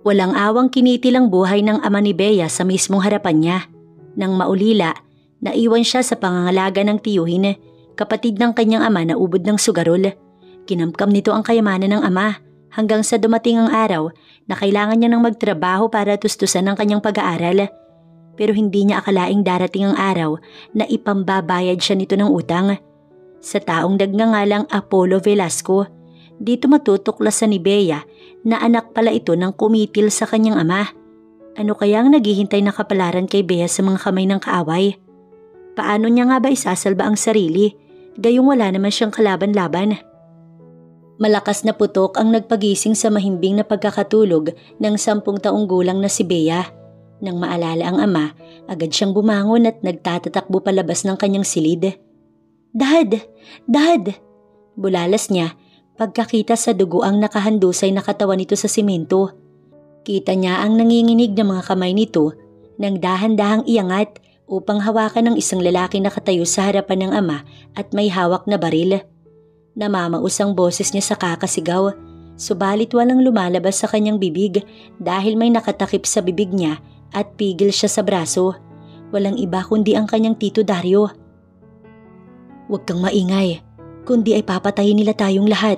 Walang awang kinitil ang buhay ng ama ni Bea sa mismong harapan niya. Nang maulila, naiwan siya sa pangangalaga ng tiyuhin, kapatid ng kanyang ama na ubod ng sugarol. Kinamkam nito ang kayamanan ng ama hanggang sa dumating ang araw na kailangan niya ng magtrabaho para tustusan ang kanyang pag-aaral. Pero hindi niya akalaing darating ang araw na ipambabayad siya nito ng utang. Sa taong nagngangalang Apollo Velasco, dito matutuklasan ni Bea na anak pala ito ng kumitil sa kanyang ama. Ano kaya ang naghihintay na kapalaran kay Bea sa mga kamay ng kaaway? Paano niya nga ba isasalba ang sarili, gayong wala naman siyang kalaban-laban? Malakas na putok ang nagpagising sa mahimbing na pagkakatulog ng 10 taong gulang na si Bea. Nang maalala ang ama, agad siyang bumangon at nagtatatakbo palabas ng kanyang silid. "Dad! Dad!" Bulalas niya pagkakita sa dugo ang nakahandusay na katawan nito sa simento. Kita niya ang nanginginig na mga kamay nito nang dahan-dahang iangat upang hawakan ng isang lalaki na nakatayo sa harapan ng ama at may hawak na baril. Namamaus ang boses niya sa kakasigaw, subalit walang lumalabas sa kanyang bibig dahil may nakatakip sa bibig niya at pigil siya sa braso. Walang iba kundi ang kanyang Tito Dario. "Huwag kang maingay, kundi ay papatayin nila tayong lahat."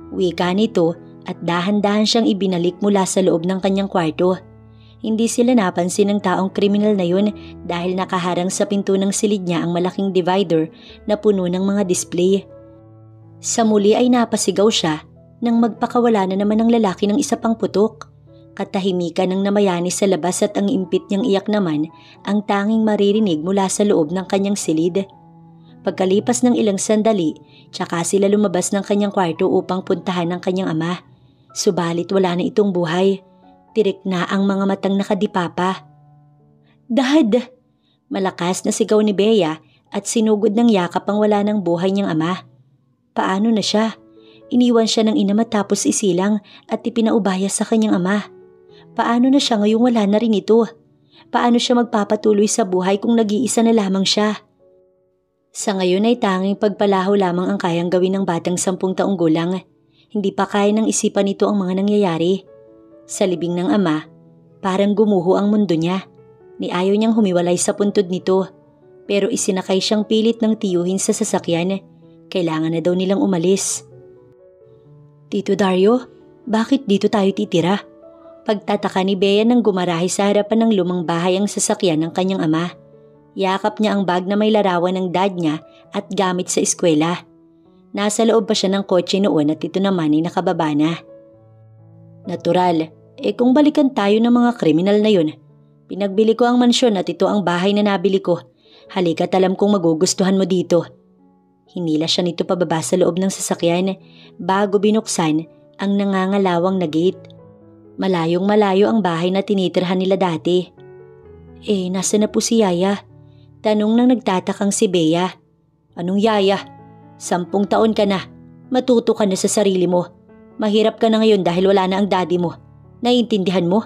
Wika nito at dahan-dahan siyang ibinalik mula sa loob ng kanyang kwarto. Hindi sila napansin ng taong kriminal na yun dahil nakaharang sa pinto ng silid niya ang malaking divider na puno ng mga display. Sa muli ay napasigaw siya nang magpakawala na naman ang lalaki ng isa pang putok. Katahimikan ng namayani sa labas at ang impit niyang iyak naman ang tanging maririnig mula sa loob ng kanyang silid. Pagkalipas ng ilang sandali, tsaka sila lumabas ng kanyang kwarto upang puntahan ang kanyang ama. Subalit wala na itong buhay. Tirik na ang mga matang nakadipapa. "Dad!" Malakas na sigaw ni Bea at sinugod ng yakap ang wala ng buhay niyang ama. Paano na siya? Iniwan siya ng ina matapos isilang at ipinaubaya sa kanyang ama. Paano na siya ngayong wala na rin ito? Paano siya magpapatuloy sa buhay kung nag-iisa na lamang siya? Sa ngayon ay tanging pagpalaho lamang ang kayang gawin ng batang 10 taong gulang. Hindi pa kaya ng isipan nito ang mga nangyayari. Sa libing ng ama, parang gumuho ang mundo niya. Ayaw niyang humiwalay sa puntod nito, pero isinakay siyang pilit ng tiyuhin sa sasakyan. Kailangan na daw nilang umalis. "Tito Dario, bakit dito tayo titira?" Pagtataka ni Bea nang gumarahe sa harapan ng lumang bahay ang sasakyan ng kanyang ama. Yakap niya ang bag na may larawan ng dad niya at gamit sa eskwela. Nasa loob pa siya ng kotse noon at ito naman ay nakababa na. "Natural, kung balikan tayo ng mga kriminal na yun. Pinagbili ko ang mansyon at ito ang bahay na nabili ko. Halika't alam kong magugustuhan mo dito." Hinila siya nito pababa sa loob ng sasakyan bago binuksan ang nangangalawang na gate. Malayong malayo ang bahay na tinitirhan nila dati. "Nasa na po si Yaya?" Tanong ng nagtatakang si Bea. "Anong Yaya? 10 taon ka na. Matuto ka na sa sarili mo. Mahirap ka na ngayon dahil wala na ang daddy mo. Naiintindihan mo?"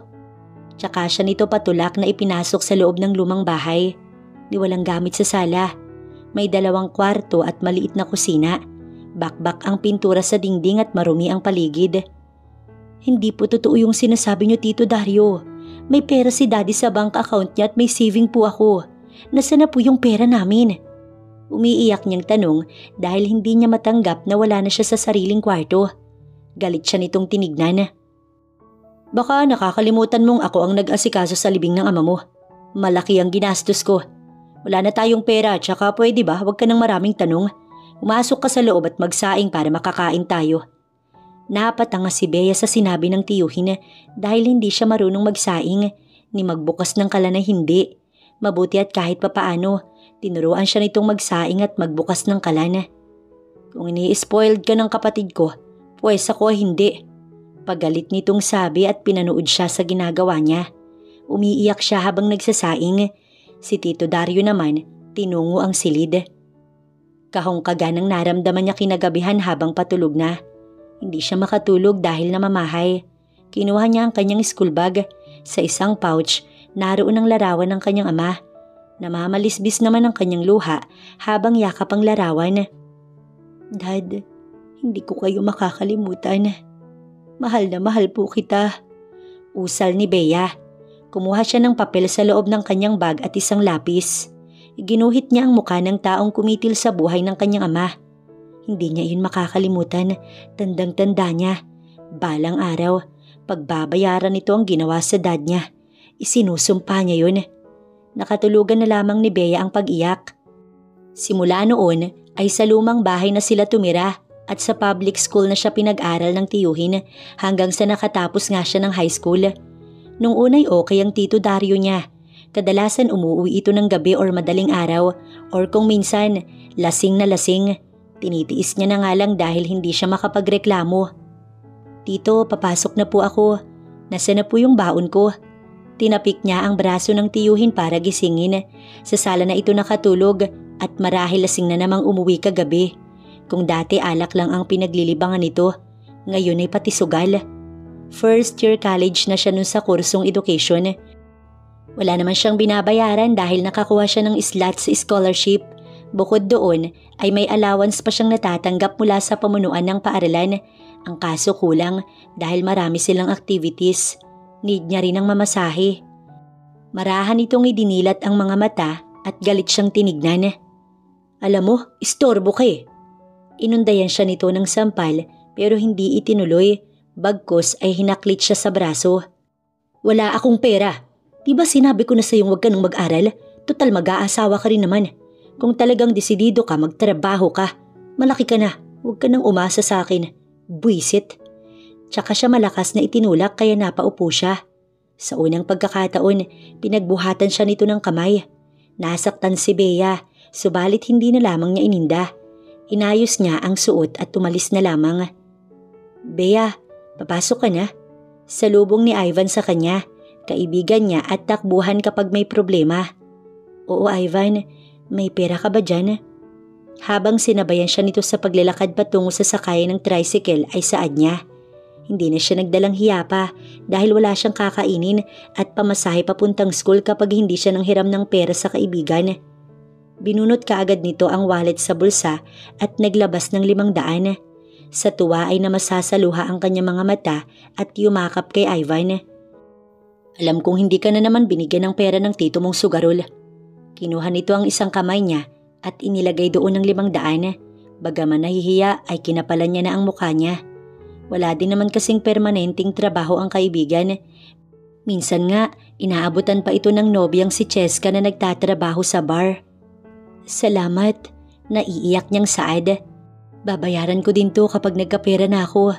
Tsaka siya nito patulak na ipinasok sa loob ng lumang bahay. Walang gamit sa sala. May 2 kwarto at maliit na kusina. Bakbak ang pintura sa dingding at marumi ang paligid. "Hindi po totoo yung sinasabi niyo, Tito Dario. May pera si daddy sa bank account niya at may saving po ako. Nasaan na po yung pera namin?" Umiiyak niyang tanong dahil hindi niya matanggap na wala na siya sa sariling kwarto. Galit siya nitong tinignan. "Baka nakakalimutan mong ako ang nag-asikaso sa libing ng ama mo. Malaki ang ginastos ko. Wala na tayong pera, tsaka pwede ba huwag ka ng maraming tanong? Umasok ka sa loob at magsaing para makakain tayo." Napatanga si Bea sa sinabi ng tiyuhin dahil hindi siya marunong magsaing ni magbukas ng kalan na hindi. Mabuti at kahit papaano, tinuruan siya nitong magsaing at magbukas ng kalan. "Kung ini-spoiled ka ng kapatid ko, pues ako ay hindi." Pagalit nitong sabi at pinanood siya sa ginagawa niya. Umiiyak siya habang nagsasaing. Si Tito Dario naman, tinungo ang silid. Kahong-kaganang naramdaman niya kinagabihan habang patulog na. Hindi siya makatulog dahil namamahay. Kinuha niya ang kanyang school bag. Sa isang pouch, naroon ang larawan ng kanyang ama. Namamalisbis naman ang kanyang luha habang yakap ang larawan. "Dad, hindi ko kayo makakalimutan. Mahal na mahal po kita. Usal ni Bea. Kumuha siya ng papel sa loob ng kanyang bag at isang lapis. Ginuhit niya ang mukha ng taong kumitil sa buhay ng kanyang ama. Hindi niya yun makakalimutan. Tandang-tanda niya. Balang araw, pagbabayaran nito ang ginawa sa dad niya. Isinusumpa niya yun. Nakatulugan na lamang ni Bea ang pag-iyak. Simula noon ay sa lumang bahay na sila tumira at sa public school na siya pinag-aral ng tiyuhin hanggang sa nakatapos nga siya ng high school. Nung unay okay ang Tito Dario niya. Kadalasan umuwi ito ng gabi or madaling araw or kung minsan lasing na lasing. Tinitiis niya na nga lang dahil hindi siya makapagreklamo. Tito, papasok na po ako. Nasaan na po yung baon ko? Tinapik niya ang braso ng tiyuhin para gisingin. Sa sala na ito nakatulog at marahil lasing na namang umuwi kagabi. Kung dati alak lang ang pinaglilibangan nito, ngayon ay pati sugal. First year college na siya nun sa kursong education. Wala naman siyang binabayaran dahil nakakuha siya ng slots sa scholarship. Bukod doon ay may allowance pa siyang natatanggap mula sa pamunuan ng paaralan. Ang kaso kulang dahil marami silang activities. Need niya rin ng mamasahe. Marahan itong idinilat ang mga mata at galit siyang tinignan. Alam mo, istorbo ka eh. Inundayan siya nito ng sampal pero hindi itinuloy. Bagkus ay hinaklit siya sa braso. Wala akong pera. Diba sinabi ko na sa'yong huwag ka nang mag-aral? Total mag-aasawa ka rin naman. Kung talagang desidido ka, magtrabaho ka. Malaki ka na. Huwag ka nang umasa sa akin. Buisit. Tsaka siya malakas na itinulak kaya napaupo siya. Sa unang pagkakataon, pinagbuhatan siya nito ng kamay. Nasaktan si Bea, subalit hindi na lamang niya ininda. Inayos niya ang suot at tumalis na lamang. Bea, papasok ka na. Salubong ni Ivan sa kanya, kaibigan niya at takbuhan kapag may problema. Oo Ivan, may pera ka ba dyan? Habang sinabayan siya nito sa paglalakad patungo sa sakayan ng tricycle ay saad niya. Hindi na siya nagdalang hiya pa dahil wala siyang kakainin at pamasahe papuntang school kapag hindi siya nanghiram ng pera sa kaibigan. Binunot kaagad nito ang wallet sa bulsa at naglabas ng 500. Sa tuwa ay namasasaluha ang kanyang mga mata at yumakap kay Ivan. Alam kong hindi ka na naman binigyan ng pera ng tito mong sugarol. Kinuha nito ang isang kamay niya at inilagay doon ng 500. Bagaman nahihiya ay kinapalan niya na ang mukha niya. Wala din naman kasing permanenteng trabaho ang kaibigan. Minsan nga, inaabutan pa ito ng nobyang si Cheska na nagtatrabaho sa bar. Salamat, naiiyak niyang saad. Babayaran ko din to kapag nagkapera na ako.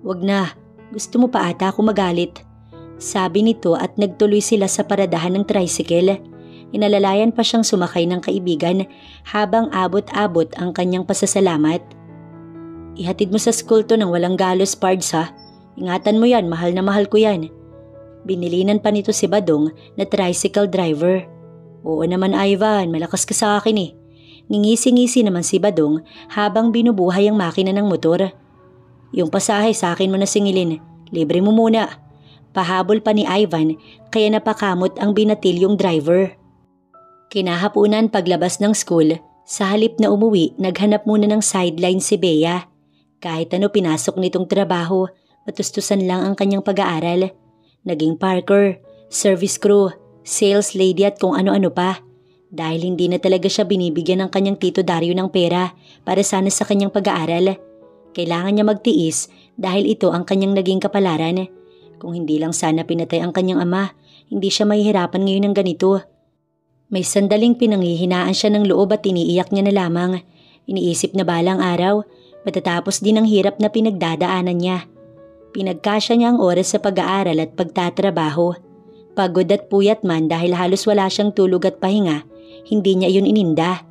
Wag na, gusto mo pa ata ako magalit. Sabi nito at nagtuloy sila sa paradahan ng tricycle. Inalalayan pa siyang sumakay ng kaibigan habang abot-abot ang kanyang pasasalamat. Ihatid mo sa school to ng walang galos, Pards ha. Ingatan mo yan, mahal na mahal ko yan. Binilinan pa nito si Badong na tricycle driver. Oo naman Ivan, malakas ka sa akin eh. Ngingisi-ngisi naman si Badong habang binubuhay ang makina ng motor. Yung pasahe sa akin mo na singilin, libre mo muna. Pahabol pa ni Ivan kaya napakamot ang binatilyong driver. Kinahapunan paglabas ng school, sa halip na umuwi naghanap muna ng sideline si Bea. Kahit ano pinasok nitong trabaho, matustusan lang ang kanyang pag-aaral. Naging parker, service crew, sales lady at kung ano-ano pa. Dahil hindi na talaga siya binibigyan ng kanyang Tito Dario ng pera para sana sa kanyang pag-aaral. Kailangan niya magtiis dahil ito ang kanyang naging kapalaran. Kung hindi lang sana pinatay ang kanyang ama, hindi siya mahihirapan ngayon ng ganito. May sandaling pinanghihinaan siya ng loob at iniiyak niya na lamang. Iniisip na balang araw, matatapos din ang hirap na pinagdadaanan niya. Pinagkasya niya ang oras sa pag-aaral at pagtatrabaho. Pagod at puyat man dahil halos wala siyang tulog at pahinga, hindi niya iyon ininda.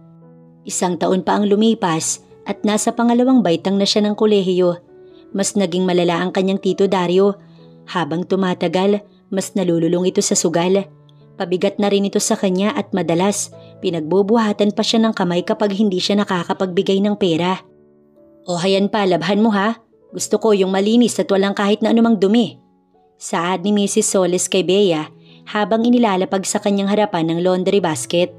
1 taon pa ang lumipas at nasa pangalawang baitang na siya ng kolehiyo. Mas naging malala ang kanyang Tito Dario. Habang tumatagal, mas nalululong ito sa sugal. Pabigat na rin ito sa kanya at madalas, pinagbubuhatan pa siya ng kamay kapag hindi siya nakakapagbigay ng pera. O hayan pa, labhan mo ha. Gusto ko yung malinis at walang kahit na anumang dumi. Saad ni Mrs. Soles kay Bea habang inilalapag sa kanyang harapan ng laundry basket.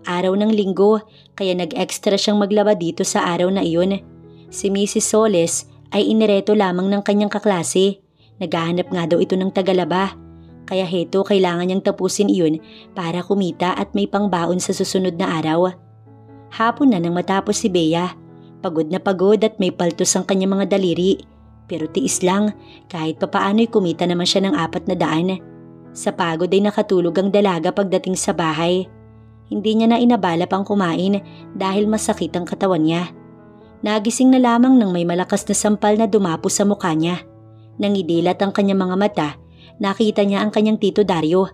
Araw ng linggo, kaya nag-extra siyang maglaba dito sa araw na iyon. Si Mrs. Soles ay inireto lamang ng kanyang kaklase. Naghahanap nga daw ito ng tagalaba. Kaya heto, kailangan niyang tapusin iyon para kumita at may pangbaon sa susunod na araw. Hapon na nang matapos si Bea. Pagod na pagod at may paltos ang kanyang mga daliri. Pero tiis lang, kahit papaano'y kumita naman siya ng 400. Sa pagod ay nakatulog ang dalaga pagdating sa bahay. Hindi niya na inabala pang kumain dahil masakit ang katawan niya. Nagising na lamang nang may malakas na sampal na dumapo sa mukha niya. Nang idilat ang kanyang mga mata, nakita niya ang kanyang Tito Dario.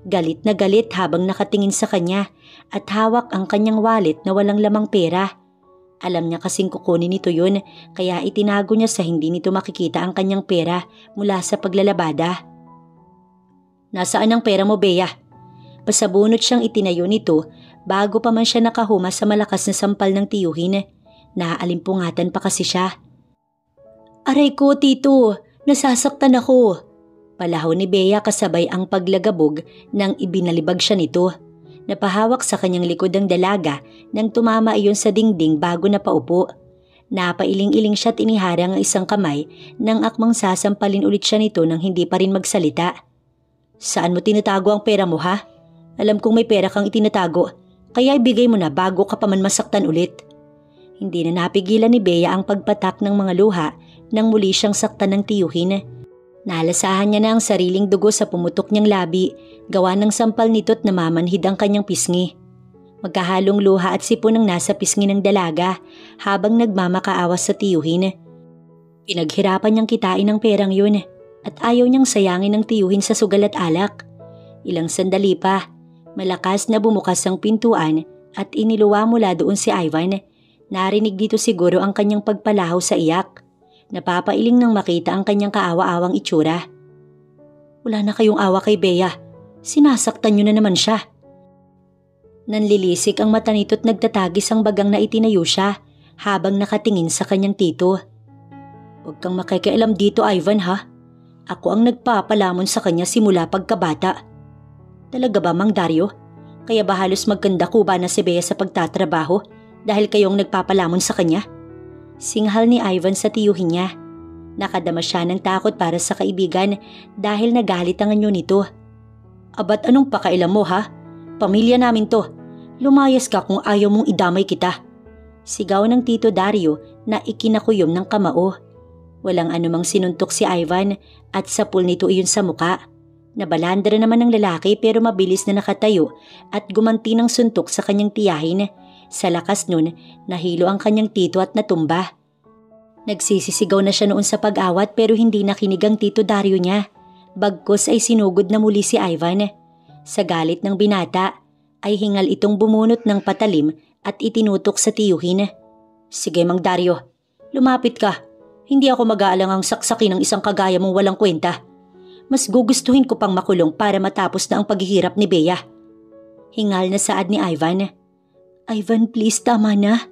Galit na galit habang nakatingin sa kanya at hawak ang kanyang wallet na walang lamang pera. Alam niya kasing kukunin nito yun, kaya itinago niya sa hindi nito makikita ang kanyang pera mula sa paglalabada. "Nasaan ang pera mo, Bea?" Pasabunot siyang itinayo nito bago pa man siya nakahuma sa malakas na sampal ng tiyuhin. Naalimpungatan pa kasi siya. "Aray ko, Tito! Nasasaktan ako!" Palahaw ni Bea kasabay ang paglagabog nang ibinalibag siya nito. Napahawak sa kanyang likod ang dalaga nang tumama iyon sa dingding bago napaupo. Napailing-iling siya at iniharang ang isang kamay nang akmang sasampalin ulit siya nito nang hindi pa rin magsalita. "Saan mo tinatago ang pera mo, ha? Alam kong may pera kang itinatago, kaya ibigay mo na bago ka pa man masaktan ulit." Hindi na napigilan ni Bea ang pagpatak ng mga luha nang muli siyang saktan ng tiyuhin. Nalasahan niya na ang sariling dugo sa pumutok niyang labi, gawa ng sampal nito't namamanhid ang kanyang pisngi. Magkahalong luha at sipon ang nasa pisngi ng dalaga habang nagmamakaawas sa tiyuhin. Pinaghirapan niyang kitain ang perang yun at ayaw niyang sayangin ang tiyuhin sa sugal at alak. Ilang sandali pa, malakas na bumukas ang pintuan at iniluwa mula doon si Ivan. Narinig dito siguro ang kanyang pagpalahaw sa iyak. Napapailing nang makita ang kanyang kaawa-awang itsura. "Wala na kayong awa kay Bea. Sinasaktan niyo na naman siya." Nanlilisik ang mata nito't nagtatagis ang bagang na itinayo siya habang nakatingin sa kanyang tito. "Huwag kang makikialam dito, Ivan, ha? Ako ang nagpapalamon sa kanya simula pagkabata." "Talaga ba, Mang Dario? Kaya ba halos magkandakuba na si Bea sa pagtatrabaho dahil kayong nagpapalamon sa kanya?" Singhal ni Ivan sa tiyuhin niya. Nakadama siya ng takot para sa kaibigan dahil nagalit ang anyo nito. "Abat anong pakailam mo, ha? Pamilya namin to. Lumayas ka kung ayaw mong idamay kita." Sigaw ng Tito Dario na ikinakuyom ng kamao. Walang anumang sinuntok si Ivan at sapul nito iyon sa muka. Nabalandra naman ng lalaki pero mabilis na nakatayo at gumanti ng suntok sa kanyang tiyahin. Sa lakas nun, nahilo ang kanyang tito at natumba. Nagsisisigaw na siya noon sa pag-awat pero hindi nakinig ang Tito Dario niya. Bagkus ay sinugod na muli si Ivan. Sa galit ng binata, ay hingal itong bumunot ng patalim at itinutok sa tiyuhin. "Sige, Mang Dario, lumapit ka. Hindi ako mag-aalangang saksakin ng isang kagaya mong walang kwenta. Mas gugustuhin ko pang makulong para matapos na ang paghihirap ni Bea." Hingal na saad ni Ivan. "Ivan, please, tama na."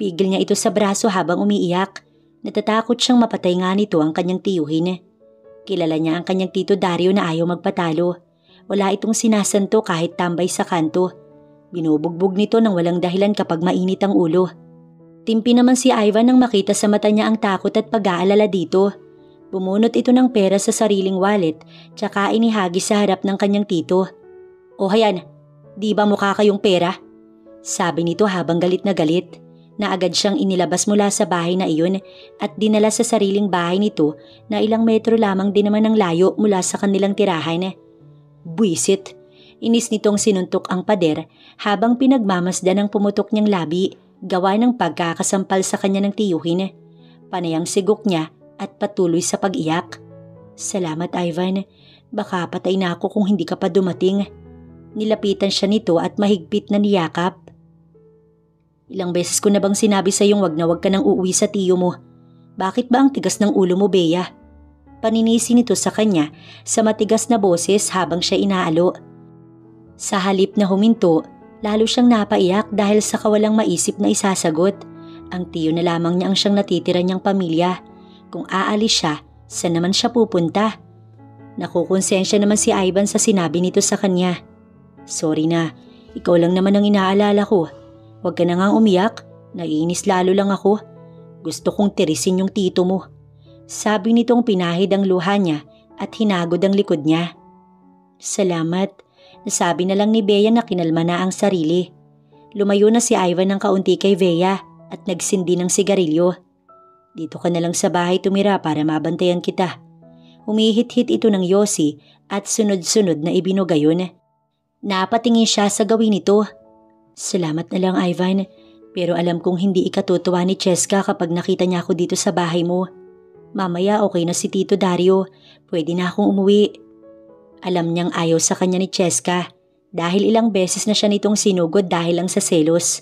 Pigil niya ito sa braso habang umiiyak. Natatakot siyang mapatay nga nito ang kanyang tiyuhin. Kilala niya ang kanyang Tito Dario na ayaw magpatalo. Wala itong sinasanto kahit tambay sa kanto. Binubugbog nito ng walang dahilan kapag mainit ang ulo. Timpi naman si Ivan nang makita sa mata niya ang takot at pag-aalala dito. Bumunot ito ng pera sa sariling wallet tsaka inihagis sa harap ng kanyang tito. "O hayan, di ba mukha kayong pera?" Sabi nito habang galit na galit. Na agad siyang inilabas mula sa bahay na iyon at dinala sa sariling bahay nito na ilang metro lamang din naman ang layo mula sa kanilang tirahan. Buisit! Inis nitong sinuntok ang pader habang pinagmamasdan ang pumutok niyang labi gawa ng pagkakasampal sa kanya ng tiyuhin. Panay ang sigok niya at patuloy sa pag-iyak. "Salamat, Ivan. Baka patay na ako kung hindi ka pa dumating." Nilapitan siya nito at mahigpit na niyakap. "Ilang beses ko na bang sinabi sa iyong wag na wag ka nang uuwi sa tiyo mo? Bakit ba ang tigas ng ulo mo, Bea?" Paninisi nito sa kanya sa matigas na boses habang siya inaalo. Sa halip na huminto, lalo siyang napaiyak dahil sa kawalang maisip na isasagot. Ang tiyo na lamang niya ang siyang natitira niyang pamilya. Kung aalis siya, saan naman siya pupunta? Nakukonsensya naman si Ivan sa sinabi nito sa kanya. "Sorry na, ikaw lang naman ang inaalala ko. Huwag ka na ngang umiyak, naiinis lalo lang ako. Gusto kong tirisin yung tito mo. Sabi nitong pinahid ang luha niya at hinagod ang likod niya. Salamat, nasabi na lang ni Bea na kinalma na ang sarili. Lumayo na si Ivan ng kaunti kay Bea at nagsindi ng sigarilyo. Dito ka na lang sa bahay tumira para mabantayan kita. Humihit-hit ito ng yosi at sunod-sunod na ibinugay yun. Napatingin siya sa gawin nito. Salamat na lang Ivan, pero alam kong hindi ikatutuwa ni Cheska kapag nakita niya ako dito sa bahay mo. Mamaya okay na si Tito Dario, pwede na akong umuwi. Alam niyang ayaw sa kanya ni Cheska dahil ilang beses na siya nitong sinugod dahil lang sa selos.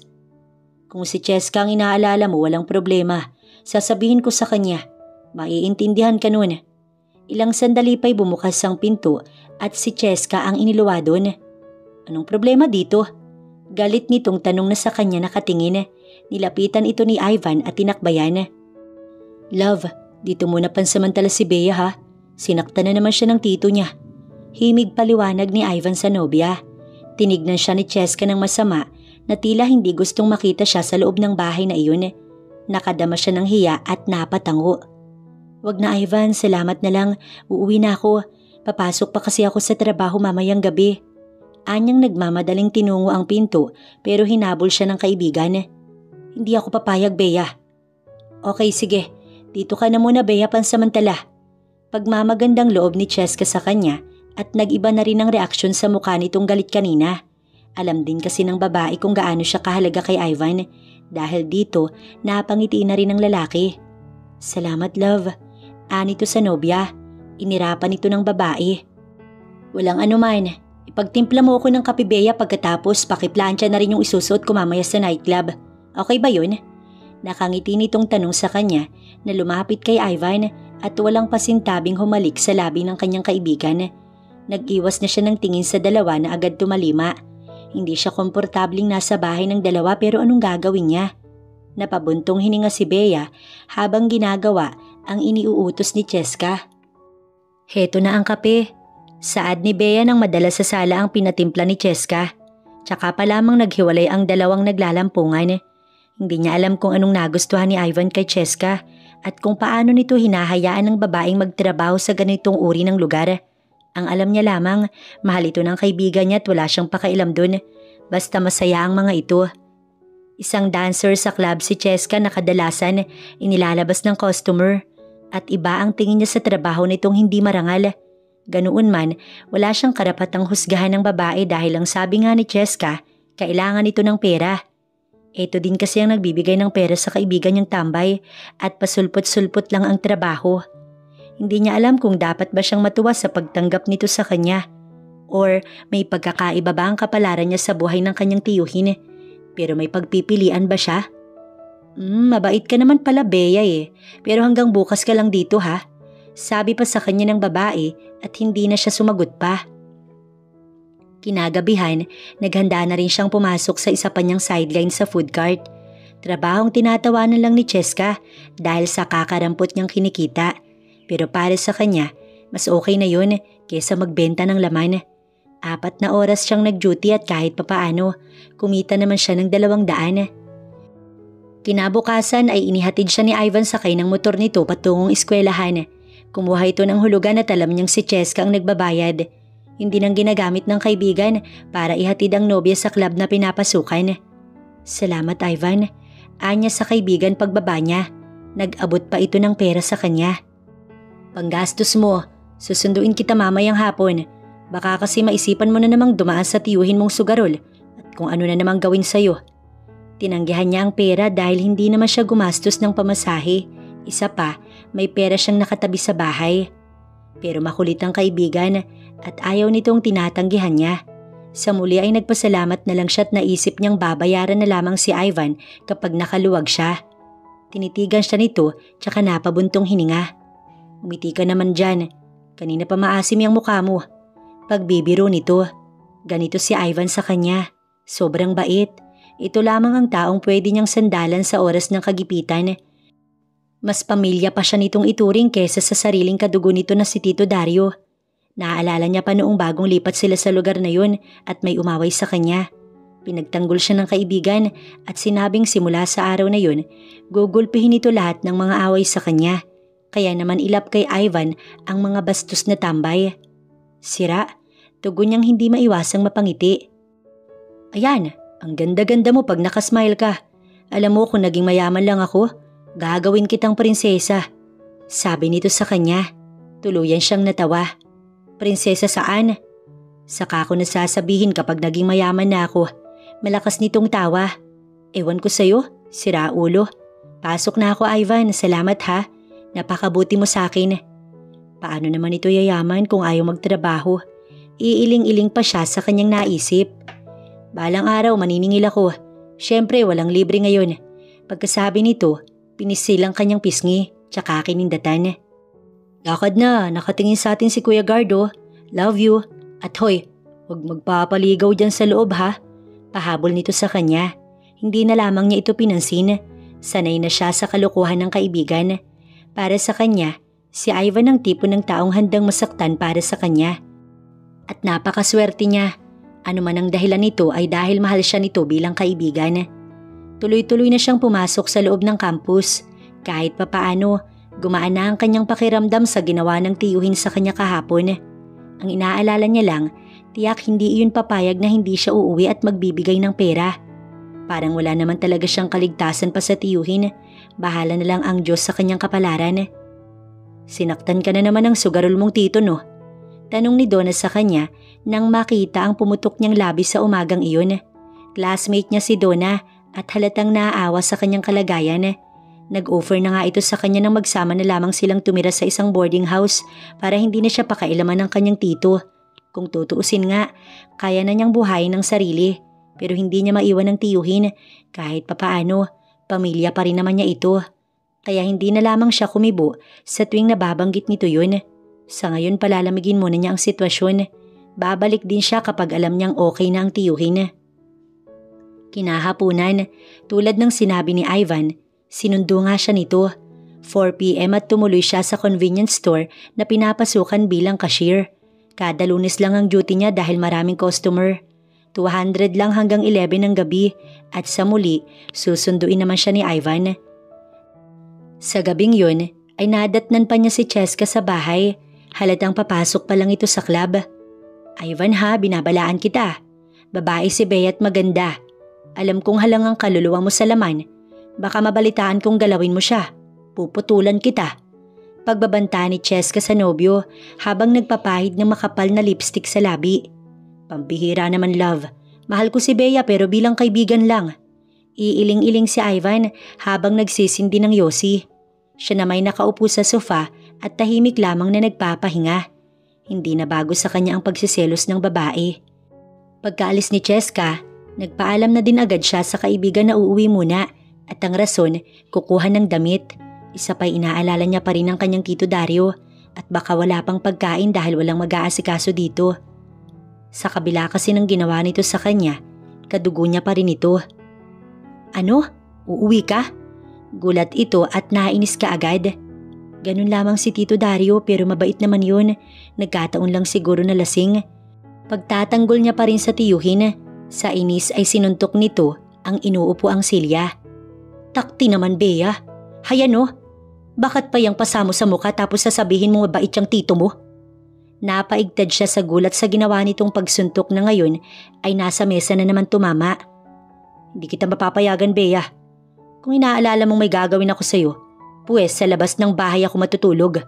Kung si Cheska ang inaalala mo walang problema, sasabihin ko sa kanya, maiintindihan ka nun. Ilang sandali pa'y bumukas ang pinto at si Cheska ang iniluwa doon. Anong problema dito? Galit nitong tanong na sa kanya nakatingin. Nilapitan ito ni Ivan at tinakbayan. Love, dito muna pansamantala si Bea ha. Sinaktan na naman siya ng tito niya. Himig paliwanag ni Ivan sa nobya. Tinignan siya ni Cheska ng masama na tila hindi gustong makita siya sa loob ng bahay na iyon. Nakadama siya ng hiya at napatango. Wag na Ivan, salamat na lang. Uuwi na ako. Papasok pa kasi ako sa trabaho mamayang gabi. Anyang nagmamadaling tinungo ang pinto pero hinabol siya ng kaibigan. Hindi ako papayag, Bea. Okay, sige. Dito ka na muna, Bea, pansamantala. Pagmamagandang loob ni Cheska sa kanya at nag-iba na rin ang reaksyon sa mukha nitong galit kanina. Alam din kasi ng babae kung gaano siya kahalaga kay Ivan dahil dito napangiti na rin ang lalaki. Salamat, love. Anito sa nobya. Inirapan ito ng babae. Walang anuman. Ipagtimpla mo ako ng kape, Bea, pagkatapos pakiplansya na rin yung isusuot ko mamaya sa nightclub. Okay ba yun? Nakangiti nitong tanong sa kanya na lumapit kay Ivan at walang pasintabing humalik sa labi ng kanyang kaibigan. Nag-iwas na siya ng tingin sa dalawa na agad tumalima. Hindi siya komportabling nasa bahay ng dalawa pero anong gagawin niya? Napabuntong hininga si Bea habang ginagawa ang iniuutos ni Cheska. Heto na ang kape. Saad ni Bea nang madala sa sala ang pinatimpla ni Cheska. Tsaka pa lamang naghiwalay ang dalawang naglalampungan. Hindi niya alam kung anong nagustuhan ni Ivan kay Cheska at kung paano nito hinahayaan ng babaeng magtrabaho sa ganitong uri ng lugar. Ang alam niya lamang, mahal ito ng kaibigan niya at wala siyang pakailam dun. Basta masaya ang mga ito. Isang dancer sa club si Cheska na kadalasan inilalabas ng customer at iba ang tingin niya sa trabaho nitong hindi marangal. Ganoon man, wala siyang karapatang husgahan ng babae dahil ang sabi nga ni Cheska, kailangan ito ng pera. Ito din kasi ang nagbibigay ng pera sa kaibigan niyang tambay at pasulpot-sulpot lang ang trabaho. Hindi niya alam kung dapat ba siyang matuwa sa pagtanggap nito sa kanya or may pagkakaiba ba ang kapalaran niya sa buhay ng kanyang tiyuhin. Pero may pagpipilian ba siya? Mabait ka naman pala, Bea eh. Pero hanggang bukas ka lang dito ha. Sabi pa sa kanya ng babae at hindi na siya sumagot pa. Kinagabihan, naghanda na rin siyang pumasok sa isa pa niyang sideline sa food cart. Trabahong tinatawanan lang ni Cheska dahil sa kakarampot niyang kinikita. Pero para sa kanya, mas okay na yun kesa magbenta ng laman. 4 na oras siyang nag-duty at kahit papaano, kumita naman siya ng 200. Kinabukasan ay inihatid siya ni Ivan sakay ng motor nito patungong eskwelahan. Kumuha ito ng hulugan at alam niyang si Cheska ang nagbabayad. Hindi nang ginagamit ng kaibigan para ihatid ang nobya sa club na pinapasukan. Salamat Ivan. Anya sa kaibigan pagbaba niya. Nag-abot pa ito ng pera sa kanya. Panggastos mo. Susunduin kita mamayang hapon. Baka kasi maisipan mo na namang dumaan sa tiyuhin mong sugarol at kung ano na namang gawin sa'yo. Tinanggihan niya ang pera dahil hindi naman siya gumastos ng pamasahe. Isa pa, may pera siyang nakatabi sa bahay. Pero makulit ang kaibigan at ayaw nitong tinatanggihan niya. Sa muli ay nagpasalamat na lang siya at naisip niyang babayaran na lamang si Ivan kapag nakaluwag siya. Tinitigan siya nito tsaka napabuntong hininga. Umiti ka naman dyan. Kanina pa maasim yung mukha mo. Pagbibiro nito. Ganito si Ivan sa kanya. Sobrang bait. Ito lamang ang taong pwede niyang sandalan sa oras ng kagipitan. Mas pamilya pa siya nitong ituring kesa sa sariling kadugo nito na si Tito Dario. Naaalala niya pa noong bagong lipat sila sa lugar na yun at may umaway sa kanya. Pinagtanggol siya ng kaibigan at sinabing simula sa araw na yun, gugulpihin ito lahat ng mga away sa kanya. Kaya naman ilap kay Ivan ang mga bastos na tambay. Sira, tugon niyang hindi maiwasang mapangiti. Ayan, ang ganda-ganda mo pag nakasmile ka. Alam mo kung naging mayaman lang ako, gagawin kitang prinsesa. Sabi nito sa kanya. Tuluyan siyang natawa. Prinsesa saan? Saka ko nasasabihin kapag naging mayaman na ako. Malakas nitong tawa. Ewan ko sa'yo, sira ulo. Pasok na ako, Ivan, salamat ha. Napakabuti mo sa akin. Paano naman ito yayaman kung ayaw magtrabaho? Iiling-iling pa siya sa kanyang naisip. Balang araw maniningil ako. Siyempre walang libre ngayon. Pagkasabi nito, pinisil ang kanyang pisngi tsaka kinindatan. Lakad na, nakatingin sa atin si Kuya Gardo. Love you. At hoy, huwag magpapaligaw dyan sa loob ha. Pahabol nito sa kanya. Hindi na lamang niya ito pinansin. Sanay na siya sa kalokohan ng kaibigan. Para sa kanya, si Ivan ang tipo ng taong handang masaktan para sa kanya. At napakaswerte niya. Ano man ang dahilan nito ay dahil mahal siya nito bilang kaibigan. Tuloy-tuloy na siyang pumasok sa loob ng campus. Kahit papaano, gumaan na ang kanyang pakiramdam sa ginawa ng tiyuhin sa kanya kahapon. Ang inaalala niya lang, tiyak hindi iyon papayag na hindi siya uuwi at magbibigay ng pera. Parang wala naman talaga siyang kaligtasan pa sa tiyuhin. Bahala na lang ang Diyos sa kanyang kapalaran. Sinaktan ka na naman ng sugarol mong tito no? Tanong ni Donna sa kanya nang makita ang pumutok niyang labi sa umagang iyon. Classmate niya si Donna at halatang naaawa sa kanyang kalagayan. Nag-offer na nga ito sa kanya nang magsama na lamang silang tumira sa isang boarding house para hindi na siya pakailaman ng kanyang tito. Kung tutuusin nga, kaya na niyang buhayin ng sarili. Pero hindi niya maiwan ng tiyuhin kahit papaano, pamilya pa rin naman niya ito. Kaya hindi na lamang siya kumibo sa tuwing nababanggit nito yun. Sa ngayon palalamigin muna niya ang sitwasyon. Babalik din siya kapag alam niyang okay na ang tiyuhin. Kinahapunan, tulad ng sinabi ni Ivan, sinundo nga siya nito. 4 p.m. at tumuloy siya sa convenience store na pinapasukan bilang cashier. Kada Lunes lang ang duty niya dahil maraming customer. 200 lang hanggang 11 ng gabi at sa muli, susunduin naman siya ni Ivan. Sa gabing yun, ay nadatnan pa niya si Cheska sa bahay. Halatang papasok pa lang ito sa club. Ivan ha, binabalaan kita. Babae si Bea at maganda. Alam kong halang ang kaluluwa mo sa laman. Baka mabalitaan kong galawin mo siya. Puputulan kita. Pagbabanta ni Cheska sa nobyo habang nagpapahid ng makapal na lipstick sa labi. Pampihira naman love. Mahal ko si Bea pero bilang kaibigan lang. Iiling-iling si Ivan habang nagsisindi ng yosi. Siya na may nakaupo sa sofa at tahimik lamang na nagpapahinga. Hindi na bago sa kanya ang pagsiselos ng babae. Pagkaalis ni Cheska, nagpaalam na din agad siya sa kaibigan na uuwi muna at ang rason, kukuha ng damit. Isa pa'y inaalala niya pa rin ang kanyang tito Dario at baka wala pang pagkain dahil walang mag-aasikaso dito. Sa kabila kasi ng ginawa nito sa kanya, kadugo niya pa rin ito. Ano? Uuwi ka? Gulat ito at nainis ka agad. Ganun lamang si Tito Dario pero mabait naman yun. Nagkataon lang siguro na lasing. Pagtatanggol niya pa rin sa tiyuhin, sa inis ay sinuntok nito ang inuupo ang silya. Takti naman Bea. Hay ano? Bakit pa yang pasamo sa mukha tapos sasabihin mo mabait yung tito mo? Napaigtad siya sa gulat sa ginawa nitong pagsuntok na ngayon ay nasa mesa na naman tumama. Hindi kita mapapayagan, Bea. Kung inaalala mong may gagawin ako sa'yo, pues sa labas ng bahay ako matutulog.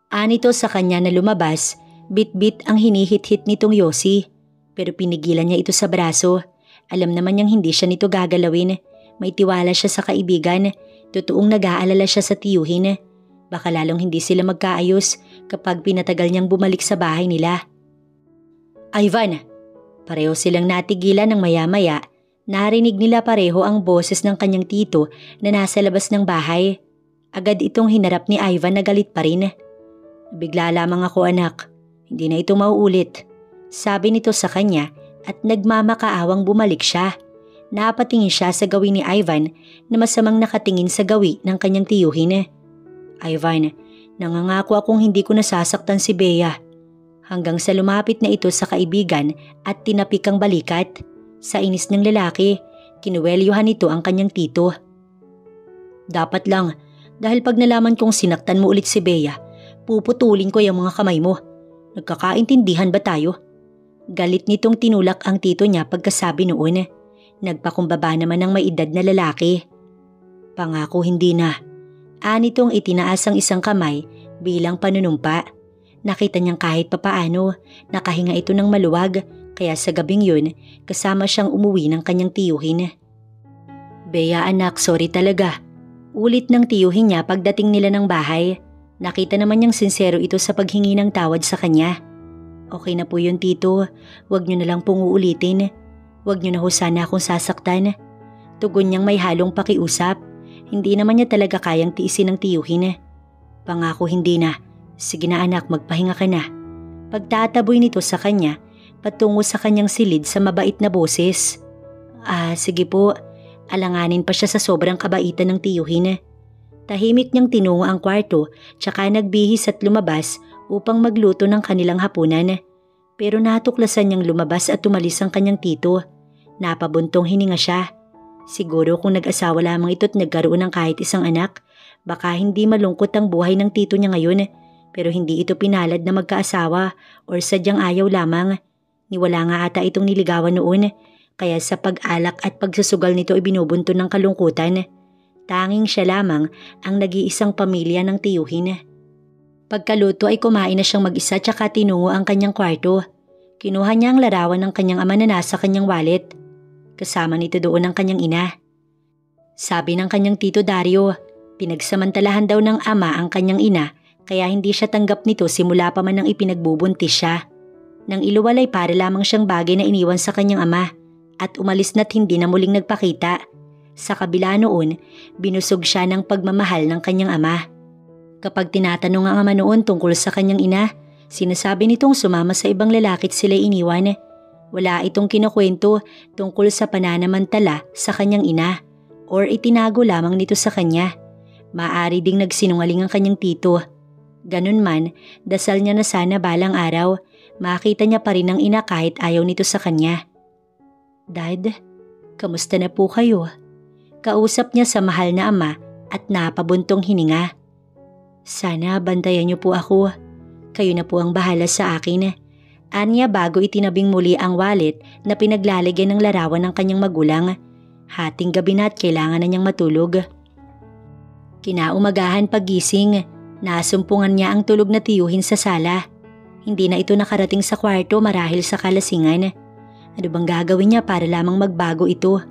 Anito sa kanya na lumabas, bit-bit ang hinihit-hit nitong yosi. Pero pinigilan niya ito sa braso. Alam naman niyang hindi siya nito gagalawin. May tiwala siya sa kaibigan. Totoong nag-aalala siya sa tiyuhin. Baka lalong hindi sila magkaayos kapag pinatagal niyang bumalik sa bahay nila. Ivan! Pareho silang natigilan ng maya-maya. Narinig nila pareho ang boses ng kanyang tito na nasa labas ng bahay. Agad itong hinarap ni Ivan na galit pa rin. Bigla lamang ako anak. Hindi na ito mauulit. Sabi nito sa kanya at nagmamakaawang bumalik siya. Napatingin siya sa gawi ni Ivan na masamang nakatingin sa gawi ng kanyang tiyuhin. Ivan, nangangako akong hindi ko nasasaktan si Bea. Hanggang sa lumapit na ito sa kaibigan at tinapik ang balikat. Sa inis ng lalaki, kinuwelyuhan nito ang kanyang tito. Dapat lang, Dahil pag nalaman kong sinaktan mo ulit si Bea, puputulin ko yung mga kamay mo. Nagkakaintindihan ba tayo? Galit nitong tinulak ang tito niya pagkasabi noon. Nagpakumbaba naman ng may edad na lalaki. Pangako hindi na. Anitong itinaas ang isang kamay bilang panunumpa. Nakita niyang kahit papaano, nakahinga ito ng maluwag, kaya sa gabing yun, kasama siyang umuwi ng kanyang tiyuhin. Bea anak, sorry talaga. Ulit ng tiyuhin niya pagdating nila ng bahay. Nakita naman niyang sincero ito sa paghingi ng tawad sa kanya. Okay na po yun tito, huwag niyo na lang pong uulitin. Huwag niyo na ho sana akong sasaktan. Tugon niyang may halong pakiusap. Hindi naman niya talaga kayang tiisin ng tiyuhin. Pangako hindi na. Sige na anak, magpahinga ka na. Pagtataboy nito sa kanya, patungo sa kanyang silid sa mabait na boses. Sige po. Alanganin pa siya sa sobrang kabaitan ng tiyuhin. Tahimik niyang tinungo ang kwarto tsaka nagbihis at lumabas upang magluto ng kanilang hapunan. Pero natuklasan niyang lumabas at umalis ang kanyang tito. Napabuntong hininga siya. Siguro kung nag-asawa lamang ito't nagkaroon ng kahit isang anak, baka hindi malungkot ang buhay ng tito niya ngayon. Pero hindi ito pinalad na magkaasawa or sadyang ayaw lamang. Niwala nga ata itong niligawan noon, kaya sa pag-alak at pagsusugal nito ay binubunto ng kalungkutan. Tanging siya lamang ang nag-iisang pamilya ng tiyuhin. Pagkaluto ay kumain na siyang mag-isa tsaka tinungo ang kanyang kwarto. Kinuha niya ang larawan ng kanyang ama na nasa kanyang wallet. Kasama nito doon ang kanyang ina. Sabi ng kanyang tito Dario, pinagsamantalahan daw ng ama ang kanyang ina kaya hindi siya tanggap nito simula pa man nang ipinagbubuntis siya. Nang iluwalay para lamang siyang bagay na iniwan sa kanyang ama at umalis na't hindi na muling nagpakita. Sa kabila noon, binusog siya ng pagmamahal ng kanyang ama. Kapag tinatanong ang ama noon tungkol sa kanyang ina, sinasabi nitong sumama sa ibang lalaki't sila iniwan. Wala itong kinukwento tungkol sa pananamantala sa kanyang ina or itinago lamang nito sa kanya. Maaari ding nagsinungaling ang kanyang tito. Ganun man, dasal niya na sana balang araw, makita niya pa rin ang ina kahit ayaw nito sa kanya. Dad, kamusta na po kayo? Kausap niya sa mahal na ama at napabuntong hininga. Sana bantayan niyo po ako. Kayo na po ang bahala sa akin. Anya bago itinabing muli ang wallet na pinaglalagyan ng larawan ng kanyang magulang. Hating gabi na at kailangan na niyang matulog. Kinaumagahan pagising, nasumpungan niya ang tulog na tiyuhin sa sala. Hindi na ito nakarating sa kwarto marahil sa kalasingan. Ano bang gagawin niya para lamang magbago ito?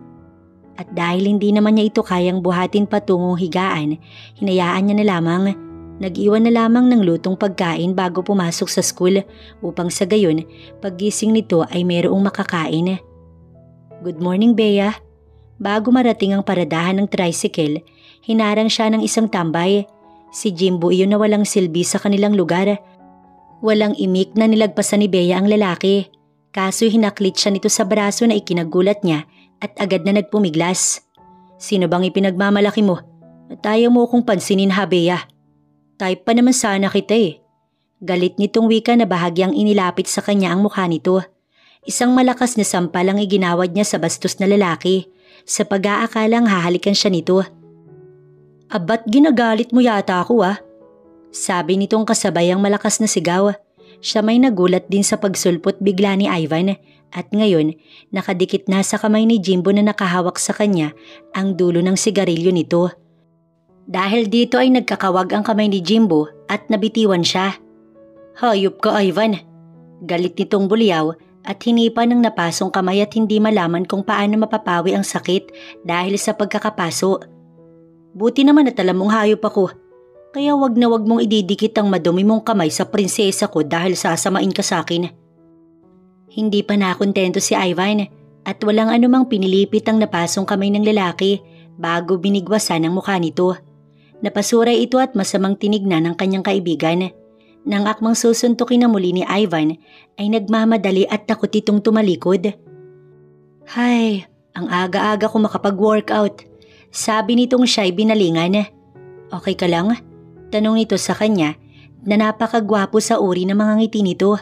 At dahil hindi naman niya ito kayang buhatin patungong higaan, hinayaan niya na lamang. Nag-iwan na lamang ng lutong pagkain bago pumasok sa school upang sa gayon paggising nito ay mayroong makakain. Good morning, Bea. Bago marating ang paradahan ng tricycle, hinarang siya ng isang tambay. Si Jimbo iyon na walang silbi sa kanilang lugar. Walang imik na nilagpasan ni Bea ang lalaki. Kaso hinaklit siya nito sa braso na ikinagulat niya at agad na nagpumiglas. Sino bang ipinagmamalaki mo? At ayaw mo kong pansinin ha, Bea. Type pa naman sana kita eh. Galit nitong wika na bahagyang inilapit sa kanya ang mukha nito. Isang malakas na sampal ang iginawad niya sa bastos na lalaki. Sa pag-aakalang hahalikan siya nito. Abat ginagalit mo yata ako ah. Sabi nitong kasabay ang malakas na sigaw. Siya may nagulat din sa pagsulpot bigla ni Ivan at ngayon nakadikit na sa kamay ni Jimbo na nakahawak sa kanya ang dulo ng sigarilyo nito. Dahil dito ay nagkakawag ang kamay ni Jimbo at nabitiwan siya. Hayop ka Ivan! Galit nitong bulyaw at hinipa ng napasong kamay at hindi malaman kung paano mapapawi ang sakit dahil sa pagkakapaso. Buti naman at alam mong hayop ako. Kaya wag na wag mong ididikit ang madumi mong kamay sa prinsesa ko dahil sasamain ka sa akin. Hindi pa nakontento si Ivan at walang anumang pinilipit ang napasong kamay ng lalaki bago binigwasan ang mukha nito. Napasuray ito at masamang tinignan ng kanyang kaibigan. Nang akmang susuntukin na muli ni Ivan ay nagmamadali at takot itong tumalikod. Hay, ang aga-aga ko makapag-workout. Sabi nitong siya'y binalingan. Okay ka lang? Tanong nito sa kanya na napakagwapo sa uri ng mga ngiti nito.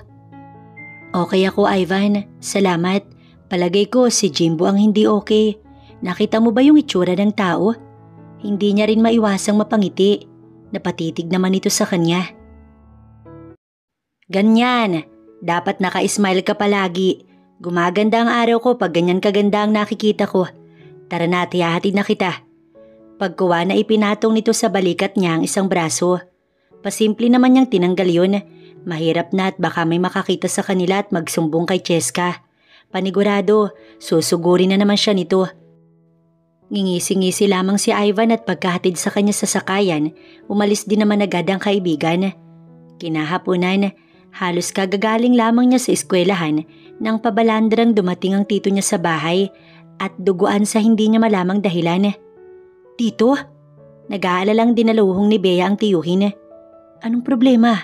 Okay ako Ivan, salamat. Palagay ko si Jimbo ang hindi okay. Nakita mo ba yung itsura ng tao? Hindi niya rin maiwasang mapangiti. Napatitig naman ito sa kanya. Ganyan, dapat naka-smile ka palagi. Gumaganda ang araw ko pag ganyan kaganda ang nakikita ko. Tara na, tiyahatid na kita. Pagkuha na ipinatong nito sa balikat niya ang isang braso. Pasimple naman niyang tinanggal yun. Mahirap na at baka may makakita sa kanila at magsumbong kay Cheska. Panigurado, susugurin na naman siya nito. Ngingisi-ngisi lamang si Ivan at pagkahatid sa kanya sa sakayan, umalis din naman agad ang kaibigan. Kinahaponan, halos kagagaling lamang niya sa eskwelahan nang pabalandrang dumating ang tito niya sa bahay at duguan sa hindi niya malamang dahilan. Tito? Nag-aalalang dinaluhong ni Bea ang tiyuhin. Anong problema?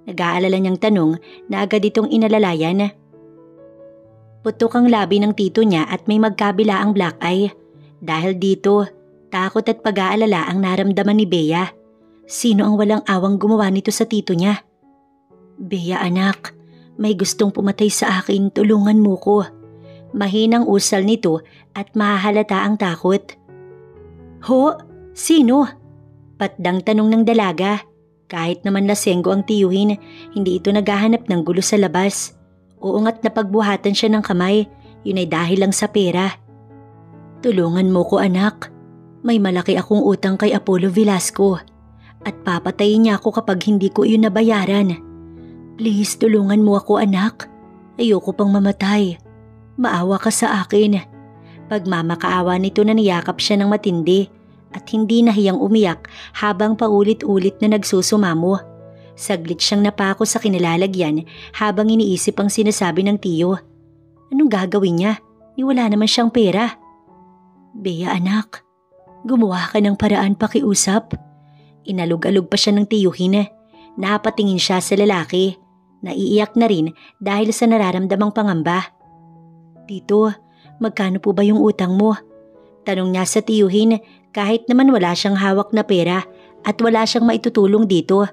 Nag-aalala niyang tanong na agad itong inalalayan. Putok ang labi ng tito niya at may magkabila ang black eye. Dahil dito, takot at pag-aalala ang naramdaman ni Bea. Sino ang walang awang gumawa nito sa tito niya? Bea anak, may gustong pumatay sa akin, tulungan mo ko. Mahinang usal nito at mahahalata ang takot. Ho? Sino? Patdang tanong ng dalaga. Kahit naman lasenggo ang tiyuhin, hindi ito naghahanap ng gulo sa labas. Oo nga't napagbuhatan siya ng kamay, yun ay dahil lang sa pera. Tulungan mo ko anak. May malaki akong utang kay Apollo Velasco at papatayin niya ako kapag hindi ko iyon nabayaran. Please tulungan mo ako anak. Ayoko pang mamatay. Maawa ka sa akin. Pagmamakaawa nito na niyakap siya ng matindi at hindi nahiyang umiyak habang paulit-ulit na nagsusumamo. Saglit siyang napako sa kinilalagyan habang iniisip ang sinasabi ng tiyo. Anong gagawin niya? Wala naman siyang pera. Bea anak, gumawa ka ng paraan pakiusap. Inalog-alog pa siya ng tiyuhin. Napatingin siya sa lalaki. Naiiyak na rin dahil sa nararamdamang pangamba. Tito, magkano po ba yung utang mo? Tanong niya sa tiyuhin kahit naman wala siyang hawak na pera at wala siyang maitutulong dito.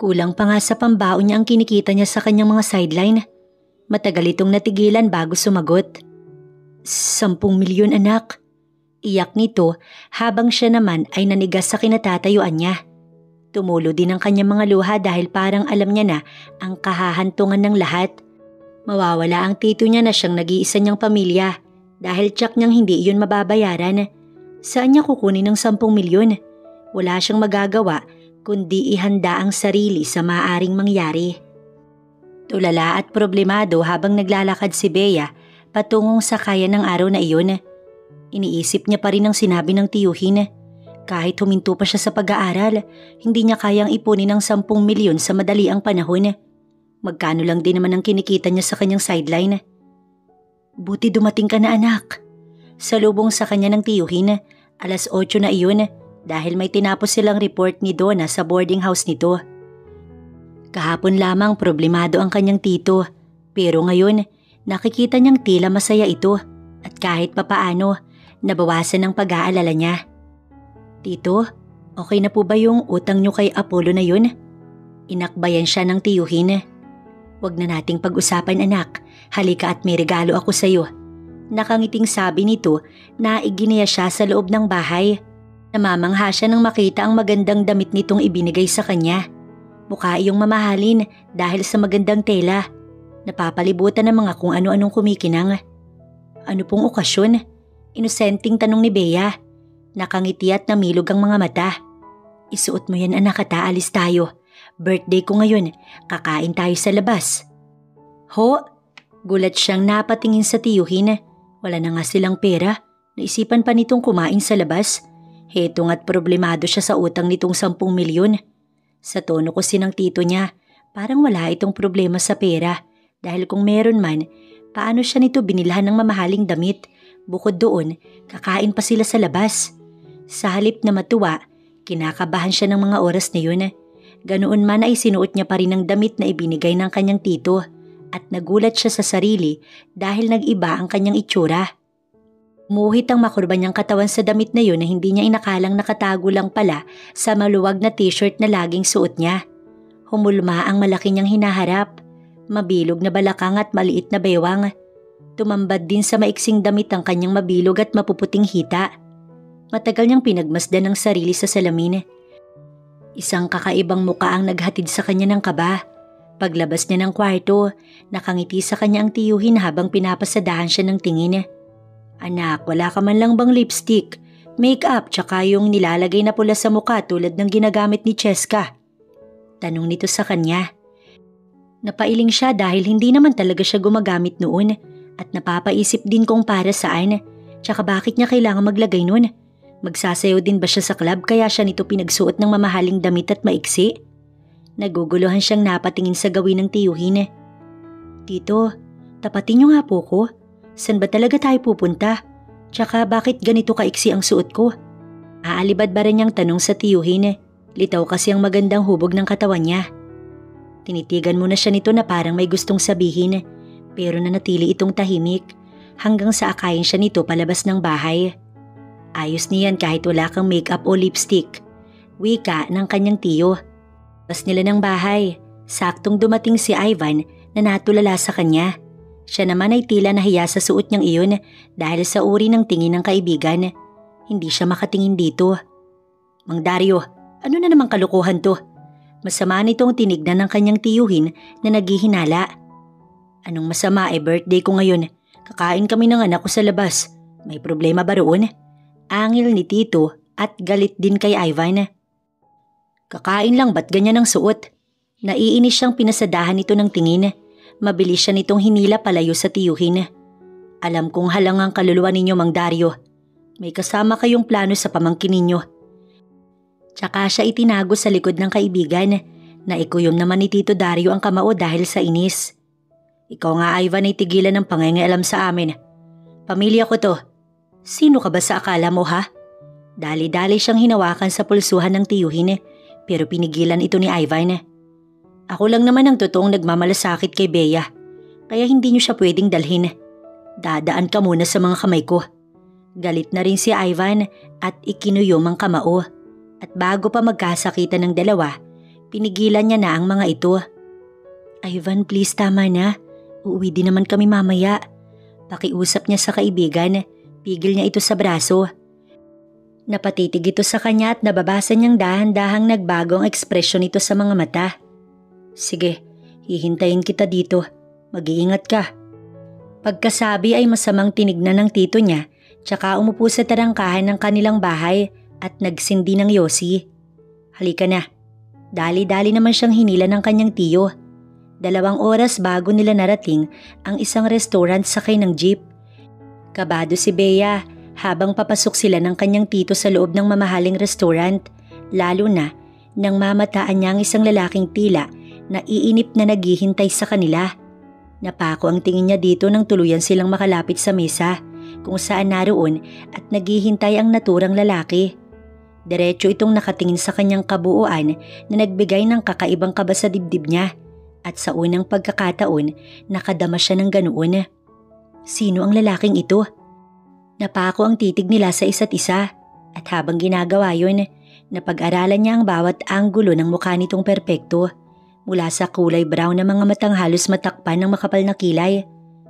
Kulang pa nga sa pambaon niya ang kinikita niya sa kanyang mga sideline. Matagal itong natigilan bago sumagot. 10 milyon anak. Iyak nito habang siya naman ay nanigas sa kinatatayuan niya. Tumulo din ang kanyang mga luha dahil parang alam niya na ang kahahantungan ng lahat. Mawawala ang tito niya na siyang nag-iisa niyang pamilya dahil tiyak niyang hindi iyon mababayaran. Saan niya kukunin ng 10 milyon? Wala siyang magagawa kundi ihanda ang sarili sa maaaring mangyari. Tulala at problemado habang naglalakad si Bea patungong sakayan ng araw na iyon. Iniisip niya pa rin ang sinabi ng tiyuhin. Kahit huminto pa siya sa pag-aaral, hindi niya kayang ipunin ng 10 milyon sa madali ang panahon. Magkano lang din naman ang kinikita niya sa kanyang sideline. Buti dumating ka na anak. Salubong sa kanya ng tiyuhin, 8:00 na iyon dahil may tinapos silang report ni Donna sa boarding house nito. Kahapon lamang problemado ang kanyang tito pero ngayon nakikita niyang tila masaya ito at kahit papaano nabawasan ang pag-aalala niya. Tito, okay na po ba yung utang niyo kay Apollo na yun? Inakbayan siya ng tiyuhin. Huwag na nating pag-usapan anak, halika at may regalo ako sa iyo. Nakangiting sabi nito na iginiya siya sa loob ng bahay. Namamangha siya nang makita ang magandang damit nitong ibinigay sa kanya. Mukha iyong mamahalin dahil sa magandang tela. Napapalibutan ng mga kung ano-anong kumikinang. Ano pong okasyon? Inosenteng tanong ni Bea. Nakangiti at namilog ang mga mata. Isuot mo yan anak at aalis tayo. Birthday ko ngayon, kakain tayo sa labas. Ho? Gulat siyang napatingin sa tiyuhin. Wala na nga silang pera. Naisipan pa nitong kumain sa labas. Heto nga't problemado siya sa utang nitong 10 milyon. Sa tono ko sinang tito niya, parang wala itong problema sa pera. Dahil kung meron man, paano siya nito binilhan ng mamahaling damit? Bukod doon, kakain pa sila sa labas. Sa halip na matuwa, kinakabahan siya ng mga oras na yun. Ganoon man ay sinuot niya pa rin ang damit na ibinigay ng kanyang tito at nagulat siya sa sarili dahil nag-iba ang kanyang itsura. Muhit ang makurba niyang katawan sa damit na yun na hindi niya inakalang nakatago lang pala sa maluwag na t-shirt na laging suot niya. Humulma ang malaki niyang hinaharap, mabilog na balakang at maliit na bewang. Tumambad din sa maiksing damit ang kanyang mabilog at mapuputing hita. Matagal niyang pinagmasdan ang sarili sa salamin. Isang kakaibang muka ang naghatid sa kanya ng kaba. Paglabas niya ng kwarto, nakangiti sa kanya ang tiyuhin habang pinapasadahan siya ng tingin. Anak, wala ka man lang bang lipstick, makeup, tsaka yung nilalagay na pula sa muka tulad ng ginagamit ni Cheska? Tanong nito sa kanya. Napailing siya dahil hindi naman talaga siya gumagamit noon at napapaisip din kung para saan, tsaka bakit niya kailangan maglagay noon. Magsasayaw din ba siya sa club kaya siya nito pinagsuot ng mamahaling damit at maiksi? Naguguluhan siyang napatingin sa gawin ng tiyuhin. Tito, tapatin niyo nga po ko. San ba talaga tayo pupunta? Tsaka bakit ganito kaiksi ang suot ko? Aalibad ba rin niyang tanong sa tiyuhin? Litaw kasi ang magandang hubog ng katawan niya. Tinitigan muna siya nito na parang may gustong sabihin, pero nanatili itong tahimik hanggang sa akayin siya nito palabas ng bahay. Ayos niyan kahit wala kang makeup o lipstick. Wika ng kanyang tiyo. Pas nila ng bahay, saktong dumating si Ivan na natulala sa kanya. Siya naman ay tila nahiya sa suot niyang iyon dahil sa uri ng tingin ng kaibigan. Hindi siya makatingin dito. Mang Dario, ano na namang kalukuhan to? Masama nitong tinignan ng kanyang tiyuhin na naghihinala. Anong masama birthday ko ngayon. Kakain kami ng anak ko sa labas. May problema ba roon? Angil ni Tito at galit din kay Ivan. Kakain lang ba't ganyan ang suot? Naiinis siyang pinasadahan nito ng tingin. Mabilis siya nitong hinila palayo sa tiyuhin. Alam kong halang ang kaluluwa ninyo, Mang Dario. May kasama kayong plano sa pamangkin ninyo. Tsaka siya itinago sa likod ng kaibigan. Naikuyom naman ni Tito Dario ang kamao dahil sa inis. Ikaw nga, Ivan, ay tigilan ng pangingialam sa amin. Pamilya ko to. Sino ka ba sa akala mo, ha? Dali-dali siyang hinawakan sa pulsuhan ng tiyuhin pero pinigilan ito ni Ivan. Ako lang naman ang totoong nagmamalasakit kay Bea kaya hindi niyo siya pwedeng dalhin. Dadaan ka muna sa mga kamay ko. Galit na rin si Ivan at ikinuyom ang kamao at bago pa magkasakitan ng dalawa, pinigilan niya na ang mga ito. Ivan, please tama na. Uuwi din naman kami mamaya. Pakiusap niya sa kaibigan. Pigil niya ito sa braso. Napatitig ito sa kanya at nababasa niyang dahan-dahang nagbago ang ekspresyon nito sa mga mata. Sige, hihintayin kita dito. Mag-iingat ka. Pagkasabi ay masamang tinignan ng tito niya tsaka umupo sa tarangkahan ng kanilang bahay at nagsindi ng yosi. Halika na. Dali-dali naman siyang hinila ng kanyang tiyo. 2 oras bago nila narating ang isang restaurant sakay ng jeep. Kabado si Bea habang papasok sila ng kanyang tito sa loob ng mamahaling restaurant, lalo na nang mamataan niya ang isang lalaking tila na iinip na naghihintay sa kanila. Napako ang tingin niya dito nang tuluyan silang makalapit sa mesa kung saan naroon at naghihintay ang naturang lalaki. Diretso itong nakatingin sa kanyang kabuuan na nagbigay ng kakaibang kaba sa dibdib niya at sa unang pagkakataon nakadama siya ng ganoon. Sino ang lalaking ito? Napako ang titig nila sa isa't isa at habang ginagawa yun, napag-aralan niya ang bawat anggulo ng mukha nitong perpekto. Mula sa kulay brown na mga matang halos matakpan ng makapal na kilay,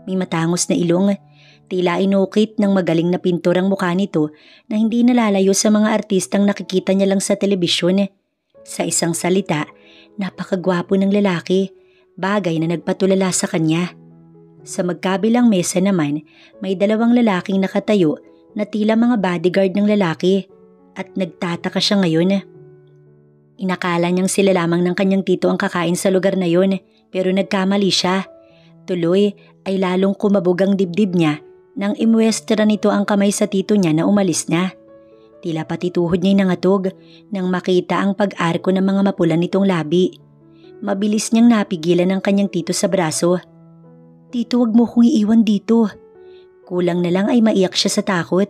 may matangos na ilong, tila inukit ng magaling na pintor ang mukha nito na hindi nalalayo sa mga artistang nakikita niya lang sa telebisyon. Sa isang salita, napakagwapo ng lalaki, bagay na nagpatulala sa kanya. Sa magkabilang mesa naman, may 2 lalaking nakatayo na tila mga bodyguard ng lalaki at nagtataka siya ngayon. Inakala niyang sila lamang ng kanyang tito ang kakain sa lugar na yon pero nagkamali siya. Tuloy ay lalong kumabog ang dibdib niya nang imuestra nito ang kamay sa tito niya na umalis na. Tila pati tuhod niya'y nangatog nang makita ang pag-arko ng mga mapula nitong labi. Mabilis niyang napigilan ang kanyang tito sa braso. Tito, wag mo kong iiwan dito. Kulang na lang ay maiyak siya sa takot.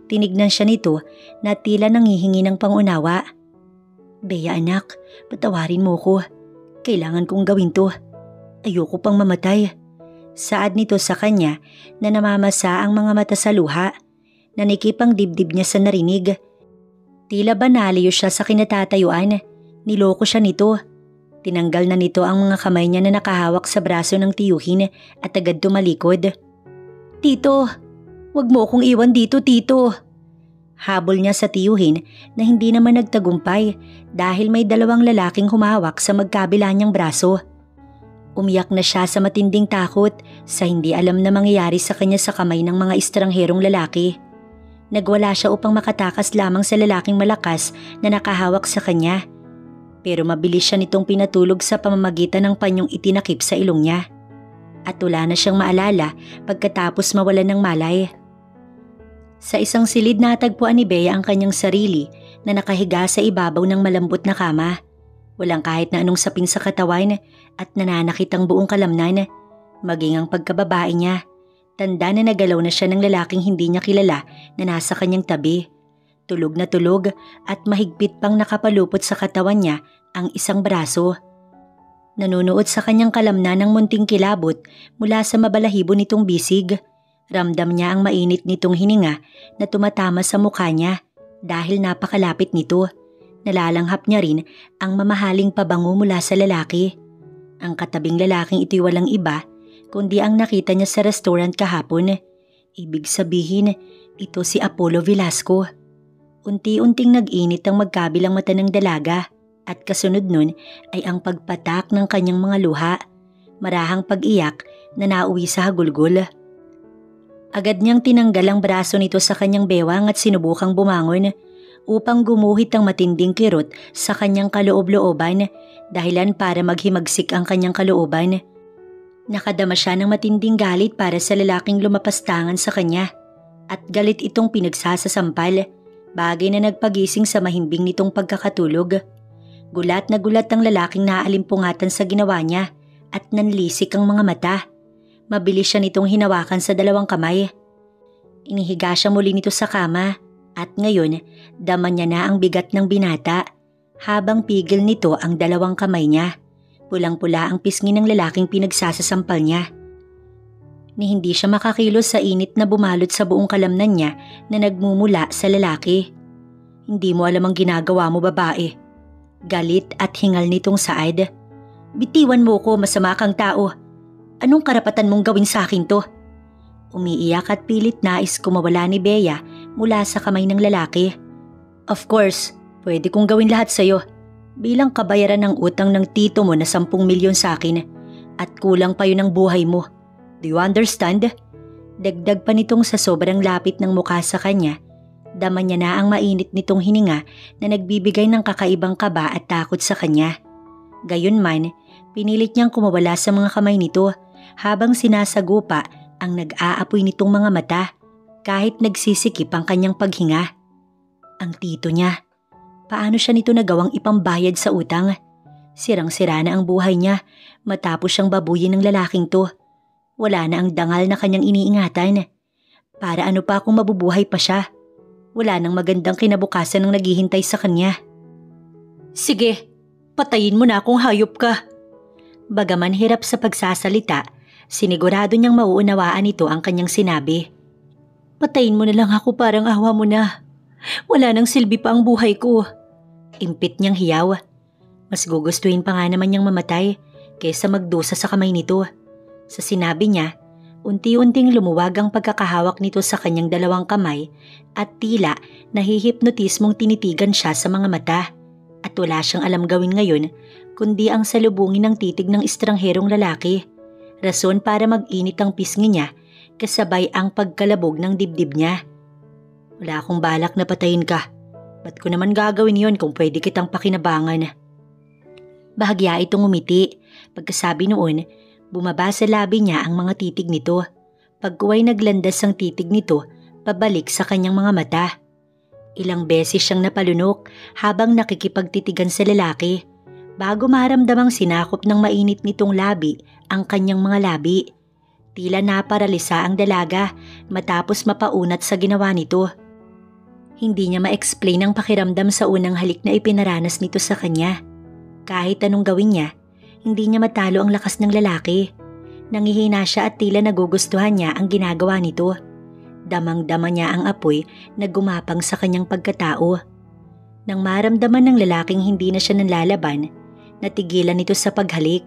Tinignan siya nito na tila nangihingi ng pangunawa. Bea anak, patawarin mo ko. Kailangan kong gawin to. Ayoko pang mamatay. Saad nito sa kanya na namamasa ang mga mata sa luha. Nanikip ang dibdib niya sa narinig. Tila ba naliyo siya sa kinatatayuan. Niloko siya nito. Tinanggal na nito ang mga kamay niya na nakahawak sa braso ng tiyuhin at agad tumalikod. Tito, wag mo akong iwan dito, Tito. Habol niya sa tiyuhin na hindi naman nagtagumpay dahil may dalawang lalaking humawak sa magkabila niyang braso. Umiyak na siya sa matinding takot sa hindi alam na mangyayari sa kanya sa kamay ng mga estrangherong lalaki. Nagwala siya upang makatakas lamang sa lalaking malakas na nakahawak sa kanya. Pero mabilis siya nitong pinatulog sa pamamagitan ng panyong itinakip sa ilong niya. At wala na siyang maalala pagkatapos mawalan ng malay. Sa isang silid natagpuan ni Bea ang kanyang sarili na nakahiga sa ibabaw ng malambot na kama. Walang kahit na anong sapin sa katawan at nananakit ang buong kalamnan, maging ang pagkababae niya. Tanda na nagalaw na siya ng lalaking hindi niya kilala na nasa kanyang tabi. Tulog na tulog at mahigpit pang nakapalupot sa katawan niya ang isang braso. Nanunuot sa kanyang kalamnan ng munting kilabot mula sa mabalahibo nitong bisig. Ramdam niya ang mainit nitong hininga na tumatama sa mukha niya dahil napakalapit nito. Nalalanghap niya rin ang mamahaling pabango mula sa lalaki. Ang katabing lalaking ito'y walang iba kundi ang nakita niya sa restaurant kahapon. Ibig sabihin, ito si Apollo Velasco. Unti-unting nag-init ang magkabilang mata ng dalaga at kasunod nun ay ang pagpatak ng kanyang mga luha. Marahang pag-iyak na nauwi sa hagulgol. Agad niyang tinanggal ang braso nito sa kanyang bewang at sinubukang bumangon upang gumuhit ang matinding kirot sa kanyang kaloob-looban dahilan para maghimagsik ang kanyang kalooban. Nakadama siya ng matinding galit para sa lalaking lumapastangan sa kanya at galit itong pinagsasasampal, bagay na nagpagising sa mahimbing nitong pagkakatulog. Gulat na gulat ang lalaking naalimpungatan sa ginawa niya at nanlisik ang mga mata. Mabilis siya nitong hinawakan sa dalawang kamay. Inihiga siya muli nito sa kama at ngayon dama niya na ang bigat ng binata habang pigil nito ang dalawang kamay niya. Pulang-pula ang pisngi ng lalaking pinagsasasampal niya. Ni hindi siya makakilos sa init na bumalot sa buong kalamnan niya na nagmumula sa lalaki. Hindi mo alam ang ginagawa mo, babae. Galit at hingal nitong Saad. Bitiwan mo ko, masama kang tao. Anong karapatan mong gawin sa akin to? Umiiyak at pilit nais kumawala ni Bea mula sa kamay ng lalaki. Of course, pwede kong gawin lahat sa'yo. Bilang kabayaran ng utang ng tito mo na 10 milyon sa akin at kulang pa yun ang buhay mo. Do you understand? Dagdag pa nitong sa sobrang lapit ng mukha sa kanya. Dama niya na ang mainit nitong hininga na nagbibigay ng kakaibang kaba at takot sa kanya. Gayunman, pinilit niyang kumawala sa mga kamay nito habang sinasagupa ang nag-aapoy nitong mga mata kahit nagsisikip ang kanyang paghinga. Ang tito niya. Paano siya nito nagawang ipambayad sa utang? Sirang-sira na ang buhay niya matapos siyang babuyin ng lalaking to. Wala na ang dangal na kanyang iniingatan. Para ano pa kung mabubuhay pa siya? Wala nang magandang kinabukasan ng naghihintay sa kanya. Sige, patayin mo na kung hayop ka. Bagaman hirap sa pagsasalita, sinigurado niyang mauunawaan nito ang kanyang sinabi. Patayin mo na lang ako, parang awa mo na. Wala nang silbi pa ang buhay ko. Impit niyang hiyaw. Mas gugustuhin pa nga naman niyang mamatay kaysa magdusa sa kamay nito. Sa sinabi niya, unti-unting lumuwag ang pagkakahawak nito sa kanyang dalawang kamay at tila nahihipnotismong tinitigan siya sa mga mata. At wala siyang alam gawin ngayon kundi ang salubungin ng titig ng estrangherong lalaki. Rason para mag-init ang pisngi niya kasabay ang pagkalabog ng dibdib niya. Wala akong balak na patayin ka. Ba't ko naman gagawin yon kung pwede kitang pakinabangan? Bahagya itong umiti. Pagkasabi noon, bumaba sa labi niya ang mga titig nito. Pagkuway naglandas ang titig nito pabalik sa kanyang mga mata. Ilang beses siyang napalunok habang nakikipagtitigan sa lalaki bago maramdamang sinakop ng mainit nitong labi ang kanyang mga labi. Tila naparalisa ang dalaga matapos mapaunat sa ginawa nito. Hindi niya ma-explain ang pakiramdam sa unang halik na ipinaranas nito sa kanya. Kahit anong gawin niya, hindi niya matalo ang lakas ng lalaki. Nangihina siya at tila nagugustuhan niya ang ginagawa nito. Damang-dama niya ang apoy na gumapang sa kanyang pagkatao. Nang maramdaman ng lalaking hindi na siya nanlalaban, natigilan nito sa paghalik.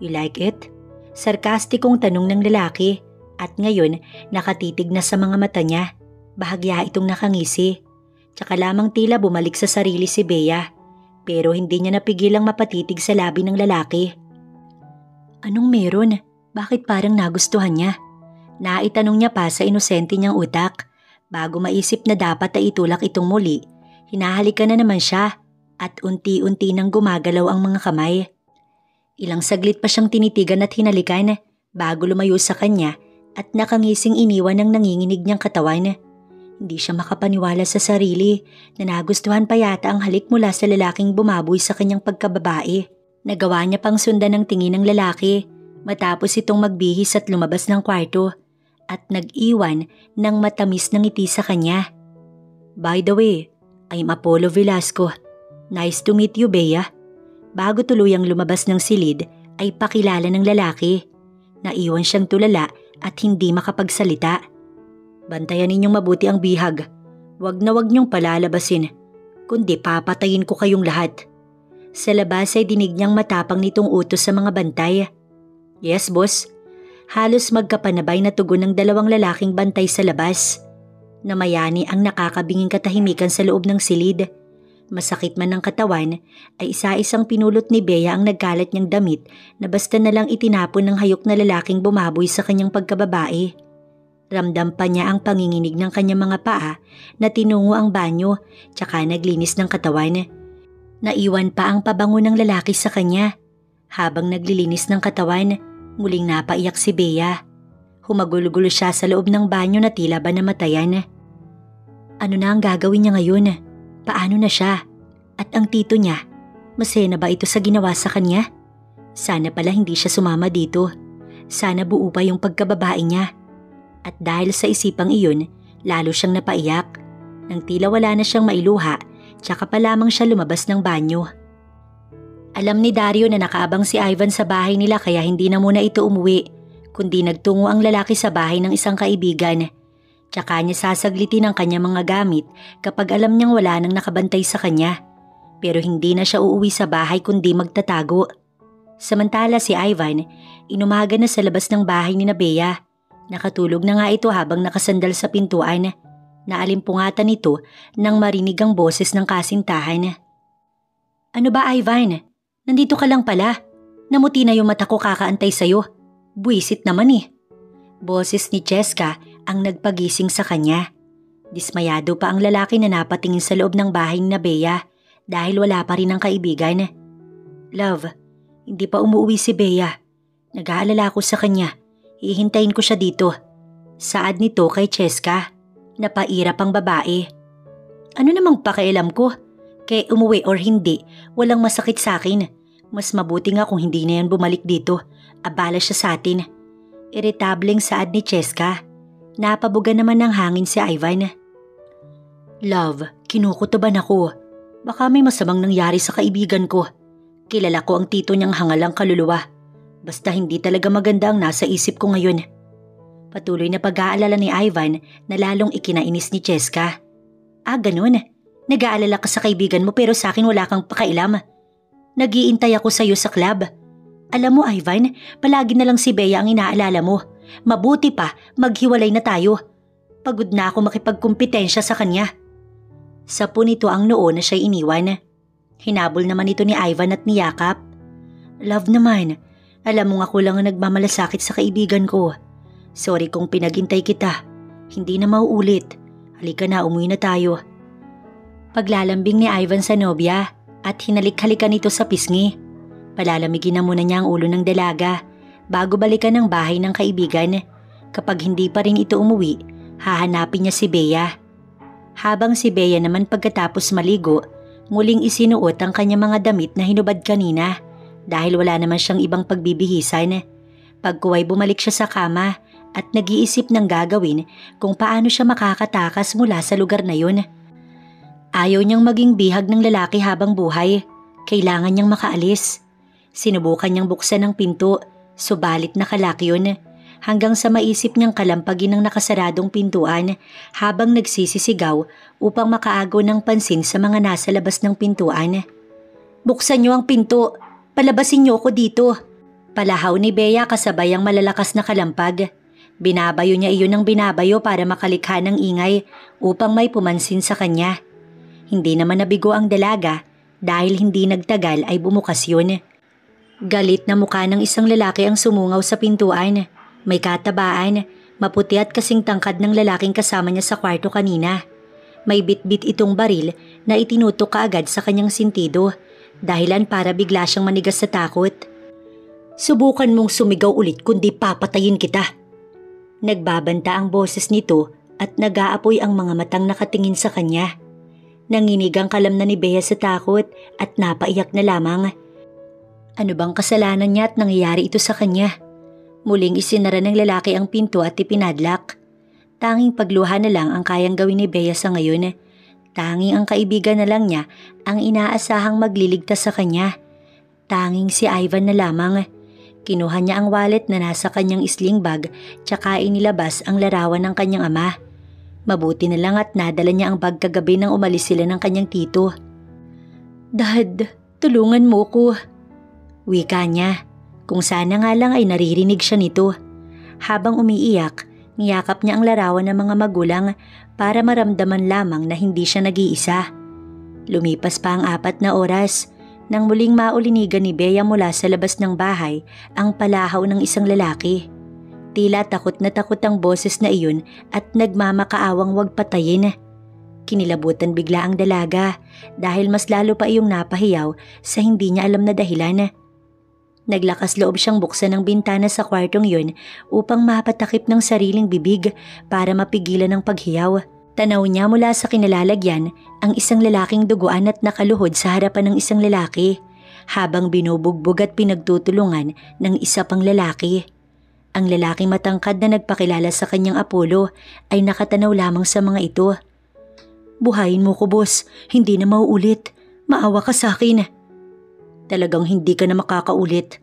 You like it? Sarkastikong tanong ng lalaki at ngayon nakatitig na sa mga mata niya. Bahagya itong nakangisi. Tsaka lamang tila bumalik sa sarili si Bea. Pero hindi niya napigilang mapatitig sa labi ng lalaki. Anong meron? Bakit parang nagustuhan niya? Naitanong niya pa sa inosente niyang utak. Bago maisip na dapat ay itulak itong muli, hinahalikan na naman siya at unti-unti nang gumagalaw ang mga kamay. Ilang saglit pa siyang tinitigan at hinalikan bago lumayo sa kanya at nakangising iniwan ng nanginginig niyang katawan. Hindi siya makapaniwala sa sarili na nagustuhan pa yata ang halik mula sa lalaking bumaboy sa kanyang pagkababae. Nagawa niya pang sundan ng tingin ng lalaki matapos itong magbihis at lumabas ng kwarto at nag-iwan ng matamis na ngiti sa kanya. By the way, I'm Apollo Velasco. Nice to meet you, Bea. Bago tuluyang lumabas ng silid ay pakilala ng lalaki. Naiwan siyang tulala at hindi makapagsalita. Bantayan ninyong mabuti ang bihag. Wag na wag niyong palalabasin, kundi papatayin ko kayong lahat. Sa labas ay dinig niyang matapang nitong utos sa mga bantay. Yes, boss. Halos magkapanabay na tugon ng dalawang lalaking bantay sa labas. Namayani ang nakakabinging katahimikan sa loob ng silid. Masakit man ang katawan, ay isa-isang pinulot ni Bea ang nagkalat niyang damit na basta na lang itinapon ng hayok na lalaking bumaboy sa kanyang pagkababae. Ramdam pa niya ang panginginig ng kanyang mga paa na tinungo ang banyo tsaka naglinis ng katawan. Naiwan pa ang pabango ng lalaki sa kanya. Habang naglilinis ng katawan, muling napaiyak si Bea. Humagulgulo siya sa loob ng banyo na tila ba namatayan. Ano na ang gagawin niya ngayon? Paano na siya? At ang tito niya, masaya na ba ito sa ginawa sa kanya? Sana pala hindi siya sumama dito. Sana buo pa yung pagkababae niya. At dahil sa isipang iyon, lalo siyang napaiyak. Nang tila wala na siyang mailuha, tsaka pa lamang siya lumabas ng banyo. Alam ni Dario na nakaabang si Ivan sa bahay nila kaya hindi na muna ito umuwi, kundi nagtungo ang lalaki sa bahay ng isang kaibigan. Tsaka niya sasaglitin ang kanyang mga gamit kapag alam niyang wala nang nakabantay sa kanya. Pero hindi na siya uuwi sa bahay kundi magtatago. Samantala si Ivan, inumaga na sa labas ng bahay ni Bea. Nakatulog na nga ito habang nakasandal sa pintuan. Naalimpungatan ito nang marinig ang boses ng kasintahan. Ano ba, Ivan? Nandito ka lang pala. Namuti na yung mata ko kakaantay sa'yo. Buwisit naman eh. Boses ni Cheska ang nagpagising sa kanya. Dismayado pa ang lalaki na napatingin sa loob ng bahay ni Bea dahil wala pa rin ang kaibigan. Love, hindi pa umuwi si Bea. Nag-aalala ko sa kanya. Hihintayin ko siya dito. Saad nito kay Cheska. Napairap ang babae. Ano namang pakialam ko? Kaya umuwi or hindi, walang masakit sa akin. Mas mabuti nga kung hindi na yan bumalik dito. Abala siya sa atin. Irritableng saad ni Cheska. Napabuga naman ng hangin si Ivan. Love, kinukutuban ako. Baka may masamang nangyari sa kaibigan ko. Kilala ko ang tito niyang hangalang kaluluwa. Basta hindi talaga maganda ang nasa isip ko ngayon. Patuloy na pag-aalala ni Ivan na lalong ikinainis ni Cheska. Ah, ganun. Nag-aalala ka sa kaibigan mo pero sa akin wala kang pakailam. Nag-iintay ako sa iyo sa club. Alam mo Ivan, palagi na lang si Bea ang inaalala mo. Mabuti pa, maghiwalay na tayo. Pagod na ako makipagkumpetensya sa kanya. Sapo nito ang noo na siya'y iniwan. Hinabol naman ito ni Ivan at niyakap. Love naman. Alam mo nga ko lang ang nagmamalasakit sa kaibigan ko. Sorry kung pinagintay kita. Hindi na mauulit. Halika na, umuwi na tayo. Paglalambing ni Ivan sa nobya at hinalik-halikan ito sa pisngi. Palalamigin na muna niya ang ulo ng dalaga bago balikan ng bahay ng kaibigan. Kapag hindi pa rin ito umuwi, hahanapin niya si Bea. Habang si Bea naman pagkatapos maligo, muling isinuot ang kanyang mga damit na hinubad kanina. Dahil wala naman siyang ibang pagbibihisan. Pagkuway bumalik siya sa kama at nag-iisip ng gagawin kung paano siya makakatakas mula sa lugar na yun. Ayaw niyang maging bihag ng lalaki habang buhay. Kailangan niyang makaalis. Sinubukan niyang buksan ang pinto, subalit nakalak yun. Hanggang sa maisip niyang kalampagin ng nakasaradong pintuan habang nagsisisigaw upang makaagaw ng pansin sa mga nasa labas ng pintuan. Buksan niyo ang pinto! Palabasin niyo ako dito. Palahaw ni Bea kasabay ang malalakas na kalampag. Binabayo niya iyon ng binabayo para makalikha ng ingay upang may pumansin sa kanya. Hindi naman nabigo ang dalaga dahil hindi nagtagal ay bumukas yun. Galit na mukha ng isang lalaki ang sumungaw sa pintuan. May katabaan, maputi at kasing tangkad ng lalaking kasama niya sa kwarto kanina. May bitbit itong baril na itinutok kaagad sa kanyang sintido, dahilan para bigla siyang manigas sa takot. Subukan mong sumigaw ulit kundi papatayin kita. Nagbabanta ang boses nito at nag-aapoy ang mga matang nakatingin sa kanya. Nanginig ang kalamnan ni Bea sa takot at napaiyak na lamang. Ano bang kasalanan niya at nangyayari ito sa kanya? Muling isinara ng lalaki ang pinto at ipinadlak. Tanging pagluha na lang ang kayang gawin ni Bea sa ngayon. Tanging ang kaibigan na lang niya ang inaasahang magliligtas sa kanya. Tanging si Ivan na lamang. Kinuha niya ang wallet na nasa kanyang sling bag tsaka inilabas ang larawan ng kanyang ama. Mabuti na lang at nadala niya ang bag kagabi nang umalis sila ng kanyang tito. Dad, tulungan mo ko. Wika niya, kung sana nga lang ay naririnig siya nito. Habang umiiyak, niyakap niya ang larawan ng mga magulang para maramdaman lamang na hindi siya nag-iisa. Lumipas pa ang 4 na oras nang muling maulinigan ni Bea mula sa labas ng bahay ang palahaw ng isang lalaki. Tila takot na takot ang boses na iyon at nagmamakaawang wag patayin. Kinilabutan bigla ang dalaga dahil mas lalo pa iyong napahiyaw sa hindi niya alam na dahilan. Naglakas loob siyang buksan ang bintana sa kwartong yun upang mapatakip ng sariling bibig para mapigilan ang paghiyaw. Tanaw niya mula sa kinalalagyan ang isang lalaking duguan at nakaluhod sa harapan ng isang lalaki habang binubugbog at pinagtutulungan ng isa pang lalaki. Ang lalaking matangkad na nagpakilala sa kanyang Apollo ay nakatanaw lamang sa mga ito. Buhayin mo ko, boss. Hindi na mauulit. Maawa ka sa akin. Talagang hindi ka na makakaulit.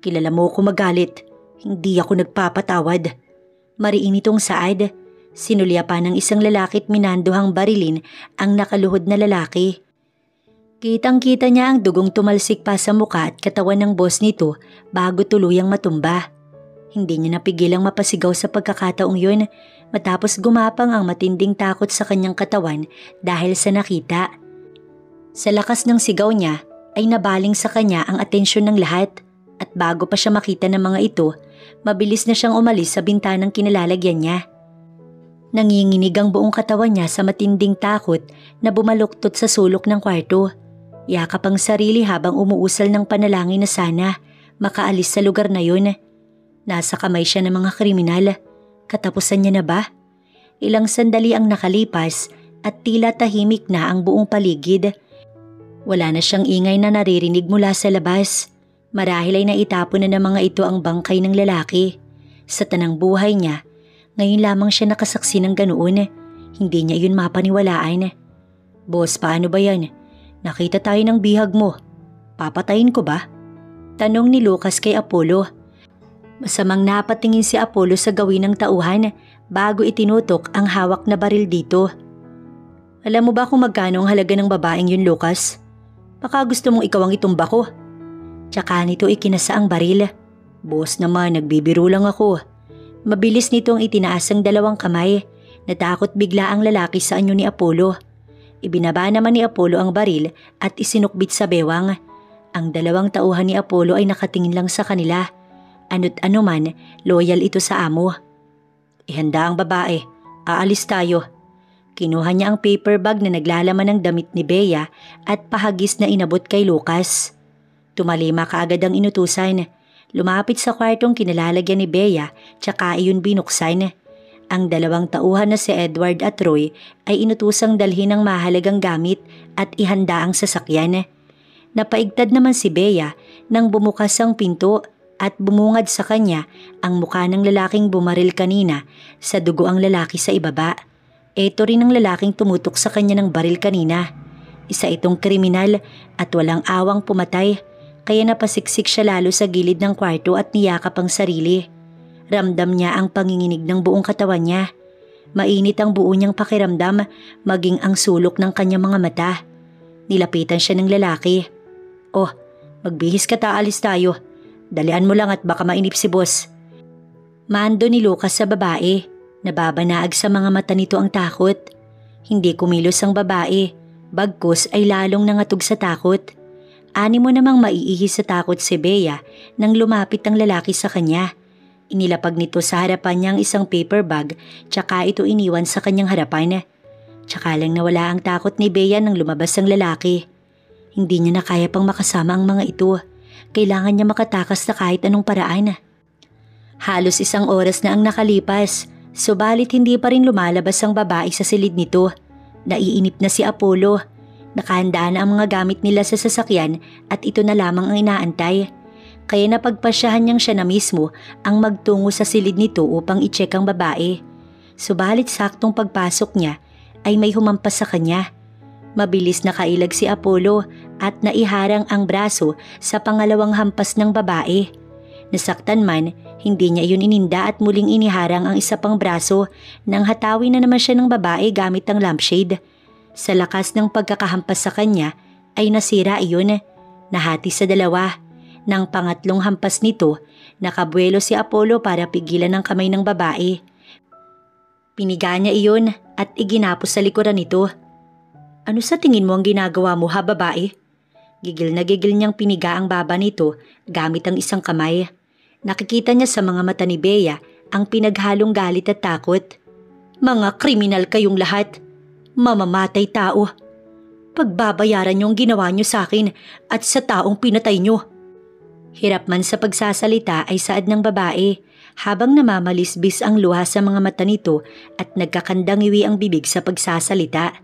Kilala mo ko magalit. Hindi ako nagpapatawad. Mariin itong saad. Sinulya pa ng isang lalaki at minanduhang barilin ang nakaluhod na lalaki. Kitang-kita niya ang dugong tumalsik pa sa muka at katawan ng boss nito bago tuluyang matumba. Hindi niya napigilang mapasigaw sa pagkakataong yun matapos gumapang ang matinding takot sa kanyang katawan dahil sa nakita. Sa lakas ng sigaw niya ay nabaling sa kanya ang atensyon ng lahat at bago pa siya makita ng mga ito, mabilis na siyang umalis sa bintanang kinalalagyan niya. Nanginginig ang buong katawan niya sa matinding takot na bumaluktot sa sulok ng kwarto. Yakap ang sarili habang umuusal ng panalangin na sana makaalis sa lugar na yun. Nasa kamay siya ng mga kriminal. Katapusan niya na ba? Ilang sandali ang nakalipas at tila tahimik na ang buong paligid. Wala na siyang ingay na naririnig mula sa labas. Marahil ay naitapon na ng mga ito ang bangkay ng lalaki. Sa tanang buhay niya, ngayon lamang siya nakasaksi ng ganoon. Hindi niya yun mapaniwalaan. Boss, paano ba yan? Nakita tayo ng bihag mo. Papatayin ko ba? Tanong ni Lucas kay Apollo. Masamang napatingin si Apollo sa gawin ng tauhan bago itinutok ang hawak na baril dito. Alam mo ba kung magkano ang halaga ng babaeng yun, Lucas? Baka gusto mong ikaw ang itumba ko. Tsaka nito ikinasa ang baril. Boss naman, nagbibiro lang ako. Mabilis nitong itinaas ang 2 kamay. Natakot bigla ang lalaki sa anyo ni Apollo. Ibinaba naman ni Apollo ang baril at isinukbit sa bewang. Ang 2 tauhan ni Apollo ay nakatingin lang sa kanila. Ano't ano man, loyal ito sa amo. Ihanda ang babae. Aalis tayo. Kinuha niya ang paper bag na naglalaman ng damit ni Bea at pahagis na inabot kay Lucas. Tumalima kaagad ang inutusan. Lumapit sa kwartong kinalalagyan ni Bea tsaka iyon binuksan. Ang 2 tauhan na si Edward at Roy ay inutusang dalhin ang mahalagang gamit at ihanda ang sasakyan. Napaigtad naman si Bea nang bumukas ang pinto at bumungad sa kanya ang mukha ng lalaking bumaril kanina sa dugo ang lalaki sa ibaba. Ito rin ang lalaking tumutok sa kanya ng baril kanina. Isa itong kriminal at walang awang pumatay. Kaya napasiksik siya lalo sa gilid ng kwarto at niyakap ang sarili. Ramdam niya ang panginginig ng buong katawan niya. Mainit ang buo niyang pakiramdam maging ang sulok ng kanyang mga mata. Nilapitan siya ng lalaki. Oh, magbihis ka, taalis tayo. Dalian mo lang at baka mainip si boss. Mando ni Lucas sa babae. Nababanaag sa mga mata nito ang takot. Hindi kumilos ang babae. Bagkus ay lalong nangatog sa takot. Ani mo namang maiihi sa takot si Bea nang lumapit ang lalaki sa kanya. Inilapag nito sa harapan niya ang isang paper bag tsaka ito iniwan sa kanyang harapan. Tsaka lang nawala ang takot ni Bea nang lumabas ang lalaki. Hindi niya na kaya pang makasama ang mga ito. Kailangan niya makatakas na kahit anong paraan. Halos 1 oras na ang nakalipas, subalit hindi pa rin lumalabas ang babae sa silid nito. Naiinip na si Apollo. Nakahanda na ang mga gamit nila sa sasakyan at ito na lamang ang inaantay. Kaya napagpasyahan niyang siya na mismo ang magtungo sa silid nito upang i-check ang babae. Subalit saktong pagpasok niya ay may humampas sa kanya. Mabilis na kailag si Apollo at naiharang ang braso sa pangalawang hampas ng babae. Nasaktan man, hindi niya iyon ininda at muling iniharang ang isa pang braso nang hatawin na naman siya ng babae gamit ang lampshade. Sa lakas ng pagkakahampas sa kanya ay nasira iyon, nahati sa 2. Nang pangatlong hampas nito, nakabuelo si Apollo para pigilan ang kamay ng babae. Piniga niya iyon at iginapos sa likuran nito. Ano sa tingin mo ang ginagawa mo ha babae? Gigil na gigil niyang piniga ang baba nito gamit ang isang kamay. Nakikita niya sa mga mata ni Bea ang pinaghalong galit at takot. Mga kriminal kayong lahat. Mamamatay tao. Pagbabayaran niyo ang ginawa niyo sa akin at sa taong pinatay niyo. Hirap man sa pagsasalita ay saad ng babae habang namamalisbis ang luha sa mga mata nito at nagkakandangiwi ang bibig sa pagsasalita.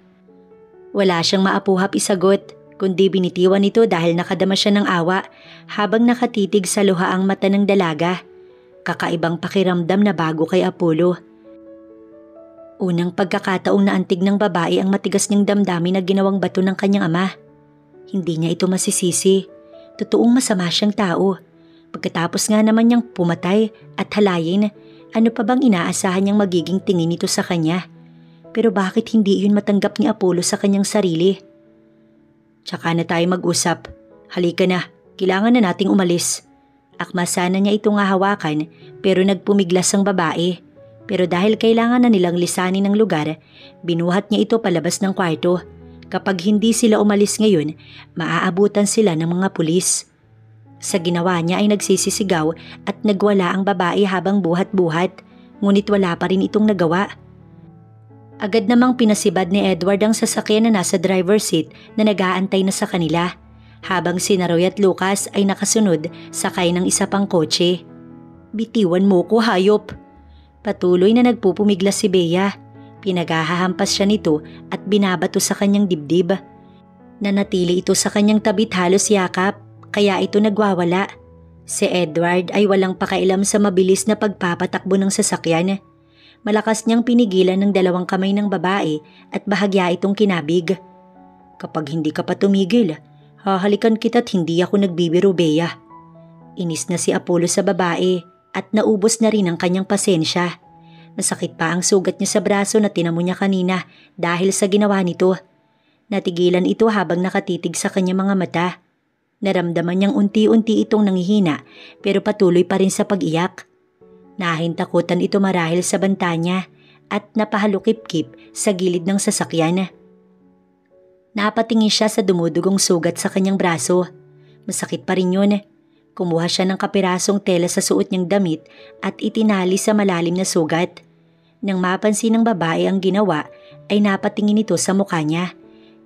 Wala siyang maapuhap isagot kundi binitiwan nito dahil nakadama siya ng awa habang nakatitig sa luha ang mata ng dalaga. Kakaibang pakiramdam na bago kay Apollo. Unang pagkakataong naantig ng babae ang matigas niyang damdamin na ginawang bato ng kanyang ama. Hindi niya ito masisisi. Totoong masama siyang tao. Pagkatapos nga naman niyang pumatay at halayin, ano pa bang inaasahan niyang magiging tingin nito sa kanya? Pero bakit hindi yun matanggap ni Apollo sa kanyang sarili? Tsaka na tayo mag-usap. Halika na, kailangan na nating umalis. Akma sana niya ito nga hawakan pero nagpumiglas ang babae. Pero dahil kailangan na nilang lisanin ang lugar, binuhat niya ito palabas ng kwarto. Kapag hindi sila umalis ngayon, maaabutan sila ng mga pulis. Sa ginawa niya ay nagsisisigaw at nagwala ang babae habang buhat-buhat, ngunit wala pa rin itong nagawa. Agad namang pinasibad ni Edward ang sasakyan na nasa driver's seat na nag-aantay na sa kanila, habang si Roy at Lucas ay nakasunod sakay ng isa pang kotse. Bitiwan mo ko, hayop! Patuloy na nagpupumiglas si Bea. Pinaghahampas siya nito at binabato sa kanyang dibdib. Nanatili ito sa kanyang tabit halos yakap, kaya ito nagwawala. Si Edward ay walang pakailam sa mabilis na pagpapatakbo ng sasakyan. Malakas niyang pinigilan ng 2 kamay ng babae at bahagya itong kinabig. Kapag hindi ka pa tumigil, hahalikan kita't hindi ako nagbibiro, Bea. Inis na si Apollo sa babae at naubos na rin ang kanyang pasensya. Masakit pa ang sugat niya sa braso na tinamo niya kanina dahil sa ginawa nito. Natigilan ito habang nakatitig sa kanyang mga mata. Naramdaman niyang unti-unti itong nanghihina pero patuloy pa rin sa pag-iyak. Nahintakutan ito marahil sa banta niya at napahalukip-kip sa gilid ng sasakyan. Napatingin siya sa dumudugong sugat sa kanyang braso. Masakit pa rin yun. Kumuha siya ng kapirasong tela sa suot niyang damit at itinali sa malalim na sugat. Nang mapansin ng babae ang ginawa, ay napatingin ito sa mukha niya.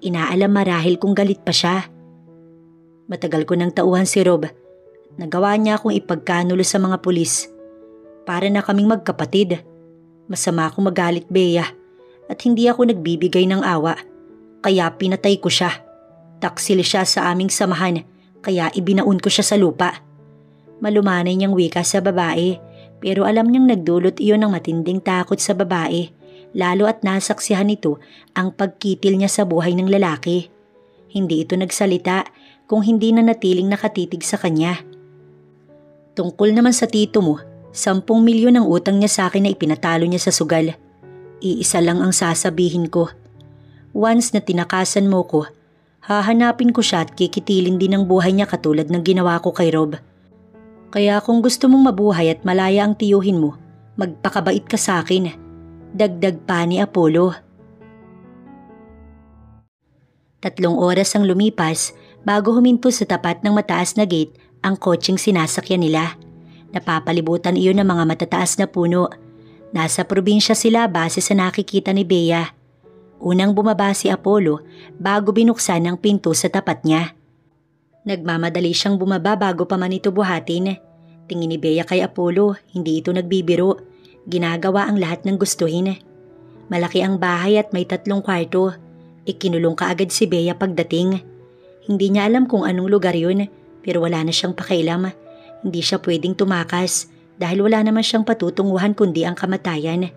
Inaalam marahil kung galit pa siya. Matagal ko nang tauhan si Rob. Nagawa niya akong ipagkanulo sa mga pulis. Para na kaming magkapatid. Masama akong magalit, Bea, at hindi ako nagbibigay ng awa. Kaya pinatay ko siya. Taksil siya sa aming samahan, kaya ibinaon ko siya sa lupa. Malumanay niyang wika sa babae, pero alam niyang nagdulot iyon ng matinding takot sa babae, lalo at nasaksihan nito ang pagkitil niya sa buhay ng lalaki. Hindi ito nagsalita kung hindi na natiling nakatitig sa kanya. Tungkol naman sa tito mo, 10 milyon ang utang niya sa akin na ipinatalo niya sa sugal. Iisa lang ang sasabihin ko. Once na tinakasan mo ko, hahanapin ko siya at kikitilin din ang buhay niya katulad ng ginawa ko kay Rob. Kaya kung gusto mong mabuhay at malaya ang tiyuhin mo, Magpakabait ka sa akin. Dagdag pa ni Apollo. 3 oras ang lumipas bago huminto sa tapat ng mataas na gate ang kotseng sinasakyan nila. Napapalibutan iyon ng mga matataas na puno. Nasa probinsya sila base sa nakikita ni Bea. Unang bumaba si Apollo bago binuksan ang pinto sa tapat niya. Nagmamadali siyang bumaba bago pa man ito buhatin. Tingin ni Bea kay Apollo, hindi ito nagbibiro. Ginagawa ang lahat ng gustuhin. Malaki ang bahay at may 3 kwarto. Ikinulong kaagad si Bea pagdating. Hindi niya alam kung anong lugar yun, pero wala na siyang pakialam. Hindi siya pwedeng tumakas dahil wala naman siyang patutunguhan kundi ang kamatayan.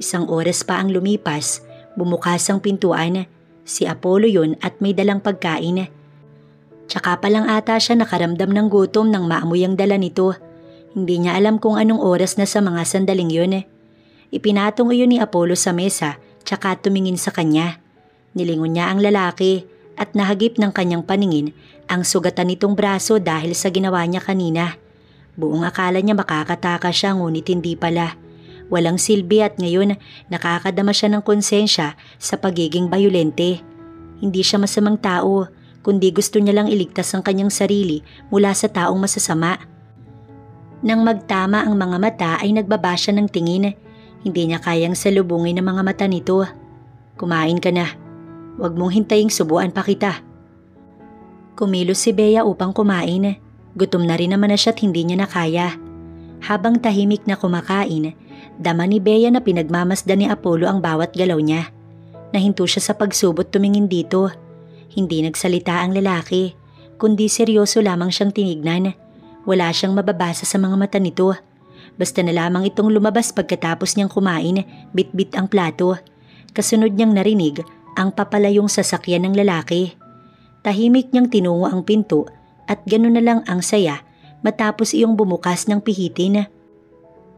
1 oras pa ang lumipas, bumukas ang pintuan. Si Apollo yun at may dalang pagkain. Tsaka pa lang ata siya nakaramdam ng gutom nang maamoy ang dala nito. Hindi niya alam kung anong oras na sa mga sandaling yun. Ipinatong iyon ni Apollo sa mesa tsaka tumingin sa kanya. Nilingon niya ang lalaki at nahagip ng kanyang paningin ang sugatan nitong braso dahil sa ginawa niya kanina. Buong akala niya makakataka siya ngunit hindi pala. Walang silbi at ngayon nakakadama siya ng konsensya sa pagiging bayolente. Hindi siya masamang tao, kundi gusto niya lang iligtas ang kanyang sarili mula sa taong masasama. Nang magtama ang mga mata ay nagbaba siya ng tingin. Hindi niya kayang salubungin ang mga mata nito. Kumain ka na. Huwag mong hintaying subuan pa kita. Kumilos si Bea upang kumain. Gutom na rin naman na siya at hindi niya nakaya. Habang tahimik na kumakain, dama ni Bea na pinagmamasdan ni Apollo ang bawat galaw niya. Nahinto siya sa pagsubot tumingin dito. Hindi nagsalita ang lalaki, kundi seryoso lamang siyang tinignan. Wala siyang mababasa sa mga mata nito. Basta na lamang itong lumabas pagkatapos niyang kumain, bit-bit ang plato. Kasunod niyang narinig ang papalayong sasakyan ng lalaki. Tahimik niyang tinungo ang pinto at gano'n na lang ang saya matapos iyong bumukas ng pihitin.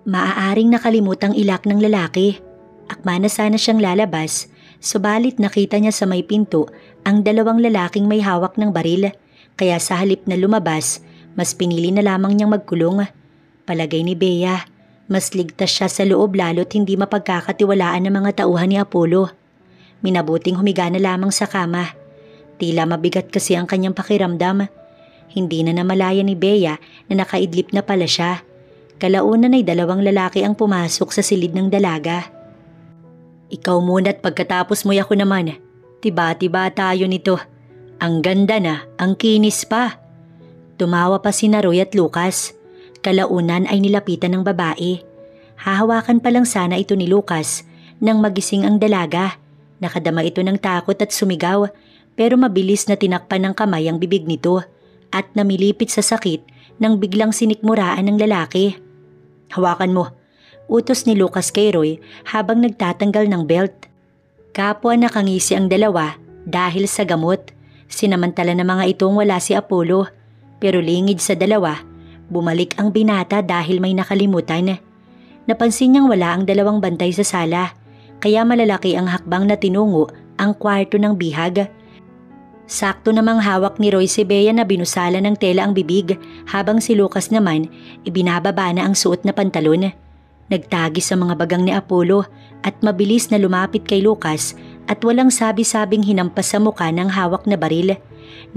Maaaring nakalimutang ilak ng lalaki. Akma na sana siyang lalabas, subalit nakita niya sa may pinto ang 2 lalaking may hawak ng baril. Kaya sa halip na lumabas, mas pinili na lamang niyang magkulong. Palagay ni Bea, mas ligtas siya sa loob lalo't hindi mapagkakatiwalaan ng mga tauhan ni Apollo. Minabuting humiga na lamang sa kama. Tila mabigat kasi ang kanyang pakiramdam. Hindi na namalaya ni Bea na nakaidlip na pala siya. Kalaunan ay 2 lalaki ang pumasok sa silid ng dalaga. Ikaw muna at pagkatapos mo ako naman. Tiba-tiba tayo nito. Ang ganda na, ang kinis pa. Tumawa pa si Roy at Lucas. Kalaunan ay nilapitan ng babae. Hahawakan pa lang sana ito ni Lucas nang magising ang dalaga. Nakadama ito ng takot at sumigaw, pero mabilis na tinakpan ng kamay ang bibig nito at namilipit sa sakit nang biglang sinikmuraan ng lalaki. Hawakan mo, utos ni Lucas kay Roy habang nagtatanggal ng belt. Kapwa nakangisi ang dalawa dahil sa gamot. Sinamantala na mga itong wala si Apollo, pero lingid sa dalawa, bumalik ang binata dahil may nakalimutan. Napansin niyang wala ang 2 bantay sa sala. Kaya malalaki ang hakbang na tinungo ang kwarto ng bihag. Sakto namang hawak ni Roy si Bea na binusala ng tela ang bibig habang si Lucas naman ibinababa na ang suot na pantalon. Nagtagis sa mga bagang ni Apollo at mabilis na lumapit kay Lucas at walang sabi-sabing hinampas sa muka ng hawak na baril.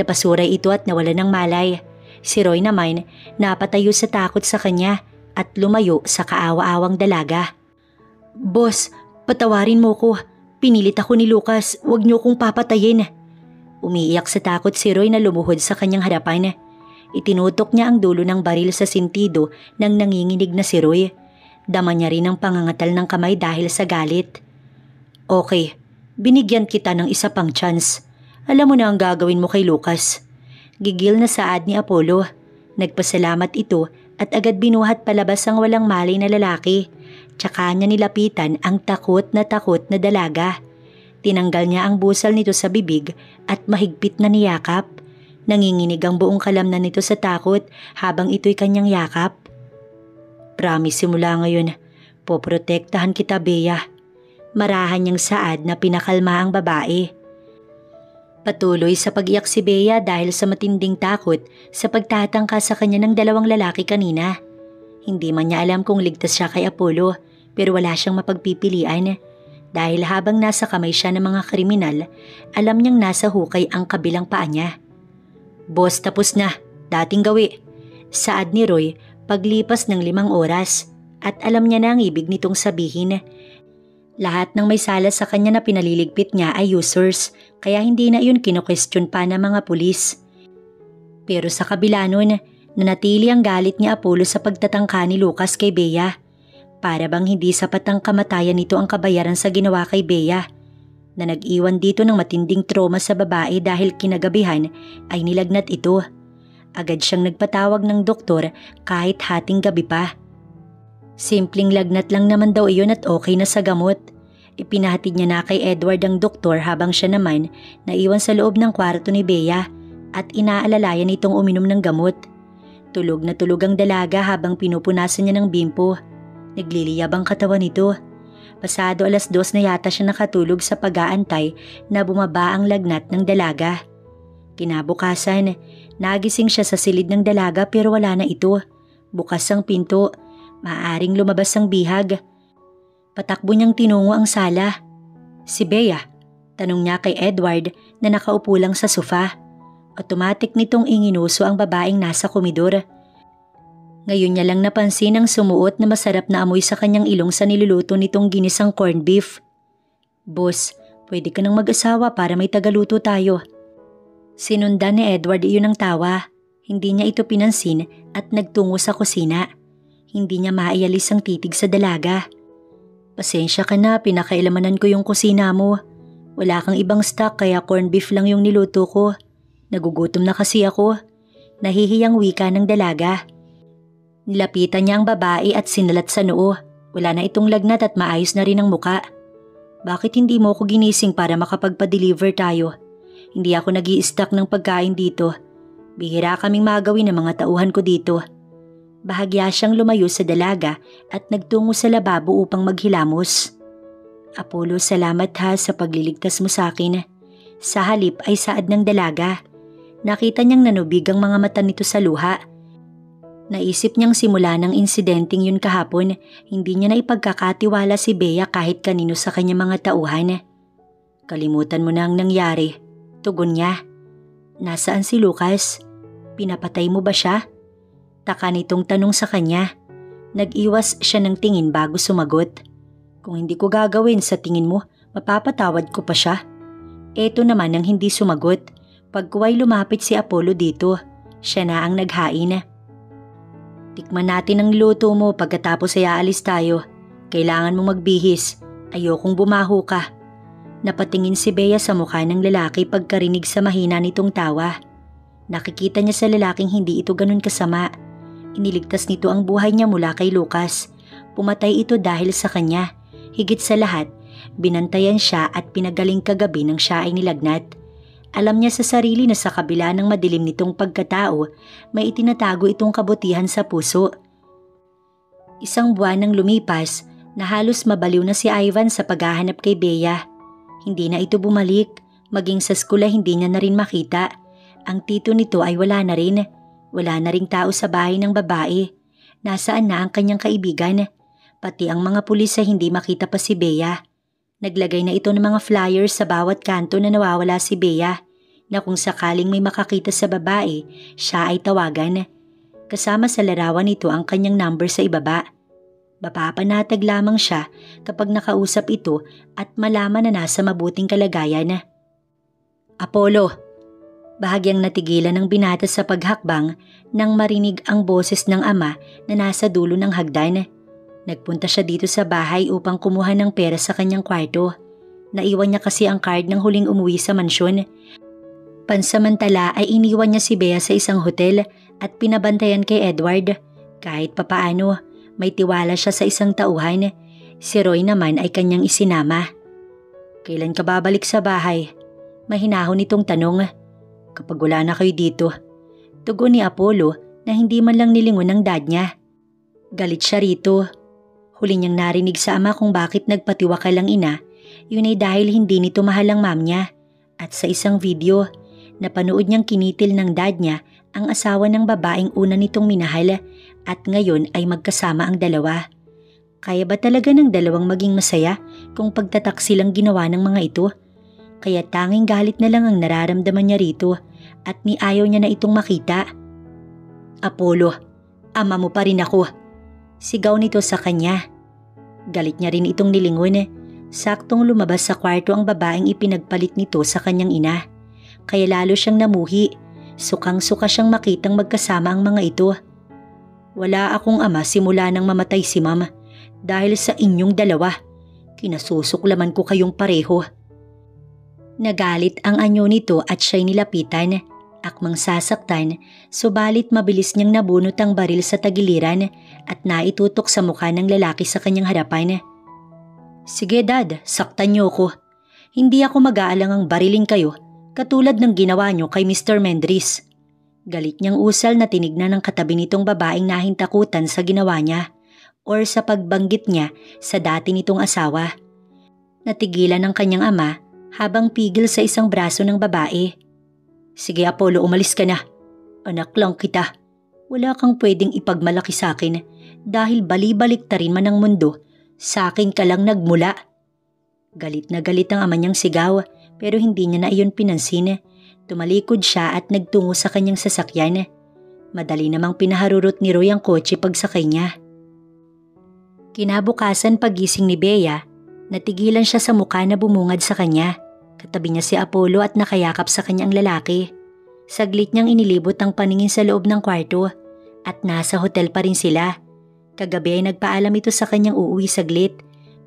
Napasuray ito at nawala ng malay. Si Roy naman napatayo sa takot sa kanya at lumayo sa kaawa-awang dalaga. Boss, patawarin mo ko. Pinilit ako ni Lucas, huwag niyo kong papatayin. Umiiyak sa takot si Roy na lumuhod sa kanyang harapan. Itinutok niya ang dulo ng baril sa sintido nang nanginginig na si Roy. Dama niya rin ang pangangatal ng kamay dahil sa galit. Okay, binigyan kita ng isa pang chance. Alam mo na ang gagawin mo kay Lucas. Gigil na saad ni Apollo. Nagpasalamat ito at agad binuhat palabas ang walang malay na lalaki. Tsaka niya nilapitan ang takot na dalaga. Tinanggal niya ang busal nito sa bibig at mahigpit na niyakap. Nanginginig ang buong kalamnan nito sa takot habang ito'y kanyang yakap. Promise simula ngayon, poprotektahan kita, Bea. Marahan niyang saad na pinakalma ang babae. Patuloy sa pag-iyak si Bea dahil sa matinding takot sa pagtatangka sa kanya ng 2 lalaki kanina. Hindi man niya alam kung ligtas siya kay Apollo, pero wala siyang mapagpipilian. Dahil habang nasa kamay siya ng mga kriminal, alam niyang nasa hukay ang kabilang paa niya. "Boss, tapos na. Dating gawi." Saad ni Roy paglipas ng 5 oras, at alam niya na ang ibig nitong sabihin. Lahat ng may sala sa kanya na pinaliligpit niya ay users, kaya hindi na yun kino-question pa ng mga pulis. Pero sa kabila nun, nanatili ang galit ni Apollo sa pagtatangka ni Lucas kay Bea. Para bang hindi sapat ang kamatayan nito ang kabayaran sa ginawa kay Bea, na nag-iwan dito ng matinding trauma sa babae dahil kinagabihan ay nilagnat ito. Agad siyang nagpatawag ng doktor kahit hating gabi pa. Simpleng lagnat lang naman daw iyon at okay na sa gamot. Ipinahatid niya na kay Edward ang doktor habang siya naman naiwan sa loob ng kwarto ni Bea at inaalalayan itong uminom ng gamot. Tulog na tulog ang dalaga habang pinupunasan niya ng bimpo. Nagliliyab ang katawan nito. Pasado 2:00 na yata siya nakatulog sa pag-aantay na bumaba ang lagnat ng dalaga. Kinabukasan, nagising siya sa silid ng dalaga pero wala na ito. Bukas ang pinto. Maaaring lumabas ang bihag. Patakbo niyang tinungo ang sala. "Si Bea?" tanong niya kay Edward na nakaupo lang sa sofa. Automatic nitong inginuso ang babaeng nasa komedor. Ngayon niya lang napansin ang sumuot na masarap na amoy sa kanyang ilong sa niluluto nitong ginisang corned beef. "Boss, pwede ka nang mag-asawa para may tagaluto tayo." Sinundan ni Edward iyon ng tawa. Hindi niya ito pinansin at nagtungo sa kusina. Hindi niya maialis ang titig sa dalaga. "Pasensya ka na, pinakailamanan ko yung kusina mo. Wala kang ibang stock kaya corned beef lang yung niluto ko. Nagugutom na kasi ako." Nahihiyang wika ng dalaga. Nilapitan niya ang babae at sinalat sa noo. Wala na itong lagnat at maayos na rin ang muka. "Bakit hindi mo ako ginising para makapagpa-deliver tayo? Hindi ako nag-i-stock ng pagkain dito. Bihira kaming magawin ng mga tauhan ko dito." Bahagya siyang lumayo sa dalaga at nagtungo sa lababo upang maghilamos. "Apollo, salamat ha sa pagliligtas mo sa akin." Sa halip ay saad ng dalaga. Nakita niyang nanubig ang mga mata nito sa luha. Naisip niyang simula ng insidenteng yun kahapon, hindi niya na ipagkakatiwala si Bea kahit kanino sa kanyang mga tauhan. "Kalimutan mo na ang nangyari," tugon niya. "Nasaan si Lucas? Pinapatay mo ba siya?" Taka nitong tanong sa kanya. Nag-iwas siya ng tingin bago sumagot. "Kung hindi ko gagawin sa tingin mo, mapapatawad ko pa siya?" Eto naman ang hindi sumagot. Pagkuway lumapit si Apollo dito. Siya na ang naghain. "Tikman natin ang luto mo pagkatapos ay aalis tayo. Kailangan mong magbihis. Ayokong bumaho ka." Napatingin si Bea sa mukha ng lalaki pagkarinig sa mahina nitong tawa. Nakikita niya sa lalaking hindi ito ganun kasama. Iniligtas nito ang buhay niya mula kay Lucas. Pumatay ito dahil sa kanya. Higit sa lahat, binantayan siya at pinagaling kagabi nang siya ay nilagnat. Alam niya sa sarili na sa kabila ng madilim nitong pagkatao, may itinatago itong kabutihan sa puso. 1 buwan nang lumipas na halos mabaliw na si Ivan sa paghahanap kay Bea. Hindi na ito bumalik, maging sa skula hindi niya na rin makita. Ang tito nito ay wala na rin. Wala na ring tao sa bahay ng babae. Nasaan na ang kanyang kaibigan? Pati ang mga pulis ay hindi makita pa si Bea. Naglagay na ito ng mga flyers sa bawat kanto na nawawala si Bea, na kung sakaling may makakita sa babae, siya ay tawagan. Kasama sa larawan nito ang kanyang number sa ibaba. Mapapanatag lamang siya kapag nakausap ito at malaman na nasa mabuting kalagayan. "Apollo!" Bahagyang natigilan ng binata sa paghakbang nang marinig ang boses ng ama na nasa dulo ng hagdan. Nagpunta siya dito sa bahay upang kumuha ng pera sa kanyang kwarto. Naiwan niya kasi ang card ng huling umuwi sa mansyon. Pansamantala ay iniwan niya si Bea sa isang hotel at pinabantayan kay Edward. Kahit papaano, may tiwala siya sa isang tauhan. Si Roy naman ay kanyang isinama. "Kailan ka babalik sa bahay?" Mahinahon itong tanong. "Kapag wala na kayo dito." Tugon ni Apollo na hindi man lang nilingon ng dad niya. Galit siya rito. Huli niyang narinig sa ama kung bakit nagpatiwakal ang ina. Yun ay dahil hindi nito mahal ang mom niya. At sa isang video, napanood niyang kinitil ng dad niya ang asawa ng babaeng una nitong minahal at ngayon ay magkasama ang dalawa. Kaya ba talaga ng dalawang maging masaya kung pagtatak silang ginawa ng mga ito? Kaya tanging galit na lang ang nararamdaman niya rito at ni ayaw niya na itong makita. Apollo, ama mo pa rin ako. Sigaw nito sa kanya. Galit niya rin itong nilingon. Saktong lumabas sa kwarto ang babaeng ipinagpalit nito sa kanyang ina. Kaya lalo siyang namuhi. Sukang-suka siyang makitang magkasama ang mga ito. Wala akong ama simula nang mamatay si mama. Dahil sa inyong dalawa, kinasusuklaman ko kayong pareho. Nagalit ang anyo nito at siya'y nilapitan. Akmang sasaktan, subalit mabilis niyang nabunot ang baril sa tagiliran at naitutok sa mukha ng lalaki sa kanyang harapan. Sige dad, saktan niyo ko. Hindi ako mag-aalangang barilin kayo katulad ng ginawa niyo kay Mr. Mendris. Galit niyang usal na tinignan ng katabi nitong babaeng nahintakutan sa ginawa niya or sa pagbanggit niya sa dati nitong asawa. Natigilan ng kanyang ama habang pigil sa isang braso ng babae. Sige Apollo, umalis ka na. Anak lang kita. Wala kang pwedeng ipagmalaki sa akin dahil bali-baliktarin man ang mundo. Sa akin ka lang nagmula. Galit na galit ang ama niyang sigaw pero hindi niya na iyon pinansin. Tumalikod siya at nagtungo sa kanyang sasakyan. Madali namang pinaharurot ni Roy ang kotse pagsakay niya. Kinabukasan pagising ni Bea, natigilan siya sa mukha na bumungad sa kanya. Katabi niya si Apollo at nakayakap sa kanyang lalaki. Saglit niyang inilibot ang paningin sa loob ng kwarto at nasa hotel pa rin sila. Kagabi ay nagpaalam ito sa kanyang uuwi saglit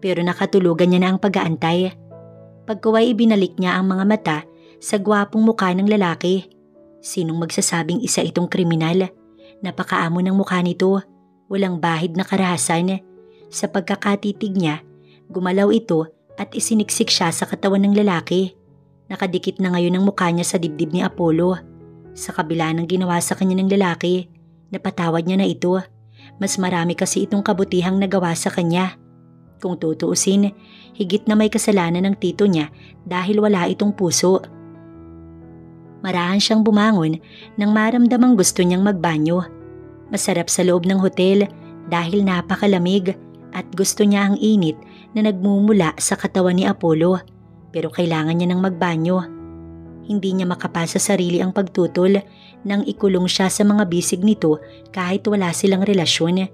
pero nakatulugan niya na ang pag-aantay. Pagkaway ibinalik niya ang mga mata sa gwapong mukha ng lalaki. Sinong magsasabing isa itong kriminal? Napakaamo ng mukha nito, walang bahid na karahasan. Sa pagkakatitig niya, gumalaw ito at isiniksik siya sa katawan ng lalaki. Nakadikit na ngayon ang mukha niya sa dibdib ni Apollo. Sa kabila ng ginawa sa kanya ng lalaki, napatawad niya na ito. Mas marami kasi itong kabutihang nagawa sa kanya. Kung tutuusin, higit na may kasalanan ng tito niya dahil wala itong puso. Marahan siyang bumangon nang maramdamang gusto niyang magbanyo. Masarap sa loob ng hotel dahil napakalamig at gusto niya ang init na nagmumula sa katawan ni Apollo pero kailangan niya ng magbanyo. Hindi niya makapasa sarili ang pagtutol nang ikulong siya sa mga bisig nito kahit wala silang relasyon.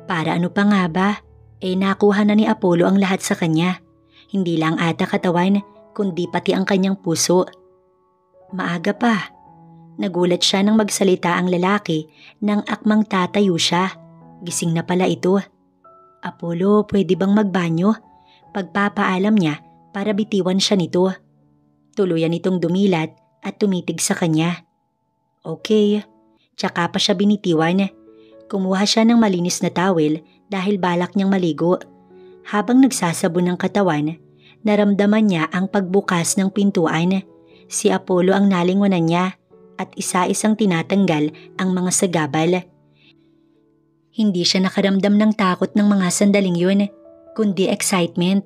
Para ano pa nga ba? Nakuha na ni Apollo ang lahat sa kanya. Hindi lang ata katawan kundi pati ang kanyang puso. Maaga pa. Nagulat siya nang magsalita ang lalaki nang akmang tatayo siya. Gising na pala ito. Apollo, pwede bang magbanyo? Pagpapaalam niya para bitiwan siya nito. Tuluyan itong dumilat at tumitig sa kanya. Okay, tsaka pa siya binitiwan. Kumuha siya ng malinis na towel dahil balak niyang maligo. Habang nagsasabon ng katawan, naramdaman niya ang pagbukas ng pintuan. Si Apollo ang nalingunan niya at isa-isang tinatanggal ang mga sagabal. Hindi siya nakaramdam ng takot ng mga sandaling yun, kundi excitement.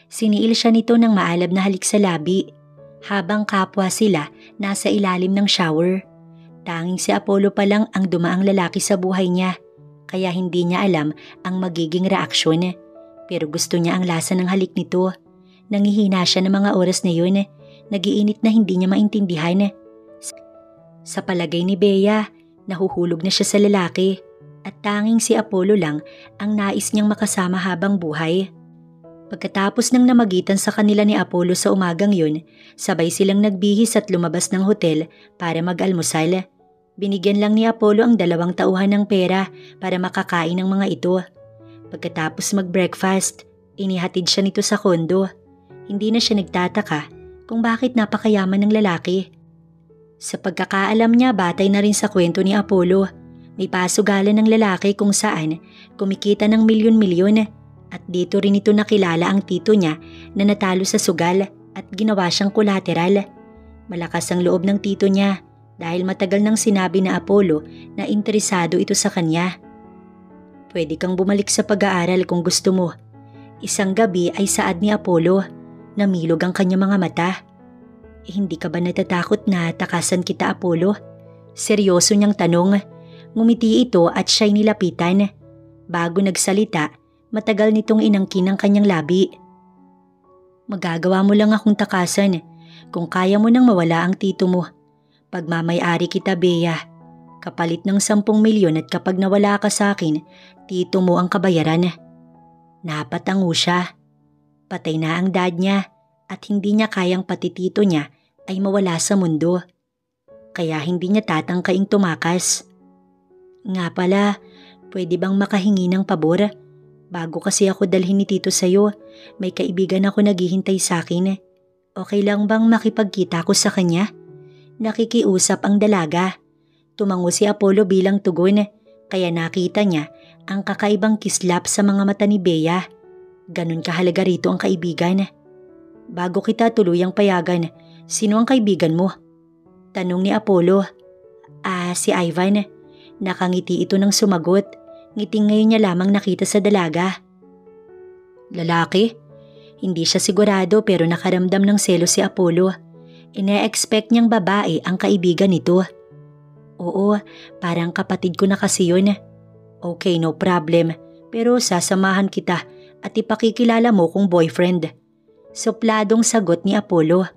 Siniil siya nito ng maalab na halik sa labi, habang kapwa sila nasa ilalim ng shower. Tanging si Apollo pa lang ang dumaang lalaki sa buhay niya, kaya hindi niya alam ang magiging reaksyon. Pero gusto niya ang lasa ng halik nito. Nangihina siya ng mga oras na yun, nagiinit na hindi niya maintindihan. Sa palagay ni Bea, nahuhulog na siya sa lalaki. At tanging si Apollo lang ang nais niyang makasama habang buhay. Pagkatapos ng namagitan sa kanila ni Apollo sa umagang yun, sabay silang nagbihis at lumabas ng hotel para mag-almusal. Binigyan lang ni Apollo ang 2 tauhan ng pera para makakain ng mga ito. Pagkatapos mag-breakfast, inihatid siya nito sa kondo. Hindi na siya nagtataka kung bakit napakayaman ng lalaki. Sa pagkakaalam niya, batay na rin sa kwento ni Apollo. May pasugalan ng lalaki kung saan kumikita ng milyon-milyon at dito rin ito nakilala ang tito niya na natalo sa sugal at ginawa siyang kolateral. Malakas ang loob ng tito niya dahil matagal nang sinabi na Apollo na interesado ito sa kanya. Pwede kang bumalik sa pag-aaral kung gusto mo. Isang gabi ay saad ni Apollo. Namilog ang kanyang mga mata. Hindi ka ba natatakot na takasan kita, Apollo? Seryoso niyang tanong. Ngumiti ito at siya'y nilapitan. Bago nagsalita, matagal nitong inangkin ang kanyang labi. Magagawa mo lang akong takasan kung kaya mo nang mawala ang tito mo. Pagmamay-ari kita, Bea. Kapalit ng 10 milyon at kapag nawala ka sa akin, tito mo ang kabayaran. Napatango siya. Patay na ang dad niya at hindi niya kayang pati tito niya ay mawala sa mundo. Kaya hindi niya tatangkaing tumakas. Nga pala, pwede bang makahingi ng pabor? Bago kasi ako dalhin ni tito sa'yo, may kaibigan ako naghihintay sa akin. Okay lang bang makipagkita ko sa kanya? Nakikiusap ang dalaga. Tumango si Apollo bilang tugon, kaya nakita niya ang kakaibang kislap sa mga mata ni Bea. Ganun kahalaga rito ang kaibigan. Bago kita tuluyang payagan, sino ang kaibigan mo? Tanong ni Apollo. Si Ivan. Nakangiti ito nang sumagot. Ngiting ngayon niya lamang nakita sa dalaga. Lalaki? Hindi siya sigurado pero nakaramdam ng selo si Apollo. Ine-expect niyang babae ang kaibigan nito. Oo, parang kapatid ko na kasi yun. Okay, no problem. Pero sasamahan kita at ipakikilala mo kung boyfriend. Supladong sagot ni Apollo.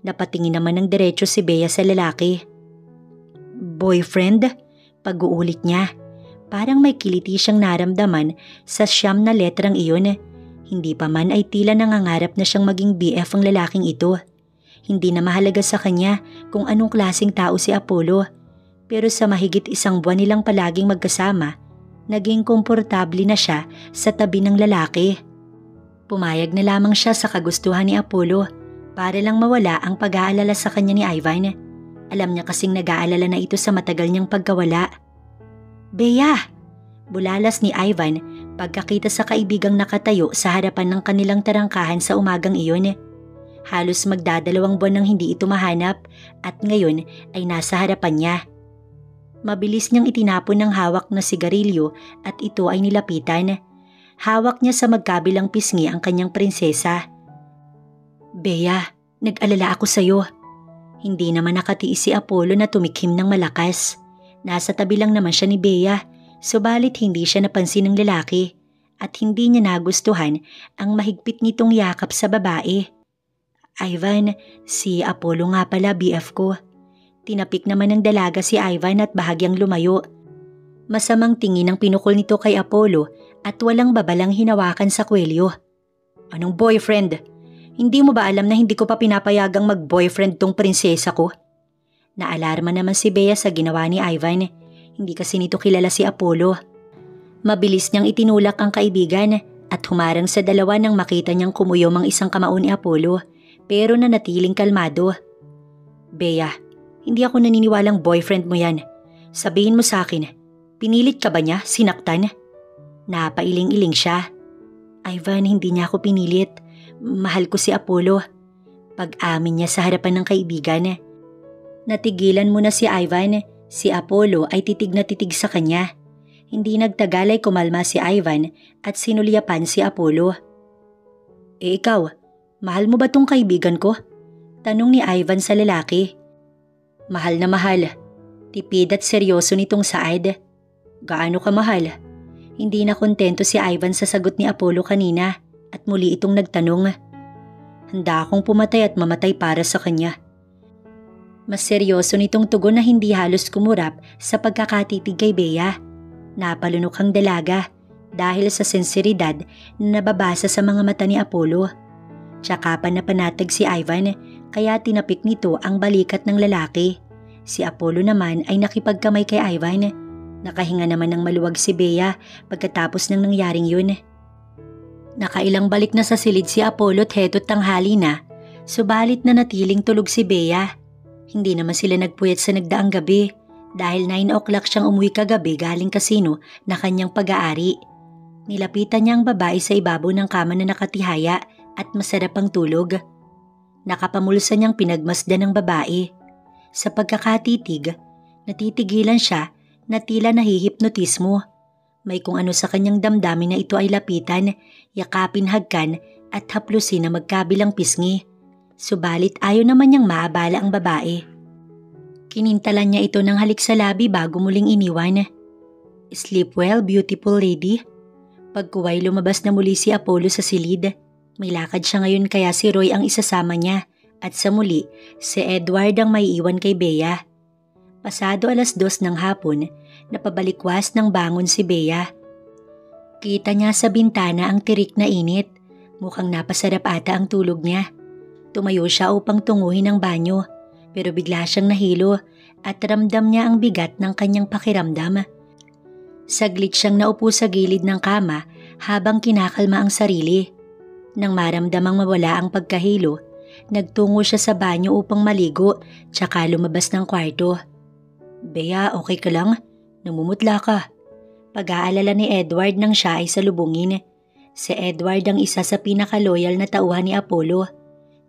Napatingin naman ng diretso si Bea sa lalaki. Boyfriend? Pag-uulit niya. Parang may kiliti siyang naramdaman sa 9 na letrang iyon. Hindi pa man ay tila nangangarap na siyang maging BF ang lalaking ito. Hindi na mahalaga sa kanya kung anong klaseng tao si Apollo. Pero sa mahigit 1 buwan nilang palaging magkasama, naging komportable na siya sa tabi ng lalaki. Pumayag na lamang siya sa kagustuhan ni Apollo para lang mawala ang pag-aalala sa kanya ni Ivan. Alam niya kasing nag-aalala na ito sa matagal niyang pagkawala. Bea! Bulalas ni Ivan pagkakita sa kaibigang nakatayo sa harapan ng kanilang tarangkahan sa umagang iyon. Halos magdadalawang buwan nang hindi ito mahanap at ngayon ay nasa harapan niya. Mabilis niyang itinapon ng hawak na sigarilyo at ito ay nilapitan. Hawak niya sa magkabilang pisngi ang kanyang prinsesa. Bea, nag-alala ako sa'yo. Hindi naman nakatiis si Apollo na tumikhim ng malakas. Nasa tabi lang naman siya ni Bea, subalit hindi siya napansin ng lalaki at hindi niya nagustuhan ang mahigpit nitong yakap sa babae. Ivan, si Apollo nga pala BF ko. Tinapik naman ng dalaga si Ivan at bahagyang lumayo. Masamang tingin ang pinukol nito kay Apollo at walang babalang hinawakan sa kwelyo. Anong boyfriend? Hindi mo ba alam na hindi ko pa pinapayagang mag-boyfriend tong prinsesa ko? Naalarma naman si Bea sa ginawa ni Ivan. Hindi kasi nito kilala si Apollo. Mabilis niyang itinulak ang kaibigan at humarang sa dalawa nang makita niyang kumuyom ang isang kamao ni Apollo pero nanatiling kalmado. Bea, hindi ako naniniwalang boyfriend mo yan. Sabihin mo sa akin, pinilit ka ba niya, sinaktan? Napailing-iling siya. Ivan, hindi niya ako pinilit. Mahal ko si Apollo. Pag-amin niya sa harapan ng kaibigan. Natigilan mo na si Ivan. Si Apollo ay titig na titig sa kanya. Hindi nagtagal ay kumalma si Ivan at sinulyapan si Apollo. Ikaw, mahal mo ba tong kaibigan ko? Tanong ni Ivan sa lalaki. Mahal na mahal. Tipid at seryoso nitong Saad. Gaano ka mahal? Hindi na kontento si Ivan sa sagot ni Apollo kanina at muli itong nagtanong. Handa akong pumatay at mamatay para sa kanya. Mas seryoso nitong tugon na hindi halos kumurap sa pagkakatitig kay Bea. Napalunok ang dalaga dahil sa sensiridad na nababasa sa mga mata ni Apollo. Tsaka pa napanatag si Ivan kaya tinapik nito ang balikat ng lalaki. Si Apollo naman ay nakipagkamay kay Ivan. Nakahinga naman ng maluwag si Bea pagkatapos ng nangyaring yun. Nakailang balik na sa silid si Apollo at heto't tanghali na, subalit na natiling tulog si Bea. Hindi naman sila nagpuyat sa nagdaang gabi dahil 9 o'clock siyang umuwi kagabi galing kasino na kanyang pag-aari. Nilapitan niya ang babae sa ibabaw ng kama na nakatihaya at masarap ang tulog. Nakapamulsa niyang pinagmasdan ng babae. Sa pagkakatitig, natitigilan siya na tila nahihipnotismo. May kung ano sa kanyang damdamin na ito ay lapitan, yakapin hagkan at haplusin na magkabilang pisngi. Subalit ayaw naman niyang maabala ang babae. Kinintalan niya ito ng halik sa labi bago muling iniwan. Sleep well, beautiful lady. Pagkuway lumabas na muli si Apollo sa silid. May lakad siya ngayon kaya si Roy ang isasama niya at sa muli si Edward ang may iwan kay Bea. Pasado 2:00 ng hapon, napabalikwas ng bangon si Bea. Kita niya sa bintana ang tirik na init. Mukhang napasarap ata ang tulog niya. Tumayo siya upang tunguhin ang banyo pero bigla siyang nahilo at ramdam niya ang bigat ng kanyang pakiramdam. Saglit siyang naupo sa gilid ng kama habang kinakalma ang sarili. Nang maramdamang mawala ang pagkahilo, nagtungo siya sa banyo upang maligo tsaka lumabas ng kwarto. Bea, okay ka lang? Namumutla ka. Pag-aalala ni Edward nang siya ay salubungin. Si Edward ang isa sa pinakaloyal na tauhan ni Apollo.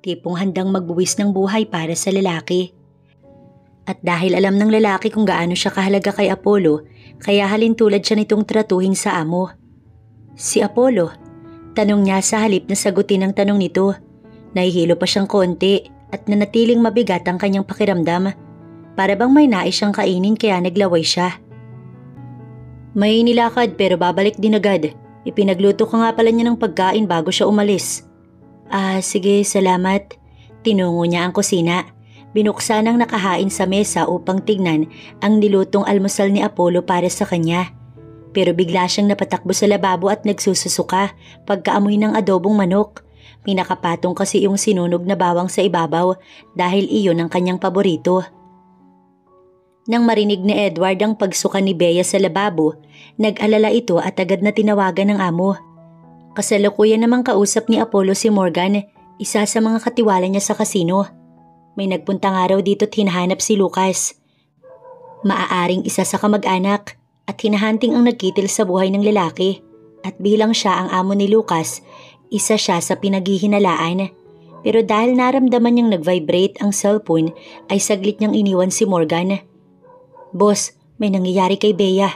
Tipong handang magbuwis ng buhay para sa lalaki. At dahil alam ng lalaki kung gaano siya kahalaga kay Apollo, kaya halintulad siya nitong tratuhin sa amo. Si Apollo, tanong niya sa halip na sagutin ang tanong nito. Nahihilo pa siyang konti at nanatiling mabigat ang kanyang pakiramdam. Para bang may nais siyang kainin kaya naglaway siya. May nilakad pero babalik din agad. Ipinagluto ko nga pala niya ng pagkain bago siya umalis. Sige, salamat. Tinungo niya ang kusina. Binuksan ang nakahain sa mesa upang tignan ang nilutong almusal ni Apollo para sa kanya. Pero bigla siyang napatakbo sa lababo at nagsususuka pagkaamoy ng adobong manok. May nakapatong kasi yung sinunog na bawang sa ibabaw dahil iyon ang kanyang paborito. Nang marinig ni Edward ang pagsuka ni Bea sa lababo, nag-alala ito at agad na tinawagan ng amo. Kasalukuyan namang kausap ni Apollo si Morgan, isa sa mga katiwala niya sa kasino. May nagpunta nga raw dito't hinahanap si Lucas. Maaaring isa sa kamag-anak at hinahanting ang nagkitil sa buhay ng lalaki. At bilang siya ang amo ni Lucas, isa siya sa pinaghihinalaan. Pero dahil naramdaman niyang nag-vibrate ang cellphone ay saglit niyang iniwan si Morgan. Boss, may nangyayari kay Bea.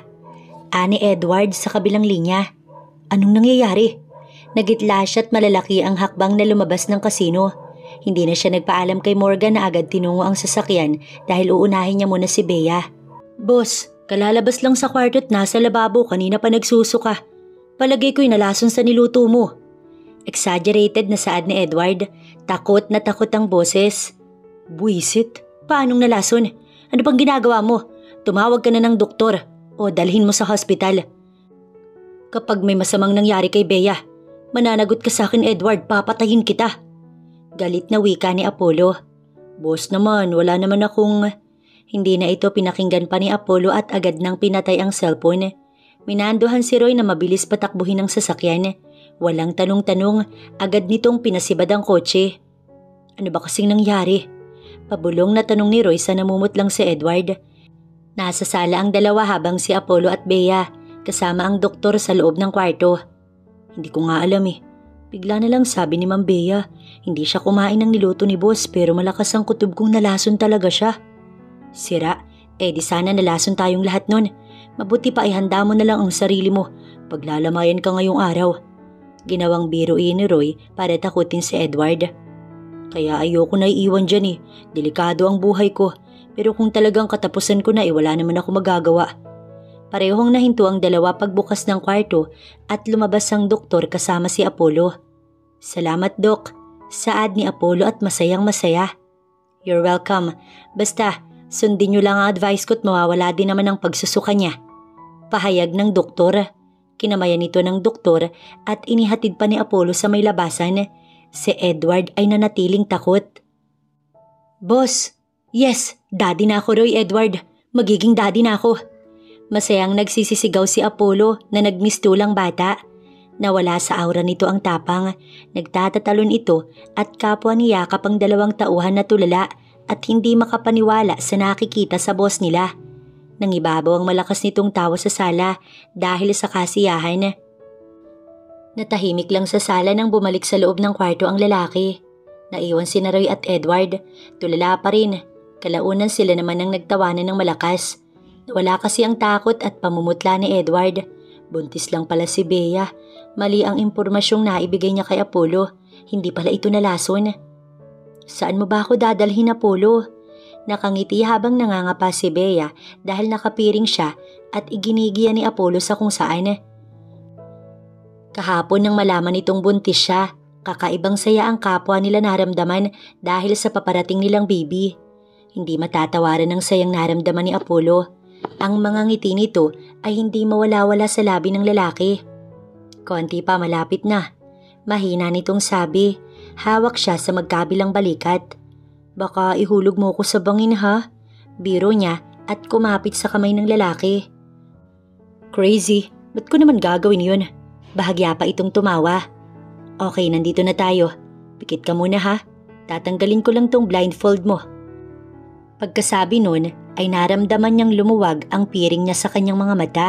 Ani Edward sa kabilang linya. Anong nangyayari? Nagitla siya at malalaki ang hakbang na lumabas ng kasino. Hindi na siya nagpaalam kay Morgan na agad tinungo ang sasakyan dahil uunahin niya muna si Bea. Boss, kalalabas lang sa kwarto at nasa lababo kanina pa nagsusuka. Palagay ko'y nalason sa niluto mo. Exaggerated na saad ni Edward. Takot na takot ang boses. Buisit, paanong nalason? Ano pang ginagawa mo? Tumawag ka na ng doktor o dalhin mo sa hospital. Kapag may masamang nangyari kay Bea, mananagot ka sa akin Edward, papatayin kita. Galit na wika ni Apollo. Boss naman, wala naman akong... Hindi na ito pinakinggan pa ni Apollo at agad nang pinatay ang cellphone. Minanduhan si Roy na mabilis patakbuhin ang sasakyan. Walang tanong-tanong, agad nitong pinasibad ang kotse. Ano ba kasing nangyari? Pabulong na tanong ni Roy sa namumutlang si Edward. Nasa sala ang dalawa habang si Apollo at Bea, kasama ang doktor sa loob ng kwarto. Hindi ko nga alam eh. Bigla na lang sabi ni Ma'am Bea, hindi siya kumain ng niluto ni boss pero malakas ang kutob kong nalason talaga siya. Sira, di sana nalason tayong lahat nun. Mabuti pa ihanda mo na lang ang sarili mo. Paglalamayan ka ngayong araw. Ginawang biruin ni Roy para takutin si Edward. Kaya ayoko na iiwan dyan eh. Delikado ang buhay ko. Pero kung talagang katapusan ko na wala naman ako magagawa. Parehong nahinto ang dalawa pagbukas ng kwarto at lumabas ang doktor kasama si Apollo. Salamat, Dok. Saad ni Apollo at masayang masaya. You're welcome. Basta, sundin niyo lang ang advice ko at mawawala din naman ang pagsusuka niya. Pahayag ng doktor. Kinamayan ito ng doktor at inihatid pa ni Apollo sa may labasan. Si Edward ay nanatiling takot. Boss, yes, daddy na ako Roy Edward. Magiging daddy na ako. Masayang nagsisisigaw si Apollo na nagmistulang bata. Nawala sa aura nito ang tapang. Nagtatatalon ito at kapwa niyakap ang dalawang tauhan na tulala at hindi makapaniwala sa nakikita sa boss nila. Nangibabaw ang malakas nitong tawa sa sala dahil sa kasiyahan. Natahimik lang sa sala nang bumalik sa loob ng kwarto ang lalaki. Naiwan si Roy at Edward. Tulala pa rin. Kalaunan sila naman ang nagtawanan ng malakas. Wala kasi ang takot at pamumutla ni Edward. Buntis lang pala si Bea. Mali ang impormasyong naibigay niya kay Apollo. Hindi pala ito nalason. Saan mo ba ako dadalhin, Apollo? Nakangiti habang nangangapa si Bea dahil nakapiring siya at iginigiya ni Apollo sa kung saan. Kahapon nang malaman nitong buntis siya, kakaibang saya ang kapwa nila naramdaman dahil sa paparating nilang baby. Hindi matatawaran ang sayang naramdaman ni Apollo. Ang mga ngiti nito ay hindi mawala-wala sa labi ng lalaki. Konti pa malapit na. Mahina nitong sabi. Hawak siya sa magkabilang balikat. Baka ihulog mo ko sa bangin ha? Biro niya at kumapit sa kamay ng lalaki. Crazy, ba't ko naman gagawin yun? Bahagya pa itong tumawa. Okay, nandito na tayo. Pikit ka muna ha. Tatanggalin ko lang tong blindfold mo. Pagkasabi nun ay naramdaman niyang lumuwag ang piring niya sa kanyang mga mata.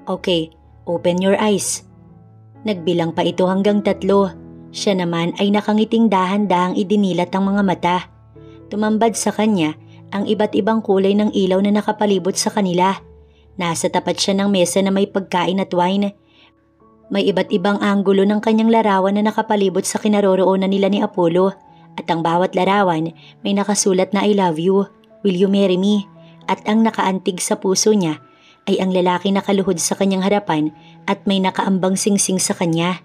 Okay, open your eyes. Nagbilang pa ito hanggang 3. Siya naman ay nakangiting dahan-dahang idinilat ang mga mata. Tumambad sa kanya ang iba't ibang kulay ng ilaw na nakapalibot sa kanila. Nasa tapat siya ng mesa na may pagkain at wine. May iba't ibang anggulo ng kanyang larawan na nakapalibot sa kinaroroonan nila ni Apollo. At ang bawat larawan may nakasulat na I love you, will you marry me? At ang nakaantig sa puso niya ay ang lalaki nakaluhod sa kanyang harapan at may nakaambang singsing sa kanya.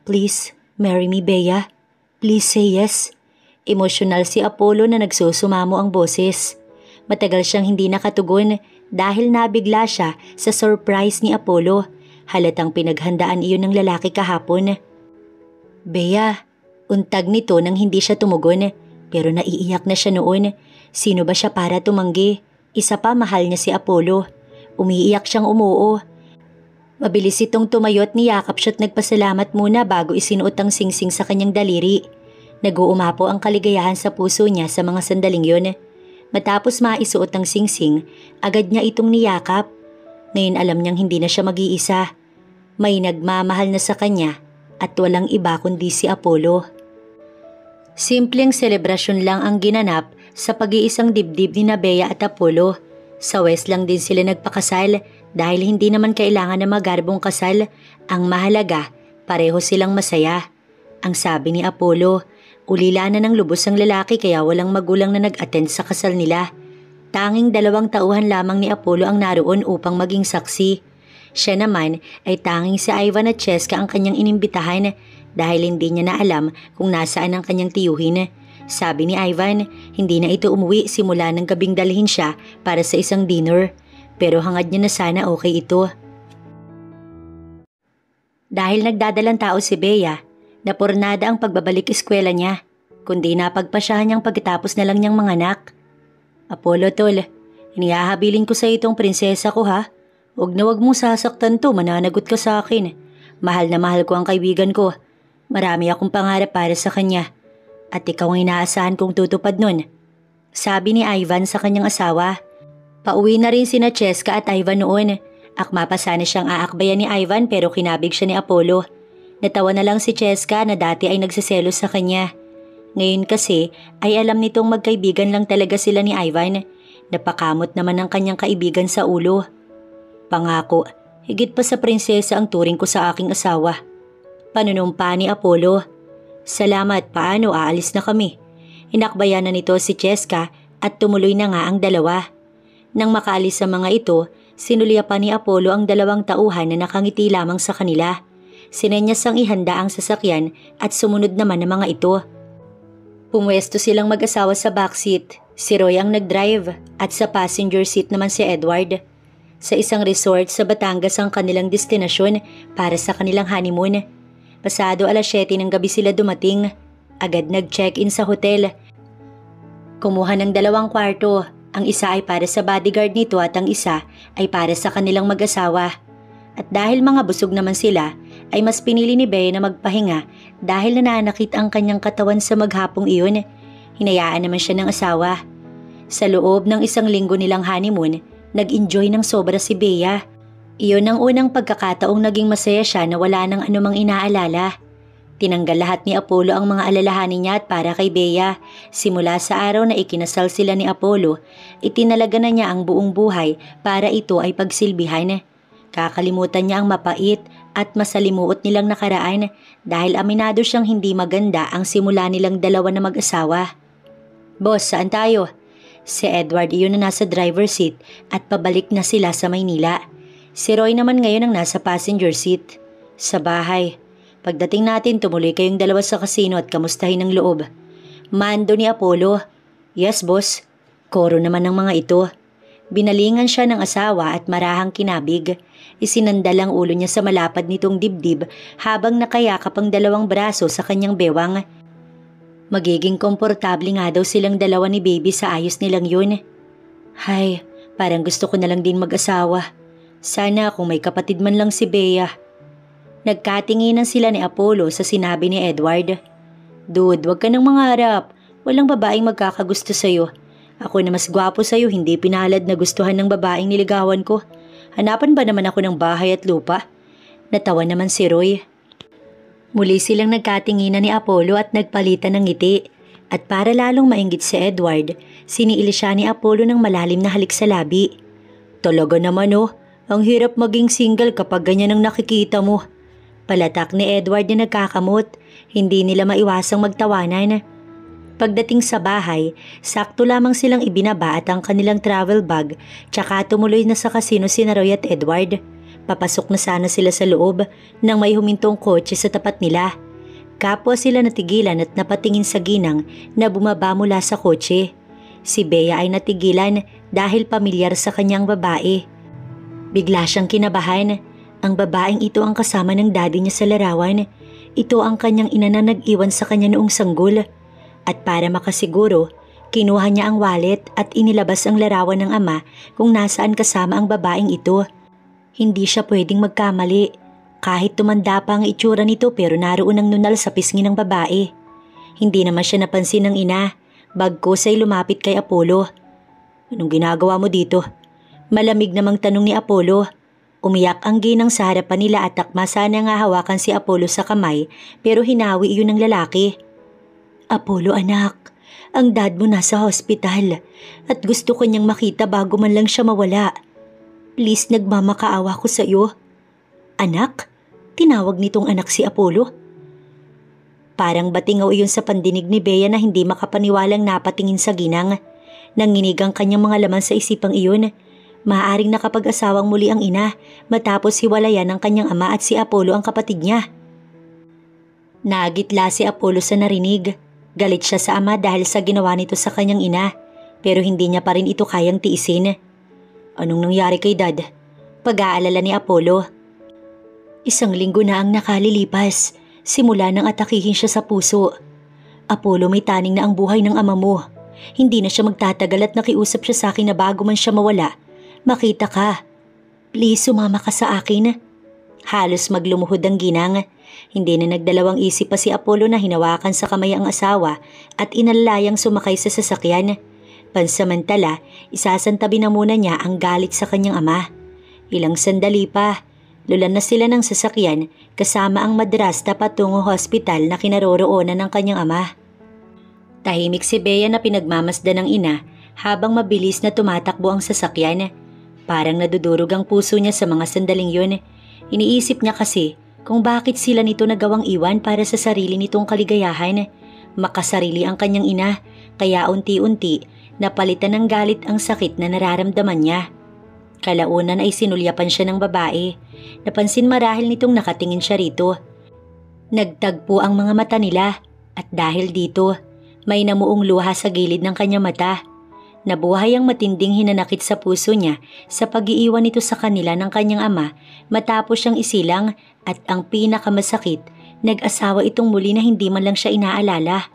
Please, marry me, Bea. Please say yes. Emosyonal si Apollo na nagsusumamo ang boses. Matagal siyang hindi nakatugon dahil nabigla siya sa surprise ni Apollo. Halatang pinaghandaan iyon ng lalaki kahapon. Bea, untag nito nang hindi siya tumugon, pero naiiyak na siya noon. Sino ba siya para tumanggi? Isa pa mahal niya si Apollo. Umiiyak siyang umuo. Mabilis itong tumayo at niyakap siya at nagpasalamat muna bago isinuot ang singsing sa kanyang daliri. Nag-uumapo ang kaligayahan sa puso niya sa mga sandaling yun. Matapos maisuot ang singsing, agad niya itong niyakap. Ngayon alam niyang hindi na siya mag-iisa. May nagmamahal na sa kanya at walang iba kundi si Apollo. Simpleng selebrasyon lang ang ginanap sa pag-iisang dibdib ni Bea at Apollo. Sa West lang din sila nagpakasal dahil hindi naman kailangan na magarbong kasal. Ang mahalaga, pareho silang masaya. Ang sabi ni Apollo, ulila na ng lubos ang lalaki kaya walang magulang na nag-attend sa kasal nila. Tanging 2 tauhan lamang ni Apollo ang naroon upang maging saksi. Siya naman ay tanging si Ivan at Cheska ang kanyang inimbitahan dahil hindi niya na alam kung nasaan ang kanyang tiyuhin. Sabi ni Ivan, hindi na ito umuwi simula ng gabing dalhin siya para sa isang dinner. Pero hangad niya na sana okay ito. Dahil nagdadalang tao si Bea, napurnada ang pagbabalik eskwela niya, kundi napagpasyahan niyang pagkatapos na lang niyang manganak. Apollo tol, inihahabilin ko sa itong prinsesa ko ha. Huwag na huwag mong sasaktan to, mananagot ka sa akin. Mahal na mahal ko ang kaibigan ko. Marami akong pangarap para sa kanya. At ikaw ang inaasahan kong tutupad nun. Sabi ni Ivan sa kanyang asawa. Pauwi na rin sina Cheska at Ivan noon. Akma pa sana siyang aakbayan ni Ivan pero kinabig siya ni Apollo. Natawa na lang si Cheska na dati ay nagsiselos sa kanya. Ngayon kasi ay alam nitong magkaibigan lang talaga sila ni Ivan. Napakamot naman ang kanyang kaibigan sa ulo. Pangako, higit pa sa prinsesa ang turing ko sa aking asawa. Panunumpa ni Apollo. Salamat, paano aalis na kami? Inakbayan na nito si Cheska at tumuloy na nga ang dalawa. Nang makaalis sa mga ito, sinulya pa ni Apollo ang 2 tauhan na nakangiti lamang sa kanila. Sinenyas ang ihanda ang sasakyan at sumunod naman ang mga ito. Pumwesto silang mag-asawa sa backseat. Si Roy ang nag-drive at sa passenger seat naman si Edward. Sa isang resort sa Batangas ang kanilang destinasyon para sa kanilang honeymoon. Pasado 7:00 ng gabi sila dumating. Agad nag-check-in sa hotel. Kumuha ng 2 kwarto. Ang isa ay para sa bodyguard nito at ang isa ay para sa kanilang mag-asawa. At dahil mga busog naman sila, ay mas pinili ni Bea na magpahinga dahil nananakit ang kanyang katawan sa maghapong iyon. Hinayaan naman siya ng asawa. Sa loob ng 1 linggo nilang honeymoon, nag-enjoy ng sobra si Bea. Iyon ang unang pagkakataong naging masaya siya na wala nang anumang inaalala. Tinanggal lahat ni Apollo ang mga alalahanin niya at para kay Bea. Simula sa araw na ikinasal sila ni Apollo, itinalaga na niya ang buong buhay para ito ay pagsilbihan. Kakalimutan niya ang mapait at masalimuot nilang nakaraan dahil aminado siyang hindi maganda ang simula nilang 2 na mag-asawa. Boss, saan tayo? Si Edward iyon na nasa driver seat at pabalik na sila sa Maynila. Si Roy naman ngayon ang nasa passenger seat. Sa bahay. Pagdating natin, tumuloy kayong dalawa sa kasino at kamustahin ng loob. Mando ni Apollo. Yes, boss. Koro naman ng mga ito. Binalingan siya ng asawa at marahang kinabig. Isinandal ang ulo niya sa malapad nitong dibdib habang nakayakap ang dalawang braso sa kanyang bewang. Magiging komportable nga daw silang dalawa ni baby sa ayos nilang yun. Hay, parang gusto ko na lang din mag-asawa. Sana kung may kapatid man lang si Bea. Nagkatinginan sila ni Apollo sa sinabi ni Edward. Dude, wag ka nang mangarap. Walang babaeng magkakagusto sa'yo. Ako na mas gwapo sa'yo, hindi pinalad na gustuhan ng babaeng niligawan ko. Hanapan ba naman ako ng bahay at lupa? Natawa naman si Roy. Muli silang nagkatinginan ni Apollo at nagpalitan ng ngiti. At para lalong mainggit si Edward, siniil siya ni Apollo ng malalim na halik sa labi. Talaga naman ang hirap maging single kapag ganyan ang nakikita mo. Palatak ni Edward na nagkakamot, hindi nila maiwasang magtawanan. Pagdating sa bahay, sakto lamang silang ibinaba at ang kanilang travel bag, tsaka tumuloy na sa kasino sina Roy at Edward. Papasok na sana sila sa loob nang may humintong kotse sa tapat nila. Kapwa sila natigilan at napatingin sa ginang na bumaba mula sa kotse. Si Bea ay natigilan dahil pamilyar sa kanyang babae. Bigla siyang kinabahan. Ang babaeng ito ang kasama ng daddy niya sa larawan. Ito ang kanyang ina na nag-iwan sa kanya noong sanggol. At para makasiguro, kinuha niya ang wallet at inilabas ang larawan ng ama kung nasaan kasama ang babaeng ito. Hindi siya pwedeng magkamali. Kahit tumanda pa ang itsura nito pero naroon ang nunal sa pisngi ng babae. Hindi naman siya napansin ng ina. Bagkus ay lumapit kay Apollo. Anong ginagawa mo dito? Malamig namang tanong ni Apollo. Umiyak ang ginang sa harapan nila at takma sana nga hawakan si Apollo sa kamay pero hinawi iyon ng lalaki. Apollo anak, ang dad mo nasa hospital at gusto ko niyang makita bago man lang siya mawala. Please nagmamakaawa ko sa iyo. Anak? Tinawag nitong anak si Apollo. Parang batingaw iyon sa pandinig ni Bea na hindi makapaniwalang napatingin sa ginang. Nanginig ang kanyang mga laman sa isipang iyon. Maaaring nakapag-asawang muli ang ina matapos hiwalayan ng kanyang ama at si Apollo ang kapatid niya. Nagitla si Apollo sa narinig. Galit siya sa ama dahil sa ginawa nito sa kanyang ina pero hindi niya pa rin ito kayang tiisin. Anong nangyari kay dad? Pag-aalala ni Apollo. 1 linggo na ang nakalilipas simula nang atakihin siya sa puso. Apollo, may taning na ang buhay ng ama mo. Hindi na siya magtatagal at nakiusap siya sa akin na bago man siya mawala, makita ka. Please sumama ka sa akin. Halos maglumuhod ang ginang. Hindi na nagdalawang isip pa si Apollo na hinawakan sa kamay ang asawa at inalayang sumakay sa sasakyan. Pansamantala, isasantabi na muna niya ang galit sa kanyang ama. Ilang sandali pa, lulan na sila ng sasakyan kasama ang madrasta patungo hospital na kinaroroonan ng kanyang ama. Tahimik si Bea na pinagmamasdan ng ina habang mabilis na tumatakbo ang sasakyan. Parang nadudurog ang puso niya sa mga sandaling yun. Iniisip niya kasi kung bakit sila nito nagawang iwan para sa sarili nitong kaligayahan. Makasarili ang kanyang ina, kaya unti-unti napalitan ng galit ang sakit na nararamdaman niya. Kalaunan ay sinulyapan siya ng babae. Napansin marahil nitong nakatingin siya rito. Nagtagpo ang mga mata nila at dahil dito, may namuong luha sa gilid ng kanyang mata. Nabuhay ang matinding hinanakit sa puso niya sa pag-iiwan nito sa kanila ng kanyang ama matapos siyang isilang at ang pinakamasakit, nag-asawa itong muli na hindi man lang siya inaalala.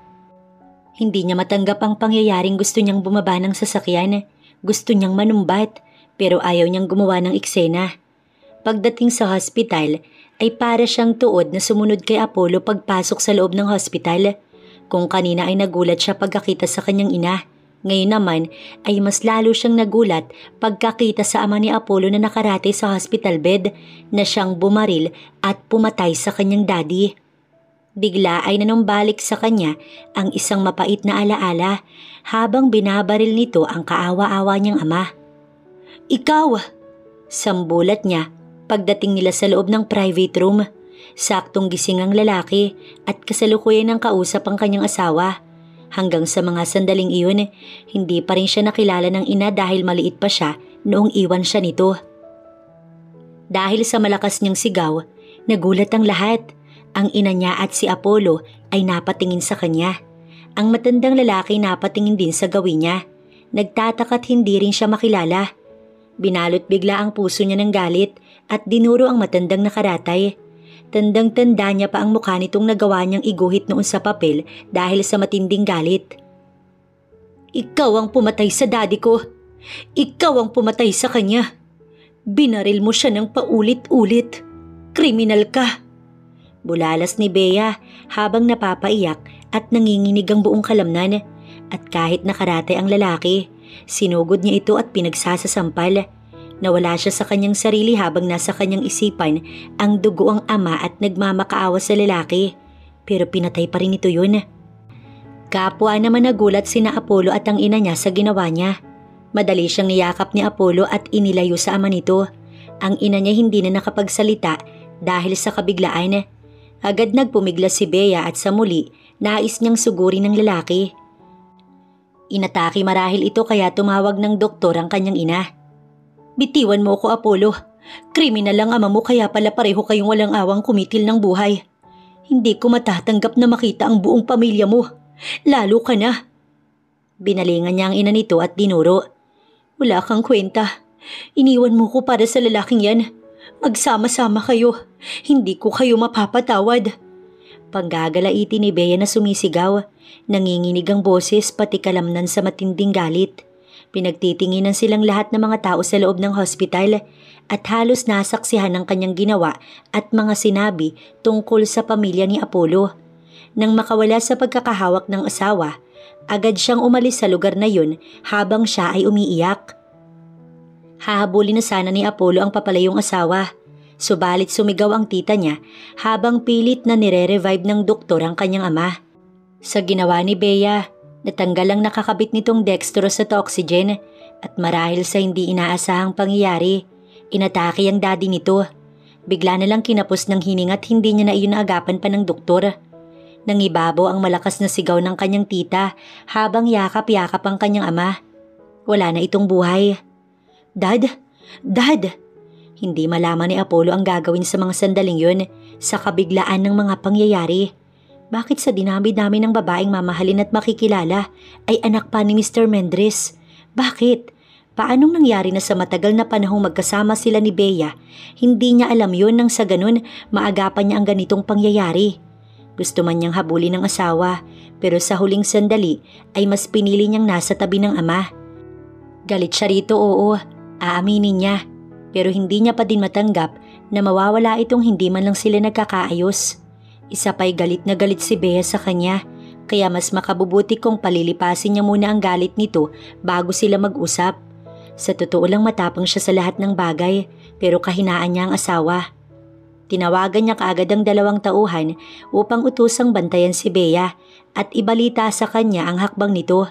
Hindi niya matanggap ang pangyayaring gusto niyang bumaba ng sasakyan. Gusto niyang manumbat pero ayaw niyang gumawa ng eksena. Pagdating sa hospital ay para siyang tuod na sumunod kay Apollo pagpasok sa loob ng hospital. Kung kanina ay nagulat siya pagkakita sa kanyang ina, ngayon naman ay mas lalo siyang nagulat pagkakita sa ama ni Apollo na nakarate sa hospital bed na siyang bumaril at pumatay sa kanyang daddy. Bigla ay nanumbalik sa kanya ang isang mapait na alaala habang binabaril nito ang kaawa-awa niyang ama. Ikaw! Sambulat niya pagdating nila sa loob ng private room. Saktong gising ang lalaki at kasalukuyan ng kausap ang kanyang asawa. Hanggang sa mga sandaling iyon, hindi pa rin siya nakilala ng ina dahil maliit pa siya noong iwan siya nito. Dahil sa malakas niyang sigaw, nagulat ang lahat. Ang ina niya at si Apollo ay napatingin sa kanya. Ang matandang lalaki napatingin din sa gawin niya. Nagtataka't hindi rin siya makilala. Binalot bigla ang puso niya ng galit at dinuro ang matandang nakaratay. Tandang-tanda niya pa ang mukha nitong nagawa niyang iguhit noon sa papel dahil sa matinding galit. Ikaw ang pumatay sa daddy ko. Ikaw ang pumatay sa kanya. Binaril mo siya ng paulit-ulit. Kriminal ka. Bulalas ni Bea habang napapaiyak at nanginginig ang buong kalamnan. At kahit nakaratay ang lalaki, sinugod niya ito at pinagsasasampal. Nawala siya sa kanyang sarili habang nasa kanyang isipan ang dugo ang ama at nagmamakaawa sa lalaki. Pero pinatay pa rin ito yun. Kapwa naman nagulat sina Apollo at ang ina niya sa ginawa niya. Madali siyang niyakap ni Apollo at inilayo sa ama nito. Ang ina niya hindi na nakapagsalita dahil sa kabiglaan. Agad nagpumiglas si Bea at sa muli, nais niyang sugurin ng lalaki. Inatake marahil ito kaya tumawag ng doktor ang kanyang ina. Bitiwan mo ko, Apollo. Kriminal ang ama mo kaya pala pareho kayong walang awang kumitil ng buhay. Hindi ko matatanggap na makita ang buong pamilya mo. Lalo ka na. Binalingan niya ang ina nito at dinuro. Wala kang kwenta. Iniwan mo ko para sa lalaking yan. Magsama-sama kayo. Hindi ko kayo mapapatawad. Panggagalaiti ni Bea na sumisigaw. Nanginginig ang boses pati kalamnan sa matinding galit. Pinagtitinginan silang lahat ng mga tao sa loob ng hospital at halos nasaksihan ng kanyang ginawa at mga sinabi tungkol sa pamilya ni Apollo. Nang makawala sa pagkakahawak ng asawa, agad siyang umalis sa lugar na yun habang siya ay umiiyak. Hahabulin na sana ni Apollo ang papalayong asawa. Subalit sumigaw ang tita niya habang pilit na nire-revive ng doktor ang kanyang ama. Sa ginawa ni Bea, natanggal ang nakakabit nitong dextrose at oxygen at marahil sa hindi inaasahang pangyayari, inatake ang daddy nito. Bigla na lang kinapos ng hininga at hindi niya na iyon naagapan pa ng doktor. Nangibabaw ang malakas na sigaw ng kanyang tita habang yakap-yakap ang kanyang ama. Wala na itong buhay. Dad! Dad! Hindi malaman ni Apollo ang gagawin sa mga sandaling yun sa kabiglaan ng mga pangyayari. Bakit sa dinami-dami ng babaeng mamahalin at makikilala ay anak pa ni Mr. Mendres? Bakit? Paanong nangyari na sa matagal na panahong magkasama sila ni Bea? Hindi niya alam yun nang sa ganun maagapan niya ang ganitong pangyayari. Gusto man niyang habulin ng asawa pero sa huling sandali ay mas pinili niyang nasa tabi ng ama. Galit siya rito, oo, aaminin niya. Pero hindi niya pa din matanggap na mawawala itong hindi man lang sila nagkakaayos. Isa pa'y galit na galit si Bea sa kanya, kaya mas makabubuti kung palilipasin niya muna ang galit nito bago sila mag-usap. Sa totoo lang matapang siya sa lahat ng bagay, pero kahinaan niya ang asawa. Tinawagan niya kaagad ang 2 tauhan upang utusang bantayan si Bea at ibalita sa kanya ang hakbang nito.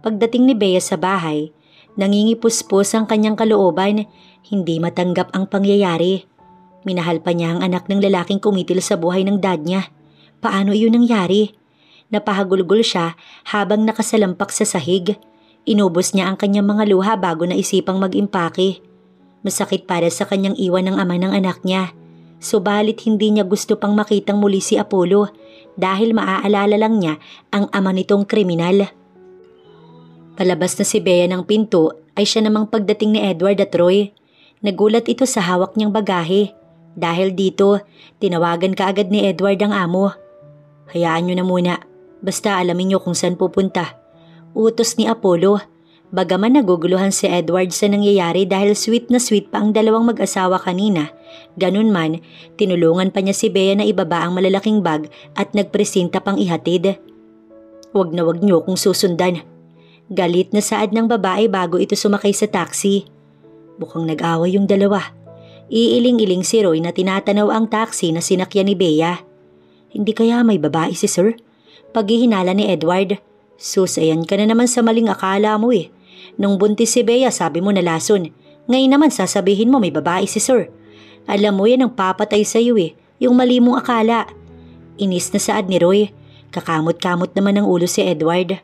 Pagdating ni Bea sa bahay, nangingipuspos ang kanyang kalooban, hindi matanggap ang pangyayari. Minahal pa niya ang anak ng lalaking kumitil sa buhay ng dad niya. Paano iyon nangyari? Napahagulgol siya habang nakasalampak sa sahig. Inubos niya ang kanyang mga luha bago na isipang mag-impake. Masakit para sa kanyang iwan ng ama ng anak niya. Subalit hindi niya gusto pang makitang muli si Apollo dahil maaalala lang niya ang ama nitong kriminal. Palabas na si Bea ng pinto ay siya namang pagdating ni Edward at Roy. Nagulat ito sa hawak niyang bagahe. Dahil dito, tinawagan kaagad ni Edward ang amo. Hayaan niyo na muna, basta alamin niyo kung saan pupunta. Utos ni Apollo. Bagaman naguguluhan si Edward sa nangyayari dahil sweet na sweet pa ang dalawang mag-asawa kanina, ganun man, tinulungan pa niya si Bea na ibaba ang malalaking bag at nagpresenta pang ihatid. Wag niyo kung susundan. Galit na saad ng babae bago ito sumakay sa taxi. Mukhang nag-away yung dalawa. Iiling-iling si Roy na tinatanaw ang taxi na sinakyan ni Bea. Hindi kaya may babae si Sir? Paghihinala ni Edward. Sus, ayan ka na naman sa maling akala mo eh. Nung buntis si Bea sabi mo na lason. Ngayon naman sasabihin mo may babae si Sir. Alam mo yan ang papatay sa'yo eh. Yung mali mong akala. Inis na saad ni Roy. Kakamot-kamot naman ng ulo si Edward.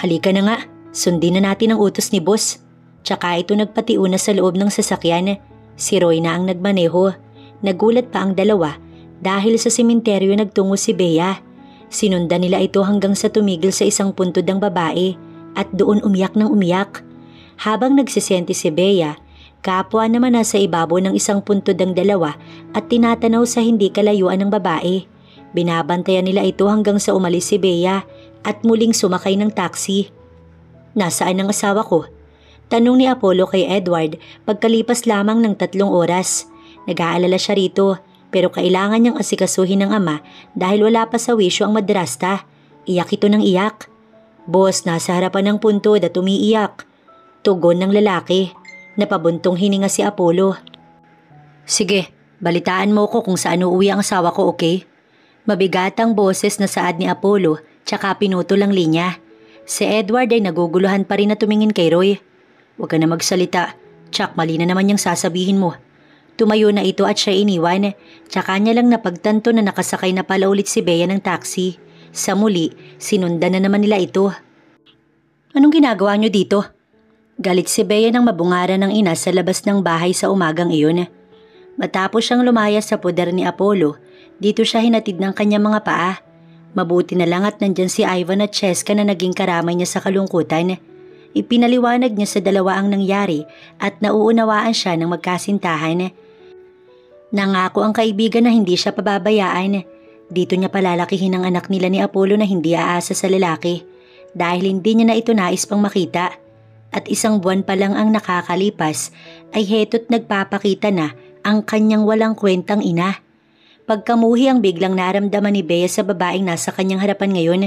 Halika na nga, sundin na natin ang utos ni boss. Tsaka ito nagpatiuna sa loob ng sasakyan. Si Roy na ang nagmaneho. Nagulat pa ang dalawa dahil sa sementeryo nagtungo si Bea. Sinundan nila ito hanggang sa tumigil sa isang puntod ng babae at doon umiyak ng umiyak. Habang nagsisente si Bea, kapwa naman nasa ibabaw ng isang puntod ang dalawa at tinatanaw sa hindi kalayuan ng babae. Binabantayan nila ito hanggang sa umalis si Bea at muling sumakay ng taxi. Nasaan ang asawa ko? Tanong ni Apollo kay Edward pagkalipas lamang ng 3 oras. Nag-aalala siya rito pero kailangan niyang asikasuhin ng ama dahil wala pa sa wisyo ang madrasta. Iyak ito ng iyak. Boss, nasa harapan ng puntod at umiiyak. Tugon ng lalaki. Napabuntong hininga si Apollo. Sige, balitaan mo ko kung saan uuwi ang asawa ko, okay? Mabigat ang boses na saad ni Apollo tsaka pinutol ang linya. Si Edward ay naguguluhan pa rin na tumingin kay Roy. Huwag ka na magsalita. Tsak, mali na naman niyang sasabihin mo. Tumayo na ito at siya iniwan. Tsaka niya lang napagtanto na nakasakay na pala ulit si Bea ng taxi. Sa muli, sinundan na naman nila ito. Anong ginagawa niyo dito? Galit si Bea nang mabungaran ng ina sa labas ng bahay sa umagang iyon. Matapos siyang lumaya sa poder ni Apollo, dito siya hinatid ng kanyang mga paa. Mabuti na lang at nandyan si Ivan at Cheska na naging karamay niya sa kalungkutan. Ipinaliwanag niya sa dalawa ang nangyari at nauunawaan siya ng magkasintahan. Nangako ang kaibigan na hindi siya pababayaan. Dito niya palalakihin ang anak nila ni Apollo na hindi aasa sa lalaki dahil hindi niya na ito nais pang makita. At 1 buwan pa lang ang nakakalipas ay heto't nagpapakita na ang kanyang walang kwentang ina. Pagkamuhi ang biglang naramdaman ni Bea sa babaeng nasa kanyang harapan ngayon.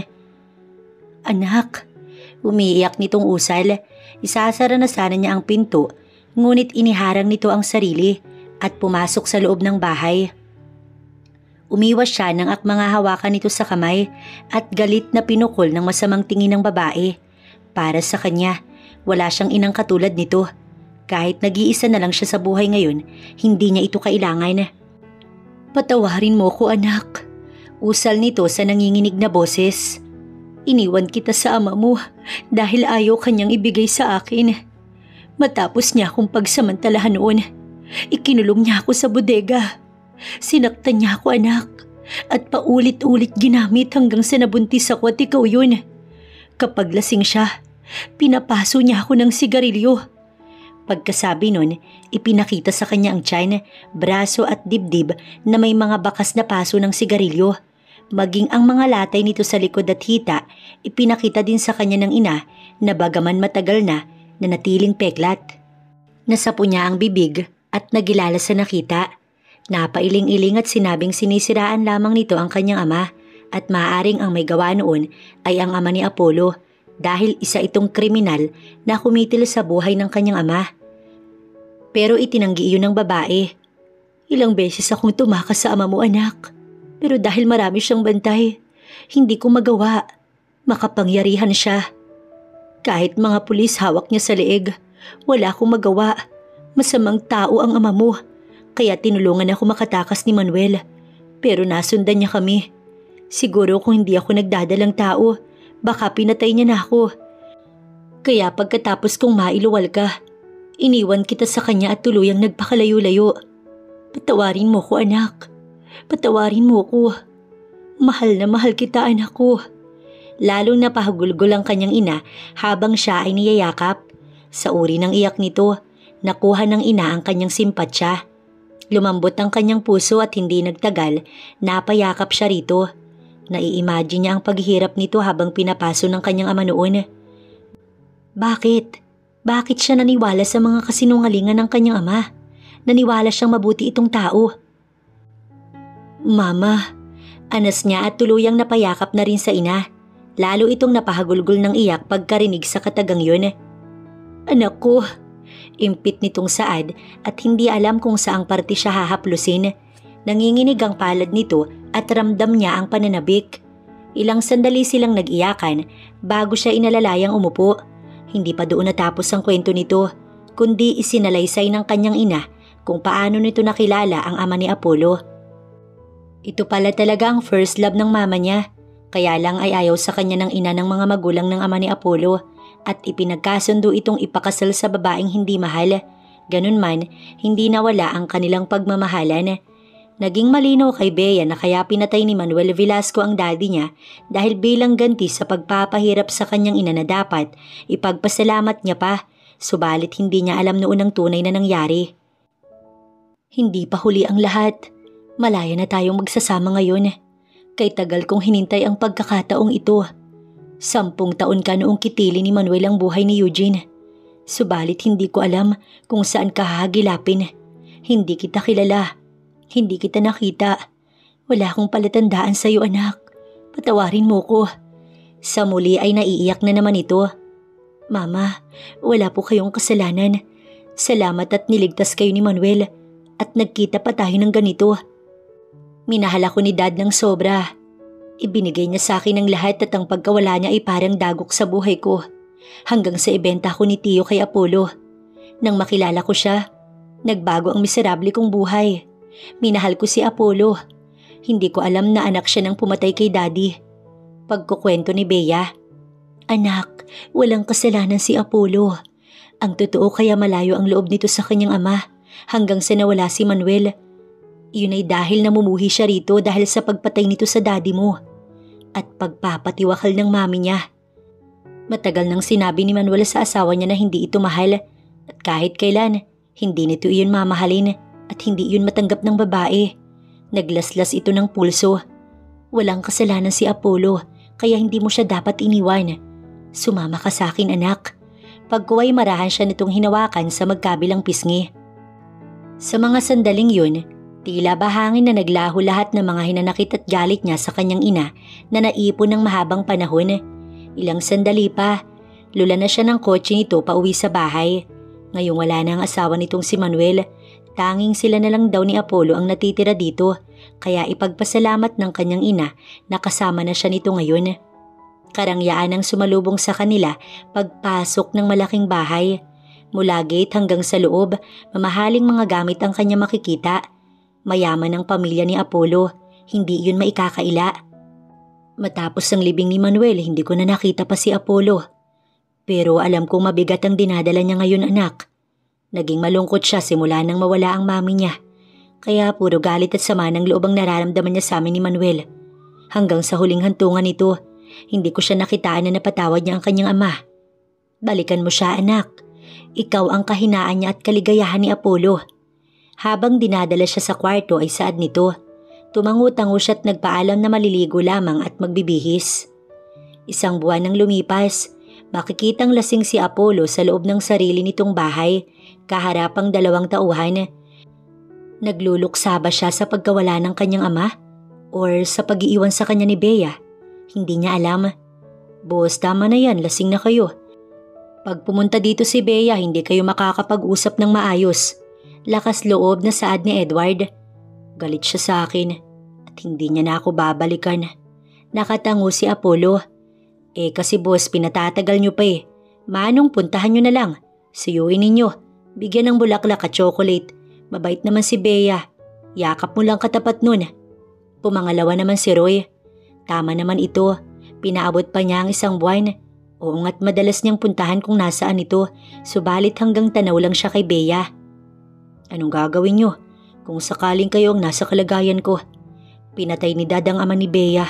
Anak, umiiyak nitong usal. Isasara na sana niya ang pinto, ngunit iniharang nito ang sarili at pumasok sa loob ng bahay. Umiwas siya nang mga hawakan nito sa kamay at galit na pinukol ng masamang tingin ng babae. Para sa kanya, wala siyang inang katulad nito. Kahit nag-iisa na lang siya sa buhay ngayon, hindi niya ito kailangan. Patawarin mo ko, anak. Usal nito sa nanginginig na boses. Iniwan kita sa ama mo dahil ayaw kanyang ibigay sa akin. Matapos niya akong pagsamantalahan noon, ikinulong niya ako sa bodega. Sinaktan niya ako, anak, at paulit-ulit ginamit hanggang sa nabuntis ako at ikaw yun. Kapag lasing siya, pinapaso niya ako ng sigarilyo. Pagkasabi nun, ipinakita sa kanya ang tiyan, braso at dibdib na may mga bakas na paso ng sigarilyo. Maging ang mga latay nito sa likod at hita, ipinakita din sa kanya ng ina na bagaman matagal na nanatiling peklat. Nasapo niya ang bibig at nagilala sa nakita. Napailing-iling at sinabing sinisiraan lamang nito ang kanyang ama at maaaring ang may gawa noon ay ang ama ni Apollo. Dahil isa itong kriminal na kumitil sa buhay ng kanyang ama. Pero itinanggi iyon ng babae. Ilang beses akong tumakas sa ama mo, anak. Pero dahil marami siyang bantay, hindi ko magawa. Makapangyarihan siya. Kahit mga pulis hawak niya sa leeg, wala akong magawa. Masamang tao ang ama mo. Kaya tinulungan ako makatakas ni Manuel. Pero nasundan niya kami. Siguro kung hindi ako nagdadalang tao, baka pinatay niya na ako. Kaya pagkatapos kong mailuwal ka, iniwan kita sa kanya at tuluyang nagpakalayo-layo. Patawarin mo ko, anak. Patawarin mo ko. Mahal na mahal kita, anak ko. Lalong napahagulgol ang kanyang ina habang siya ay niyayakap. Sa uri ng iyak nito, nakuha ng ina ang kanyang simpatsya. Lumambot ang kanyang puso at hindi nagtagal, napayakap siya rito. Nai-imagine niya ang paghihirap nito habang pinapaso ng kanyang ama noon. Bakit? Bakit siya naniwala sa mga kasinungalingan ng kanyang ama? Naniwala siyang mabuti itong tao. Mama, anas niya at tuluyang napayakap na rin sa ina. Lalo itong napahagulgol ng iyak pagkarinig sa katagang yun. Anak ko, impit nitong saad at hindi alam kung saang parte siya hahaplusin. Nanginginig ang palad nito at ramdam niya ang pananabik. Ilang sandali silang nag-iyakan bago siya inalalayang umupo. Hindi pa doon natapos ang kwento nito, kundi isinalaysay ng kanyang ina kung paano nito nakilala ang ama ni Apollo. Ito pala talaga ang first love ng mama niya. Kaya lang ay ayaw sa kanya ng ina ng mga magulang ng ama ni Apollo at ipinagkasundo itong ipakasal sa babaeng hindi mahal. Ganun man, hindi nawala ang kanilang pagmamahalan. Naging malinaw kay Bea na kaya pinatay ni Manuel Velasco ang daddy niya dahil bilang ganti sa pagpapahirap sa kanyang ina na dapat ipagpasalamat niya pa, subalit hindi niya alam noon ang tunay na nangyari. Hindi pa huli ang lahat. Malaya na tayong magsasama ngayon. Kay tagal kong hinintay ang pagkakataong ito. 10 taon ka noong kitili ni Manuel ang buhay ni Eugene. Subalit hindi ko alam kung saan ka hahagilapin. Hindi kita kilala. Hindi kita nakita. Wala akong palatandaan sa iyo, anak. Patawarin mo ko. Sa muli ay naiiyak na naman ito. Mama, wala po kayong kasalanan. Salamat at niligtas kayo ni Manuel at nagkita pa tayo ng ganito. Minahal ako ni Dad ng sobra. Ibinigay niya sa akin ang lahat at ang pagkawala niya ay parang dagok sa buhay ko. Hanggang sa ibenta ko ni Tio kay Apollo. Nang makilala ko siya, nagbago ang miserable kong buhay. Minahal ko si Apollo. Hindi ko alam na anak siya nang pumatay kay Daddy. Pagkukwento ni Bea, Anak, walang kasalanan si Apollo. Ang totoo kaya malayo ang loob nito sa kanyang ama hanggang sa nawala si Manuel. Yun ay dahil namumuhi siya rito dahil sa pagpatay nito sa daddy mo at pagpapatiwakal ng mami niya. Matagal nang sinabi ni Manuel sa asawa niya na hindi ito mahal at kahit kailan, hindi nito iyon mamahalin at hindi iyon matanggap ng babae. Naglaslas ito ng pulso. Walang kasalanan si Apollo kaya hindi mo siya dapat iniwan. Sumama ka sa akin, anak. Pagkuway marahan siya nitong hinawakan sa magkabilang pisngi. Sa mga sandaling yun, tila bahangin na naglaho lahat ng mga hinanakit at galit niya sa kanyang ina na naipon ng mahabang panahon. Ilang sandali pa, lula na siya ng kotse nito pauwi sa bahay. Ngayong wala na ang asawa nitong si Manuel, tanging sila na lang daw ni Apollo ang natitira dito, kaya ipagpasalamat ng kanyang ina na kasama na siya nito ngayon. Karangyaan ang sumalubong sa kanila pagpasok ng malaking bahay. Mula gate hanggang sa loob, mamahaling mga gamit ang kanya makikita. Mayaman ang pamilya ni Apollo, hindi yun maikakaila. Matapos ang libing ni Manuel, hindi ko na nakita pa si Apollo. Pero alam kong mabigat ang dinadala niya ngayon, anak. Naging malungkot siya simula nang mawala ang mami niya. Kaya puro galit at sama ng loob ang nararamdaman niya sa amin ni Manuel. Hanggang sa huling hantungan nito, hindi ko siya nakitaan na napatawad niya ang kanyang ama. Balikan mo siya, anak. Ikaw ang kahinaan niya at kaligayahan ni Apollo. Habang dinadala siya sa kwarto ay saad nito. Tumango-tango siya at nagpaalam na maliligo lamang at magbibihis. 1 buwan nang lumipas, makikitang lasing si Apollo sa loob ng sarili nitong bahay, kaharapang 2 tauhan. Nagluluksa ba siya sa pagkawala ng kanyang ama? Or sa pag-iiwan sa kanya ni Bea? Hindi niya alam. Boss, tama na yan, lasing na kayo. Pag pumunta dito si Bea, hindi kayo makakapag-usap ng maayos. Lakas loob na saad ni Edward. Galit siya sa akin at hindi niya na ako babalikan. Nakatango si Apollo. Kasi boss, pinatatagal niyo pa eh. Manong puntahan niyo na lang. Suyuin ninyo. Bigyan ng bulaklak at chocolate. Mabait naman si Bea. Yakap mo lang katapat nun. Pumangalawa naman si Roy. Tama naman ito. Pinaabot pa niya ang 1 buwan. Oo nga't madalas niyang puntahan kung nasaan ito. Subalit hanggang tanaw lang siya kay Bea. Anong gagawin niyo kung sakaling kayo ang nasa kalagayan ko? Pinatay ni Dad ang ama ni Bea.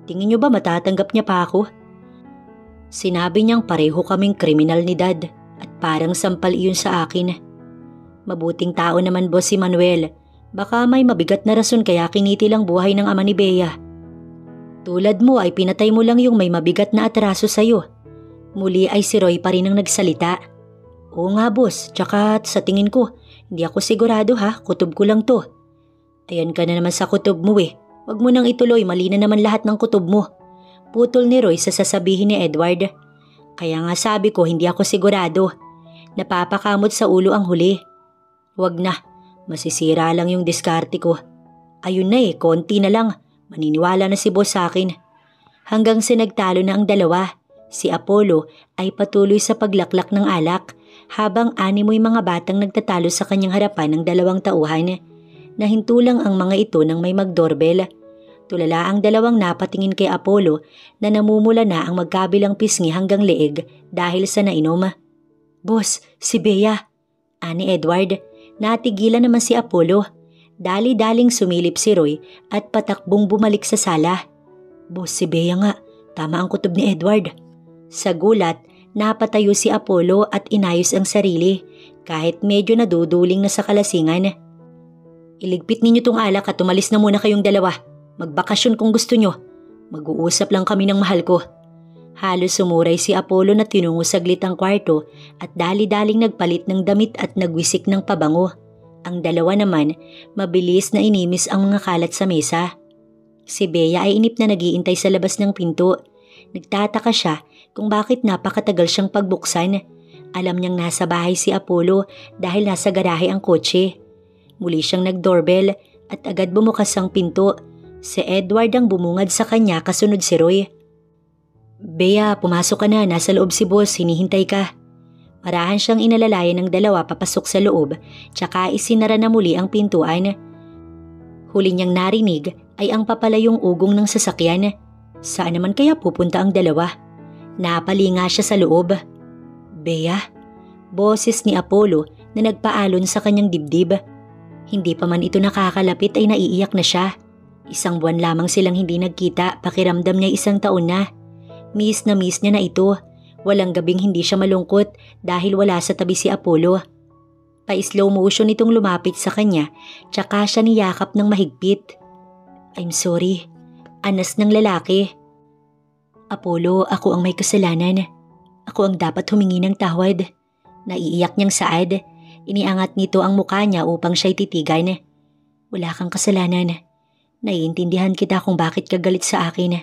Tingin niyo ba matatanggap niya pa ako? Sinabi niyang pareho kaming kriminal ni Dad at parang sampal iyon sa akin. Mabuting tao naman boss si Manuel. Baka may mabigat na rason kaya kinitil ang buhay ng ama ni Bea. Tulad mo ay pinatay mo lang yung may mabigat na atraso sa'yo. Muli ay si Roy pa rin ang nagsalita. Oo nga boss, tsaka sa tingin ko, hindi ako sigurado ha, kutob ko lang to. Ayan ka na naman sa kutob mo eh. Huwag mo nang ituloy, mali na naman lahat ng kutob mo. Putol ni Roy sa sasabihin ni Edward. Kaya nga sabi ko hindi ako sigurado. Napapakamot sa ulo ang huli. Huwag na, masisira lang yung diskarte ko. Ayun na eh, konti na lang. Maniniwala na si boss sa akin. Hanggang sa nagtalo na ang dalawa, si Apollo ay patuloy sa paglaklak ng alak habang animoy mga batang nagtatalo sa kanyang harapan ng 2 tauhan. Nahinto lang ang mga ito nang may mag-doorbell. Tulala ang dalawang napatingin kay Apollo na namumula na ang magkabilang pisngi hanggang leeg dahil sa nainom. "Boss, si Bea," ani Edward. Natigilan naman si Apollo. Dali-daling sumilip si Roy at patakbong bumalik sa sala. "Boss, si Bea nga. Tama ang kutob ni Edward." Sa gulat, napatayo si Apollo at inayos ang sarili kahit medyo naduduling na sa kalasingan. "Iligpit ninyo tong alak at umalis na muna kayong dalawa. Magbakasyon kung gusto nyo. Mag-uusap lang kami ng mahal ko." Halos sumuray si Apollo na tinungo saglit ang kwarto at dali-daling nagpalit ng damit at nagwisik ng pabango. Ang dalawa naman, mabilis na inimis ang mga kalat sa mesa. Si Bea ay inip na nagiintay sa labas ng pinto. Nagtataka siya kung bakit napakatagal siyang pagbuksan. Alam niyang nasa bahay si Apollo dahil nasa garahe ang kotse. Muli siyang nag-doorbell at agad bumukas ang pinto. Si Edward ang bumungad sa kanya kasunod si Roy. "Bea, pumasok ka na. Nasa loob si boss. Hinihintay ka." Marahan siyang inalalayan ng dalawa papasok sa loob, tsaka isinara na muli ang pintuan. Huli niyang narinig ay ang papalayong ugong ng sasakyan. Saan naman kaya pupunta ang dalawa? Napalinga siya sa loob. "Bea?" Boses ni Apollo na nagpaalon sa kanyang dibdib. Hindi pa man ito nakakalapit ay naiiyak na siya. 1 buwan lamang silang hindi nagkita, pakiramdam niya 1 taon na. Miss na miss niya na ito. Walang gabing hindi siya malungkot dahil wala sa tabi si Apollo. Pa-slow motion itong lumapit sa kanya, tsaka siya niyakap ng mahigpit. "I'm sorry," anas ng lalaki. "Apollo, ako ang may kasalanan. Ako ang dapat humingi ng tawad." Naiiyak niyang saad. Iniangat nito ang mukha niya upang siya'y titigan. "Wala kang kasalanan. Naiintindihan kita kung bakit ka galit sa akin.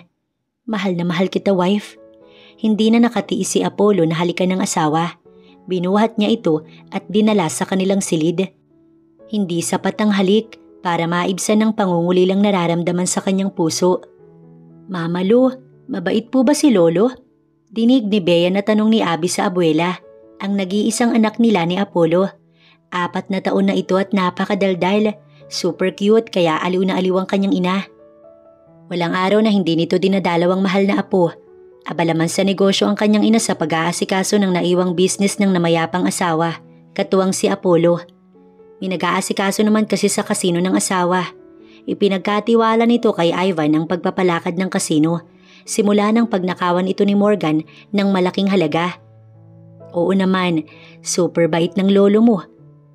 Mahal na mahal kita, wife." Hindi na nakatiis si Apollo na halikan ng asawa. Binuhat niya ito at dinala sa kanilang silid. Hindi sapat ang halik para maibsan ng pangungulilang nararamdaman sa kanyang puso. "Mama Lu, mabait po ba si Lolo?" Dinig ni Bea na tanong ni Abby sa abuela, ang nag-iisang anak nila ni Apollo. 4 na taon na ito at napakadaldal. Super cute kaya aliw na aliw ang kanyang ina. Walang araw na hindi nito dinadalaw ang mahal na apo. Abala man sa negosyo ang kanyang ina sa pag-aasikaso ng naiwang business ng namayapang asawa, katuwang si Apollo. May nag-aasikaso naman kasi sa kasino ng asawa. Ipinagkatiwala nito kay Ivan ang pagpapalakad ng kasino, simula ng pagnakawan ito ni Morgan ng malaking halaga. "Oo naman, super bait ng lolo mo.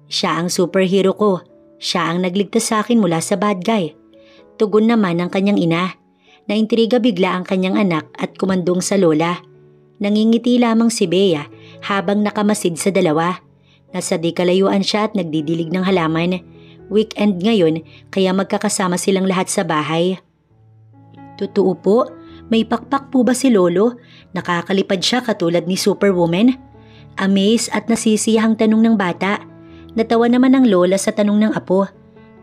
Siya ang superhero ko. Siya ang nagligtas sa akin mula sa bad guy." Tugon naman ng kanyang ina. Naintriga bigla ang kanyang anak at kumandong sa lola. Nangingiti lamang si Bea habang nakamasid sa dalawa. Nasa di kalayuan siya at nagdidilig ng halaman. Weekend ngayon kaya magkakasama silang lahat sa bahay. "Totoo po? May pakpak po ba si Lolo? Nakakalipad siya katulad ni Superwoman?" Amaze at nasisiyahang tanong ng bata. Natawa naman ang lola sa tanong ng apo.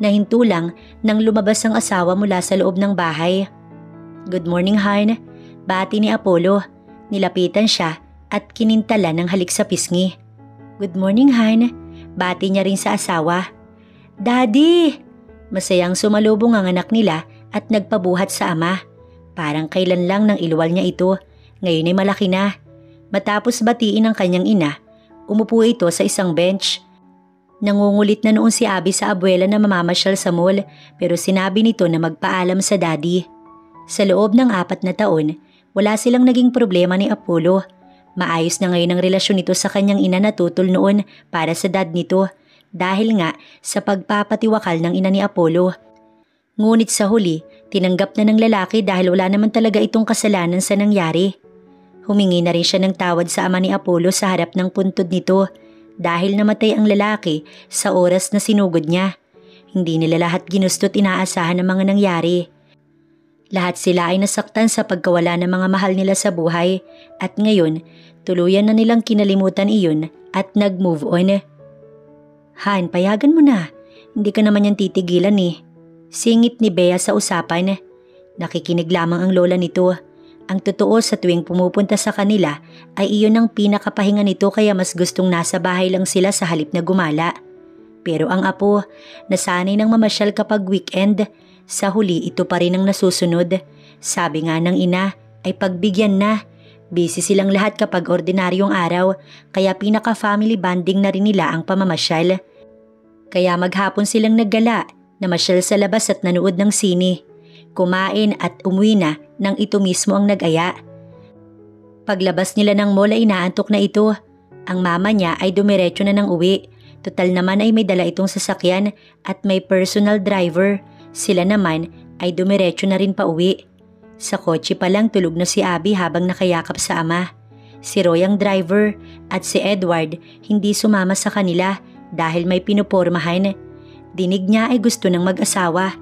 Nahinto lang nang lumabas ang asawa mula sa loob ng bahay. "Good morning, Han." Bati ni Apollo. Nilapitan siya at kinintala ng halik sa pisngi. "Good morning, Han." Bati niya rin sa asawa. "Daddy!" Masayang sumalubong ang anak nila at nagpabuhat sa ama. Parang kailan lang nang iluwal niya ito. Ngayon ay malaki na. Matapos batiin ang kanyang ina, umupo ito sa isang bench. Nangungulit na noon si Abby sa abuela na mamamasyal sa mall, pero sinabi nito na magpaalam sa daddy. Sa loob ng 4 na taon, wala silang naging problema ni Apollo. Maayos na ngayon ang relasyon nito sa kanyang ina na tutol noon para sa dad nito, dahil nga sa pagpapatiwakal ng ina ni Apollo. Ngunit sa huli, tinanggap na ng lalaki dahil wala naman talaga itong kasalanan sa nangyari. Humingi na rin siya ng tawad sa ama ni Apollo sa harap ng puntod nito dahil namatay ang lalaki sa oras na sinugod niya. Hindi nila lahat ginusto't inaasahan ng mga nangyari. Lahat sila ay nasaktan sa pagkawala ng mga mahal nila sa buhay at ngayon tuluyan na nilang kinalimutan iyon at nag-move on. "Han, payagan mo na. Hindi ka naman yan titigilan eh." Singit ni Bea sa usapan. Nakikinig lamang ang lola nito. Ang totoo sa tuwing pumupunta sa kanila ay iyon ang pinakapahinga nito kaya mas gustong nasa bahay lang sila sa halip na gumala. Pero ang apo, nasanay ng mamasyal kapag weekend. Sa huli ito pa rin ang nasusunod. Sabi nga ng ina ay pagbigyan na. Busy silang lahat kapag ordinaryong araw, kaya pinaka-family bonding na rin nila ang pamamasyal. Kaya maghapon silang naggala, namasyal sa labas at nanood ng sine. Kumain at umuwi na nang ito mismo ang nag-aya. Paglabas nila ng mall ay inaantok na ito. Ang mama niya ay dumiretso na ng uwi. Total naman ay may dala itong sasakyan at may personal driver. Sila naman ay dumiretso na rin pa uwi. Sa kotse pa lang tulog na si Abby habang nakayakap sa ama. Si Roy ang driver at si Edward hindi sumama sa kanila dahil may pinupormahan. Dinig niya ay gusto ng mag-asawa.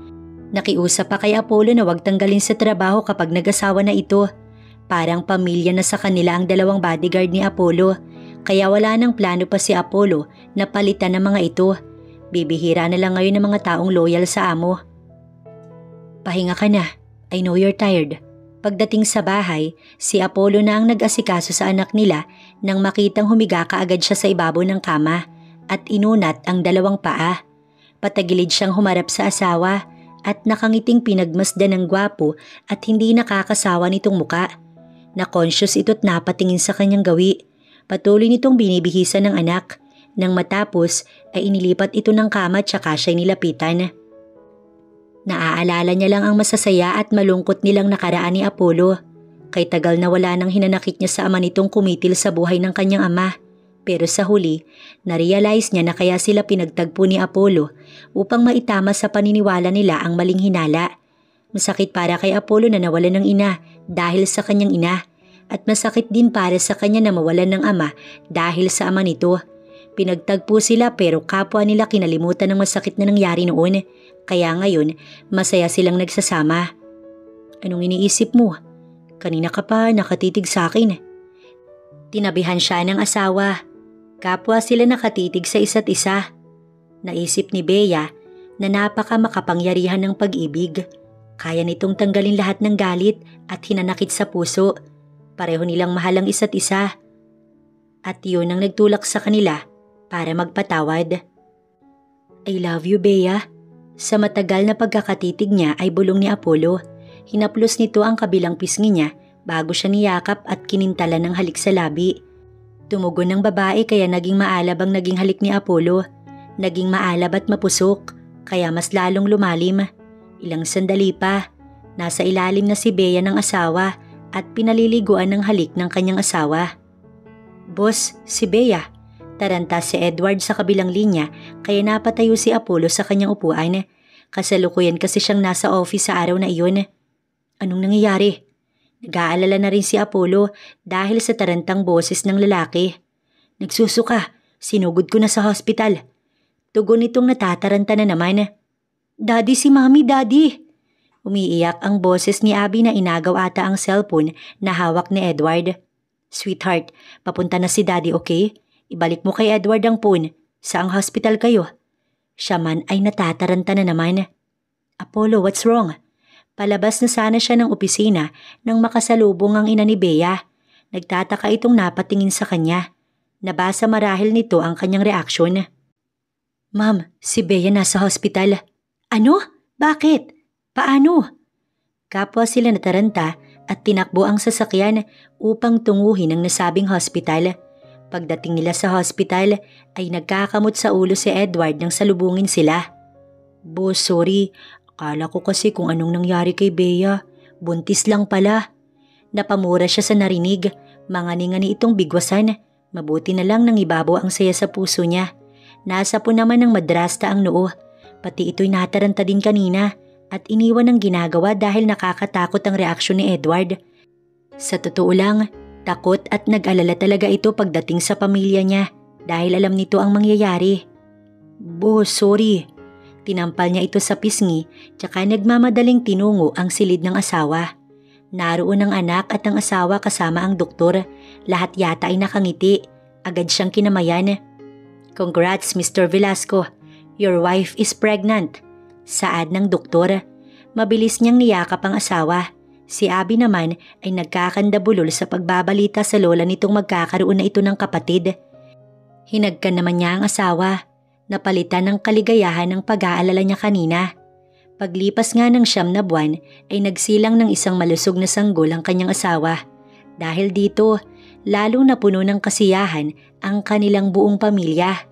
Nakiusap pa kay Apollo na wag tanggalin sa trabaho kapag nag-asawa na ito. Parang pamilya na sa kanila ang dalawang bodyguard ni Apollo. Kaya wala nang plano pa si Apollo na palitan ng mga ito. Bibihira na lang ngayon ng mga taong loyal sa amo. Pahinga ka na. I know you're tired. Pagdating sa bahay, si Apollo na ang nag-asikaso sa anak nila nang makitang humiga kaagad siya sa ibabaw ng kama at inunat ang dalawang paa. Patagilid siyang humarap sa asawa at nakangiting pinagmasdan ng gwapo at hindi nakakasawa nitong muka. Na-conscious ito't napatingin sa kanyang gawi. Patuloy nitong binibihisan ng anak. Nang matapos ay inilipat ito ng kama at saka siya'y nilapitan. Naaalala niya lang ang masasaya at malungkot nilang nakaraan ni Apollo. Kay tagal na wala nang hinanakit niya sa ama nitong kumitil sa buhay ng kanyang ama. Pero sa huli, narealize niya na kaya sila pinagtagpo ni Apollo upang maitama sa paniniwala nila ang maling hinala. Masakit para kay Apollo na nawalan ng ina dahil sa kanyang ina. At masakit din para sa kanya na mawalan ng ama dahil sa ama nito. Pinagtagpo sila pero kapwa nila kinalimutan ng masakit na nangyari noon. Kaya ngayon, masaya silang nagsasama. Anong iniisip mo? Kanina ka pa nakatitig sa akin. Tinabihan siya ng asawa. Kapwa sila nakatitig sa isa't isa. Naisip ni Bea na napaka makapangyarihan ng pag-ibig. Kaya nitong tanggalin lahat ng galit at hinanakit sa puso. Pareho nilang mahal ang isa't isa. At yun ang nagtulak sa kanila para magpatawad. I love you, Bea. Sa matagal na pagkakatitig niya ay bulong ni Apollo. Hinaplos nito ang kabilang pisngi niya bago siya niyakap at kinintalan ng halik sa labi. Tumugon ng babae kaya naging maalab ang naging halik ni Apollo. Naging maalab at mapusok kaya mas lalong lumalim. Ilang sandali pa, nasa ilalim na si Bea ng asawa at pinaliliguan ng halik ng kanyang asawa. Boss, si Bea. Taranta si Edward sa kabilang linya kaya napatayo si Apollo sa kanyang upuan. Kasalukuyan kasi siyang nasa office sa araw na iyon. Anong nangyayari? Nag-aalala na rin si Apollo dahil sa tarantang boses ng lalaki. Nagsusuka, sinugod ko na sa hospital. Tugon itong natataranta na naman. Daddy, si Mami, Daddy! Umiiyak ang boses ni Abby na inagaw ata ang cellphone na hawak ni Edward. Sweetheart, papunta na si Daddy, okay? Ibalik mo kay Edward ang phone. Saang hospital kayo? Siya man ay natataranta na naman. Apollo, what's wrong? Palabas na sana siya ng opisina nang makasalubong ang ina ni Bea. Nagtataka itong napatingin sa kanya. Nabasa marahil nito ang kanyang reaksyon. Ma'am, si Bea nasa hospital. Ano? Bakit? Paano? Kapwa sila nataranta at tinakbo ang sasakyan upang tunguhin ang nasabing hospital. Pagdating nila sa hospital ay nagkakamot sa ulo si Edward nang salubungin sila. Boss, sorry. Akala ko kasi kung anong nangyari kay Bea. Buntis lang pala. Napamura siya sa narinig. Mangani-ngani itong bigwasan. Mabuti na lang nang ibabaw ang saya sa puso niya. Nasa po naman ng madrasta ang noo. Pati ito'y nataranta din kanina at iniwan ng ginagawa dahil nakakatakot ang reaksyon ni Edward. Sa totoo lang, takot at nag-alala talaga ito pagdating sa pamilya niya dahil alam nito ang mangyayari. Boss, sorry. Tinampal niya ito sa pisngi tsaka nagmamadaling tinungo ang silid ng asawa. Naroon ang anak at ang asawa kasama ang doktor. Lahat yata ay nakangiti. Agad siyang kinamayan. Congrats, Mr. Velasco. Your wife is pregnant. Saad ng doktor. Mabilis niyang niyakap ang asawa. Si Abby naman ay nagkakandabulol sa pagbabalita sa lola nitong magkakaroon na ito ng kapatid. Hinagkan naman niya ang asawa. napalitan ng kaligayahan ng pag-aalala niya kanina. Paglipas nga ng 9 na buwan ay nagsilang ng isang malusog na sanggol ang kanyang asawa. Dahil dito, lalong napuno ng kasiyahan ang kanilang buong pamilya.